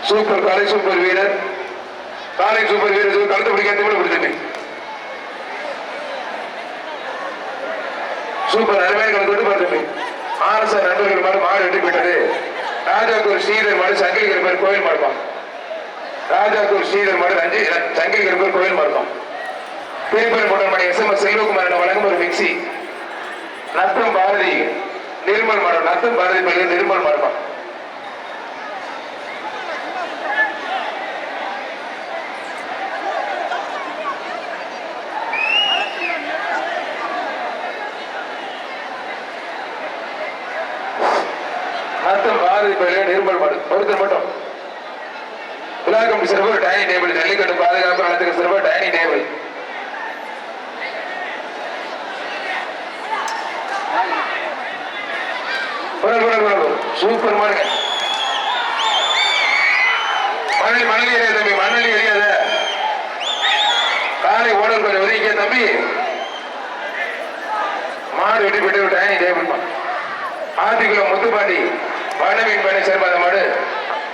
சூப்பர் காலை சூப்பர் வீரர் காலை சூப்பர் வீரர் கழுத்து பிடிக்காத பிடிச்சிட்டு சூப்பர் அருமையான கலந்து பார்த்து ஆர்எஸ்ஆர் நண்பர்கள் மாடு மாடு வெற்றி பெற்றது. ராஜாக்கூர் ஸ்ரீதர் மாடு சங்கிலிகர் பேர் கோயில் மாடுப்பான். ராஜாக்கூர் ஸ்ரீதர் மாடு சங்கிலிகர் பேர் கோயில் மாடுப்பான். திருப்பூர் கூட்டமணி எஸ்எம்எஸ் செல்வகுமார் வழங்கும் ஒரு மிக்சி. நத்தம் பாரதி நிர்மல் மாடம். நத்தம் பாரதி பள்ளி நிர்மல் மாடமா. நத்தம் பாரதி பள்ளி நிர்மல் மாடு. ஒருத்தர் மட்டும். விழா கமிட்டி சிறப்பு டைனிங் டேபிள். ஜல்லிக்கட்டு பாதுகாப்பு நலத்துக்கு சிறப்பு டைனிங் டேபிள். சூப்பர் மாடுங்க. மணலி எரியாது தம்பி, மணலி எரியாத. காலை ஓடல் கொஞ்சம் ஒதுக்கிய தம்பி. மாடு வெட்டி போட்டு டைனிங் டேபிள். ஆத்திக்குளம் முத்துப்பாண்டி வனவின் பண்ணை சேர்ந்த மாடு.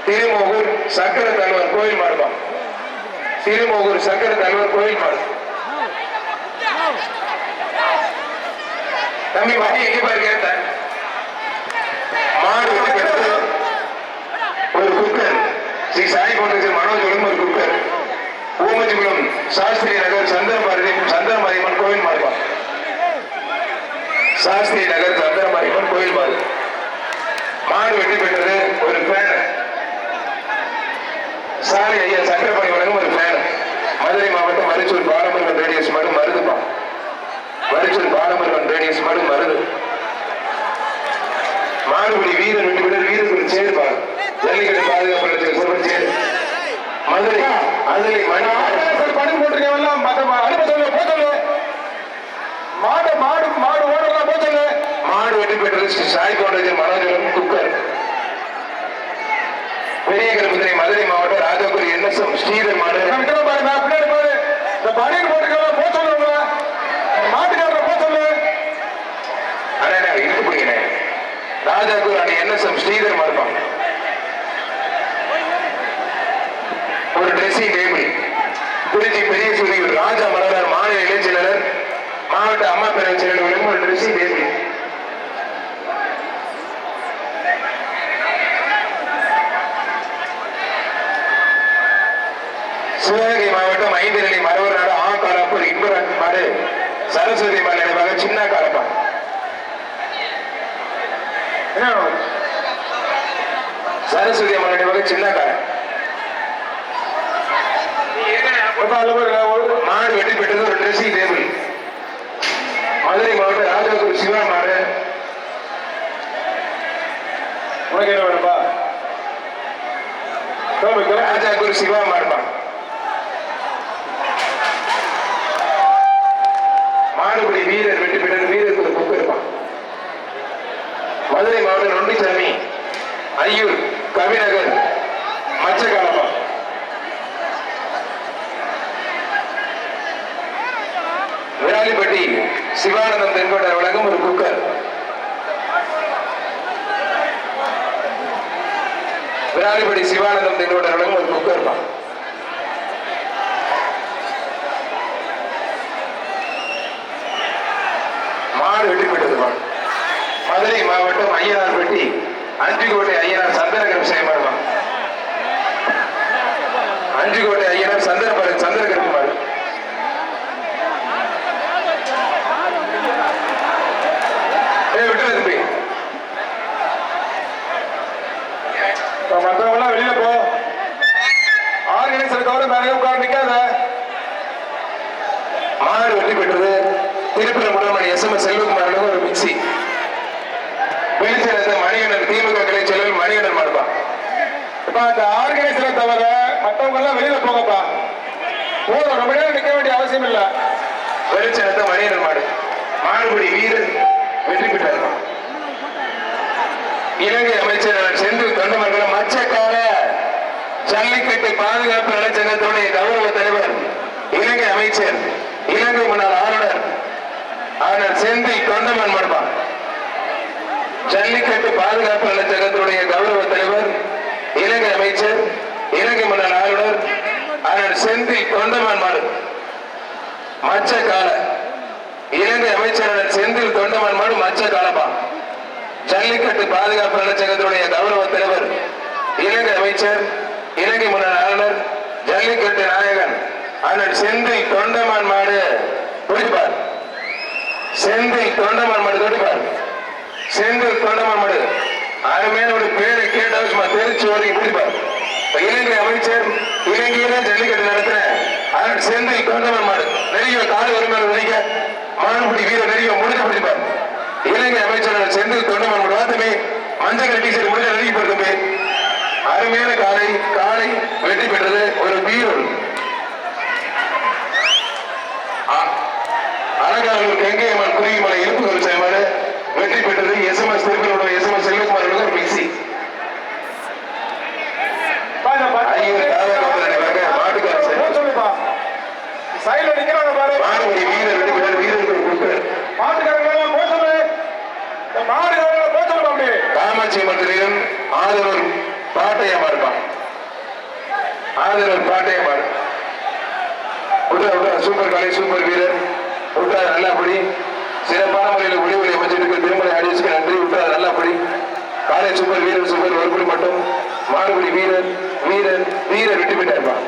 திருமோகூர் சக்கர தலைவர் கோயில் மாடுப்பான். திருமோகூர் சக்கர தலைவர் கோயில் மாடு. தம்பி மணி எங்க பாருங்க. மாடு வெட்டி பெற்றது ஒரு குக்கர். ஸ்ரீ சாய் பவுண்டேஷன் மனோஜ் ஒரு குக்கர். ஊமஞ்சிபுரம் சாஸ்திரி நகர் சந்திரமாரியம்மன் கோயில் மாடுப்பான். சாஸ்திரி நகர் சந்திரமாரியம்மன் கோயில் மாடு. மாடு வெட்டி பெற்றது ஒரு ஃபேன். சாலை ஐயா சக்கரப்பணி வழங்கும் ஒரு ஃபேன். மதுரை மாவட்டம் மருச்சூர் பாலமுருகன் ரேடியஸ் மாடு மருதுப்பா. மருச்சூர் பாலமுருகன் ரேடியஸ் மாடு மருது. மாடுபடி வீரர் வெட்டி பெற்றது வீரர்கள் சேர்ப்பா. ஜல்லிக்கட்டு பாதுகாப்பு சேர். மதுரை அதில் பணம் போட்டிருக்கவெல்லாம் அனுப்ப சொல்லு போ சொல்லு. மாடு மாடு மாடு ஓடலாம் போ சொல்லு. மாடு வெட்டி பெற்றது ஸ்ரீ சாய் பவுண்டேஷன் மனோஜ் குக்கர். பெரியகரபுத்திரை மதுரை மாவட்டம் ராஜாபுரி என்எஸ்எம் ஸ்ரீதர் மாடு. பாரு நான் பின்னாடி பாரு. இந்த பணியன் போட்டுக்கலாம் போ சொல்லுவாங்க. மாட்டுக்காரரை போ சொல்லு. அண்ணா இருக்கு பிடிக்கிறேன். ராஜாபுரி அணி என்எஸ்எம் ஸ்ரீதர் மாடுப்பாங்க. ஒரு ட்ரெஸ்ஸிங் டேபிள். குறிச்சி பெரிய சூரியர் ராஜா மலரார் மாநில இளைஞர் மாவட்ட அம்மா பேரவை செயலர் ஒரு ட்ரெஸ்ஸிங் டேபிள். சிவகங்கை மாவட்டம் 5 நிலை மரவர் நாடு ஆ காலப்பூர் இன்பராஜ் மாடு சரஸ்வதி மாடு நினைவாக சின்ன காலப்பா. சரஸ்வதி அம்மன் நினைவாக சின்ன காலம். மாடு வெட்டி பெற்றது ஒரு ட்ரெஸ்ஸிங் டேபிள். மதுரை மாவட்டம் ராஜாபுரி சிவா மாடு. உனக்கு என்ன வேணும்பா? ராஜாபுரி சிவா மாடுப்பா. மாடுபடி வீரர் வெற்றி பெற்ற வீரருக்கு ஒரு புக்கு இருப்பான். மதுரை மாவட்டம் நொண்டிசாமி ஐயூர் கவிநகர் மச்சக்காலப்பா. விராலிப்பட்டி சிவானந்தம் தென்கோட்டை வழங்கும் ஒரு குக்கர். விராலிப்பட்டி சிவானந்தம் தென்கோட்டை வழங்கும் ஒரு குக்கர் இருப்பான். மாடு வெட்டி பெற்றதுவான். மதுரை மாவட்டம் ஐயனார்பட்டி அஞ்சுகோட்டை ஐயனார் சந்திரகரம் செய்யப்படுவான். அஞ்சுகோட்டை ஐயனார் சந்திரகரம் மாடு. விட்டு மற்றவங்களாம் வெளியில போ. ஆர்கனைசர் கவர்மெண்ட் மேலே உட்கார்ந்து நிக்காத. மாடு வெட்டி பெற்றது திருப்பூர் முடமணி எஸ்எம்எஸ் செல்வகுமார் ஒரு மிக்சி. வெளிச்சேரத்தை மணிகண்டன் திமுக கிளை செயலர் மணிகண்டன் மாடுப்பா. இப்ப அந்த ஆர்கனைசரை தவிர மற்றவங்க எல்லாம் வெளியில போங்கப்பா. போதும், ரொம்ப நேரம் நிக்க வேண்டிய அவசியம் இல்ல. வெளிச்சேரத்தை மணிகண்டன் மாடு. மாடுபடி வீரர் வெற்றி பெற்றார். இலங்கை அமைச்சர் செந்தில் தொண்டமங்கலம் மச்சக்கால ஜல்லிக்கட்டு பாதுகாப்பு நலச்சங்கத்துடைய கௌரவ தலைவர் இலங்கை அமைச்சர் இலங்கை முன்னாள் ஆளுநர் செந்தில் தொண்டமன் மர்மா. ஜல்லிக்கட்டு பாதுகாப்பு நலச்சங்கத்துடைய கௌரவ தலைவர் இலங்கை அமைச்சர் இலங்கை முன்னாள் ஆளுநர் செந்தில் தொண்டமன் மாடு மச்சக்கால. இலங்கை அமைச்சர் செந்தில் தொண்டமன் மாடு மச்சக்காலப்பா. ஜல்லிக்கட்டு பாதுகாப்பு நலச்சங்கத்துடைய கௌரவ தலைவர் இலங்கை அமைச்சர் இலங்கை முன்னாள் ஆளுநர் ஜல்லிக்கட்டு நாயகன் அண்ணன் செந்தில் தொண்டமான் மாடு பிடிப்பார். செந்தில் தொண்டமான் மாடு தொட்டிப்பார். செந்தில் தொண்டமான் மாடு அருமையான ஒரு பேரை கேட்டால் சும்மா தெரிச்சு ஓடி பிடிப்பார். இலங்கை அமைச்சர் இலங்கையில ஜல்லிக்கட்டு நடத்தின அண்ணன் செந்தில் தொண்டமான் மாடு நெருங்கிய காலை உரிமையாளர் நினைக்க மான்குடி வீரர் நெருங்கிய முடிஞ்சு பிடிப்பார். இலங்கை அமைச்சர் செந்தில் தொண்டமான் மாடு வாத்தமே மஞ்சள் டிஷர்ட் முடிஞ்ச நெருங்கி போயிருந்தமே அருமையான காலை காலை வெற்றி பெற்றது ஒரு வீரர். அலங்காநல்லூர் கெங்கையம்மன் குருவிமலை இருப்புகள் செயல்பாடு வெற்றி பெற்றது. எஸ்எம்எஸ் திருப்பூரோட எஸ்எம்எஸ் செல்வகுமார் அவர்கள் மிக்சி மாடுபடி வீரர் வெற்றி பெற்ற வீரர்கள் கொடுக்கிறார். காமாட்சி மந்திரியும் ஆதரவு பாட்டையமா இருப்பான். ஆதரவு பாட்டையமா சூப்பர் காலை சூப்பர் வீரர் விட்டார் நல்லபடி சிறப்பான முறையில் ஒளிவுரை அமைச்சிருக்க திருமலை ஆடியன்ஸ்க்கு நன்றி. விட்டார் நல்லபடி காலை சூப்பர் வீரர் சூப்பர் ஒருபடி மட்டும் மாடுபடி வீரர் வீரர் வீரர் வெற்றி பெற்றா இருப்பான்.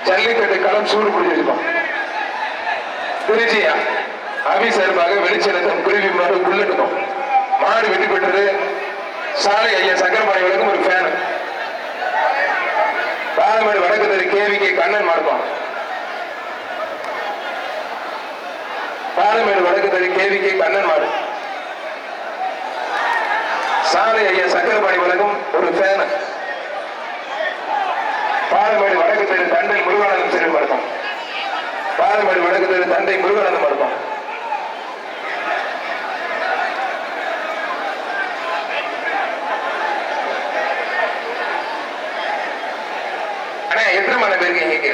ஜல்லிக்கட்டு களம் சூடு பிடிச்சி வச்சிருப்பான். திருச்சி அபி சார்பாக வெளிச்செலுத்தம் குருவி மாடு புல்லட்டுக்கும் மாடு வெற்றி பெற்றது. சாலை ஐயா சக்கரபாணி வழங்கும் ஒரு ஃபேன். பாலமேடு வடக்கு தெரு கேவிக்கு கண்ணன் மாடுப்பான். பாலமேடு வடக்கு தெரு கேவிக்கு கண்ணன் மாடு. சாலை ஐயா சக்கரபாணி வழங்கும் ஒரு ஃபேன். பாலமேடு வடக்கு தெரு தண்டை முருகானந்தம் சிறு மருத்துவம். பாலமேடு வடக்கு தெரு தண்டை முருகானந்தம் மருத்துவம். எத்தனை மணி பேருக்கு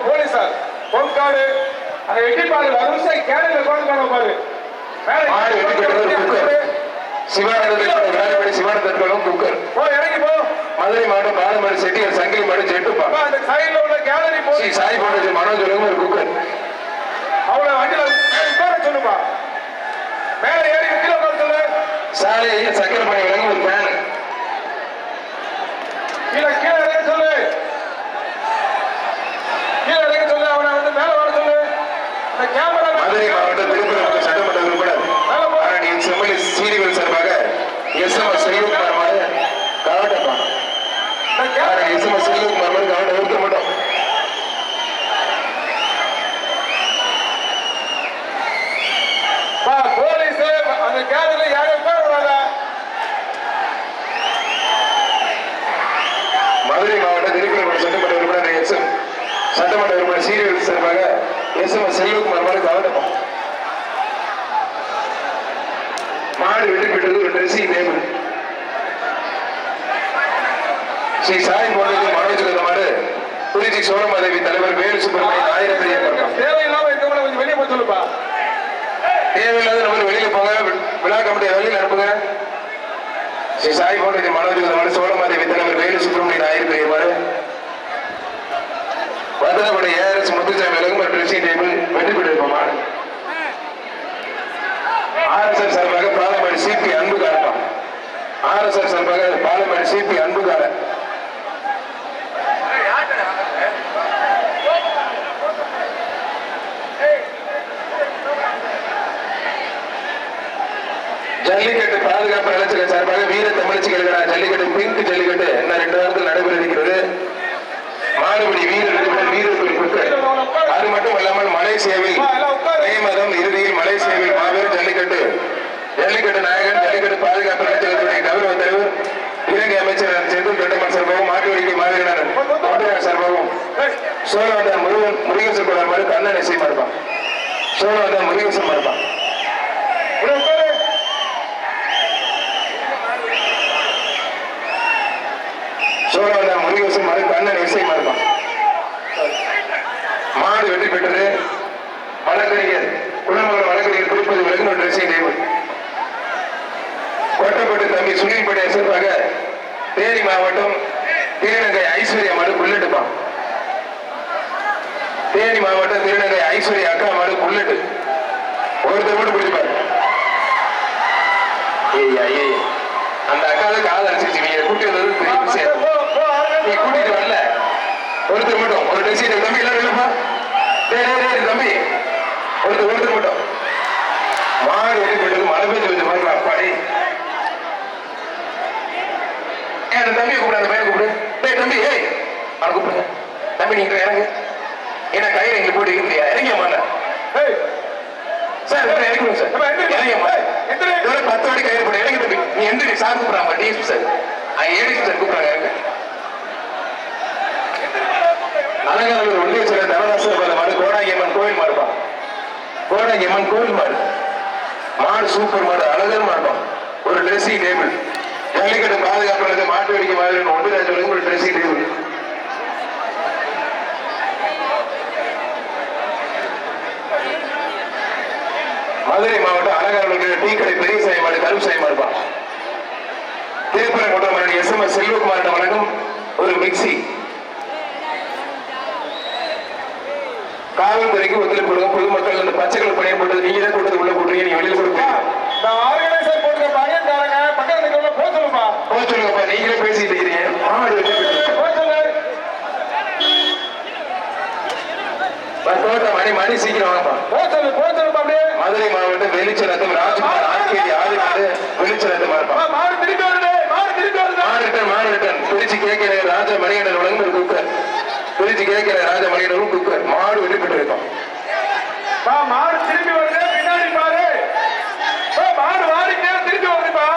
போலீசார் பொன்காடு அந்த வெட்டிப்பாடு வரிசை கேரள கோட்காடு பாரு சிவானந்தம் சிவானந்தம் குக்கர் இறங்கி போ. மதுரை மாவட்டம் பாலமேடு செட்டியார் சங்கிலி மாடு ஜெட்டுப்பா அந்த சைடுல உள்ள கேலரி போய் சாய் போட்டு மனோஜ் ஒரு குக்கர் அவளை வண்டியில உட்கார சொல்லுப்பா. மேல ஏறி கீழே உட்கார சொல்லு. சாலை சக்கரபாணி வழங்கும் ஒரு ஃபேன். கீழே கீழே இறங்க சொல்லு. கீழே இறங்க சொல்லு. அவனை வந்து மேல வர சொல்லு. அந்த கேமரா மதுரை மாவட்டம் திருப்பூர் சட்டமன்ற உறுப்பினர் செம்மொழி சீனிகள் சார்பாக எஸ்எம்எஸ் செல்வகுமார் மாடு கவட்டப்பா. எஸ்எம்எஸ் செல்வகுமார் மாடு கவட்ட நிறுத்த மாட்டோம். போலீஸ் அந்த கேரள யாரும் உட்கார வராத. மதுரை மாவட்ட திருப்பூர் சட்டமன்ற உறுப்பினர் சட்டமன்ற உறுப்பினர் சீனிகள் சார்பாக எஸ்எம்எஸ் செல்வகுமார் மாடு கவட்டப்பா. மாடு வெற்றி பெற்றது ஒரு ட்ரெஸ்ஸிங் டேபிள். ஸ்ரீ சாய் போன்றது மனோஜ் மாடு திருச்சி சோழமாதேவி தலைவர் வேலு சுப்பிரமணியன் 1000 பெரிய தேவையில்லாம இருக்கவங்களை கொஞ்சம் வெளியே போய் சொல்லுப்பா. தேவையில்லாத நம்ம வெளியில போங்க. விழா கமிட்டியை வெளியில் அனுப்புங்க. ஸ்ரீ சாய் போன்றது மனோஜ் மாடு சோழமாதேவி தலைவர் வேலு சுப்பிரமணியன் 1000 பெரிய மாடு வதனப்பட ஏஆர்எஸ் முத்துசாமி விலகும் ஒரு ட்ரெஸ்ஸிங் டேபிள் வெற்றி பெற்றிருப்போம். மாடு ஆர்எஸ்ஆர் சார்பாக பாலமேடு சிபி அன்பு காலப்பா. ஆர்எஸ்ஆர் சார்பாக பாலமேடு சிபி அன்பு கால ஜல்லிக்கட்டு பாதுகாப்பு நலச்சங்க சார்பாக வீர தமிழச்சி கல்கடா ஜல்லிக்கட்டு பிங்க் ஜல்லிக்கட்டு இன்னும் 2 வாரத்தில் நடைபெற இருக்கிறது. மாடுபடி வீரர்கள் வீரர்கள் அது மட்டும் இல்லாமல் மலேசியாவில் மே மாதம் இறுதியில் மலேசியாவில் மாபெரும் ஜல்லிக்கட்டு ஜல்லிக்கட்டு நாயகன் ஜல்லிக்கட்டு பாதுகாப்பு நலச்சங்கத்துடைய கௌரவ தலைவர் இலங்கை அமைச்சர் செந்தில் தொண்டமான் சார்பாகவும் மாட்டுவடிக்கை மாவீரர் தோட்டக்கார சார்பாகவும் சோழவந்தான் முருகேசன் கொண்டார் மாதிரி கண்ணன் இசைமா இருப்பான். சோழவந்தான் முருகேசன் இருப்பான். சோழவந்தான் முருகேசன் மாதிரி கண்ணன் இசைமா இருப்பான். மாடு வெற்றி பெற்றது. வழக்கறிஞர் குளமங்கலம் வழக்கறிஞர் திருப்பதி விலகு ஒரு ட்ரெஸ்ஸிங் டேபிள். கோட்டப்பட்டு தம்பி சுனில் படைய சார்பாக தேனி மாவட்டம் திருநங்கை ஐஸ்வர்யா மாடு புல்லட்டுப்பான். தேனி மாவட்டம் திருநங்கை ஐஸ்வர்யா அக்கா மாடு புல்லட்டு ஒருத்தர் கூட பிடிச்சிப்பாரு. அந்த அக்காவுக்கு காதல் அடிச்சிருச்சு. நீங்க கூட்டி வந்தது பெரிய விஷயம். நீ கூட்டிட்டு வரல ஒருத்தர் மட்டும் ஒரு டெசிஷன் தம்பி எல்லாரும் இல்லப்பா தம்பி ஒருத்தர் மட்டும் மாடு வெட்டி போயிட்டு மழை பெஞ்சு வச்ச மாதிரி அப்பாடி அந்த தம்பியை கூப்பிடு அந்த பையனை கூப்பிடு டேய் தம்பி ஏய் அவனை கூப்பிடுங்க தம்பி நீங்க இறங்கு ஏன்னா கையில எங்களுக்கு போட்டு இருக்க முடியாது இறங்கிய மாட்டேன் ஏய் சார் இறக்கணும் சார் இறங்கிய மாட்டேன் 10 வாட்டி கையில் போட்டு இறங்கி தம்பி நீ எந்த சார் கூப்பிடுறாங்க டிஎஸ்பி சார் ஏடிஎஸ்பி சார் கூப்பிடுறாங்க இறங்க அலங்காநல்லூர் ஒன்றிய செயலர் தனதாசன் மாடு கோடாங்கியம்மன் கோவில் மாடுப்பா கோடாங்கியம்மன் கோவில் மாடு மாடு சூப்பர் மாடு அழகர் மாடுப்பா ஒரு ட்ரெஸ்ஸிங் டேபிள் ஜல்லிக்கட்டு பாதுகாப்பு மாட்டு வெடிக்க மாதிரி ஒன்று ஒரு ட்ரெஸ்ஸிங் டேபிள் மதுரை மாவட்டம் அலங்காநல்லூர் டீ கடை பெரிய சாய் மாடு கருப்பு சாய் மாடுப்பா திருப்பரங்குன்றம் மரணி SMS செல்வகுமார் வழங்கும் ஒரு மிக்சி காவல்துறைக்கு ஒத்துழைப்பு கொடுங்க பொதுமக்கள் அந்த பச்சைகள் பயன்படுறது நீங்க தான் கூட்டத்தை உள்ள போட்டுறீங்க நீங்க வெளியில கொடுப்பா நான் ஆர்கனைசர் போட்டுக்க பையன் தரங்க பக்கத்துல நிக்கிறவங்க போக சொல்லுப்பா போக சொல்லுங்கப்பா நீங்களே பேசிட்டு இருக்கிறீங்க போக சொல்லு மணி சீக்கிரம் வாங்கப்பா போக சொல்லுப்பா அப்படியே மதுரை மாவட்டம் வெளிச்சநத்தம் ராஜ்குமார் ஆர்கேடி ஆதிநாடு வெளிச்சநத்தம் இருப்பா மாடு திருப்பி வருது மாடு ரிட்டன் பிரிச்சு கேட்கிற ராஜா மணிகண்டன் வழங்கும் ஒரு குக்கர் பிரிச்சு கேட்கிற ராஜா மணிகண்டனும் குக்கர் மாடு வெற்றி பெற்றிருப்பான் மாடு திருப்பி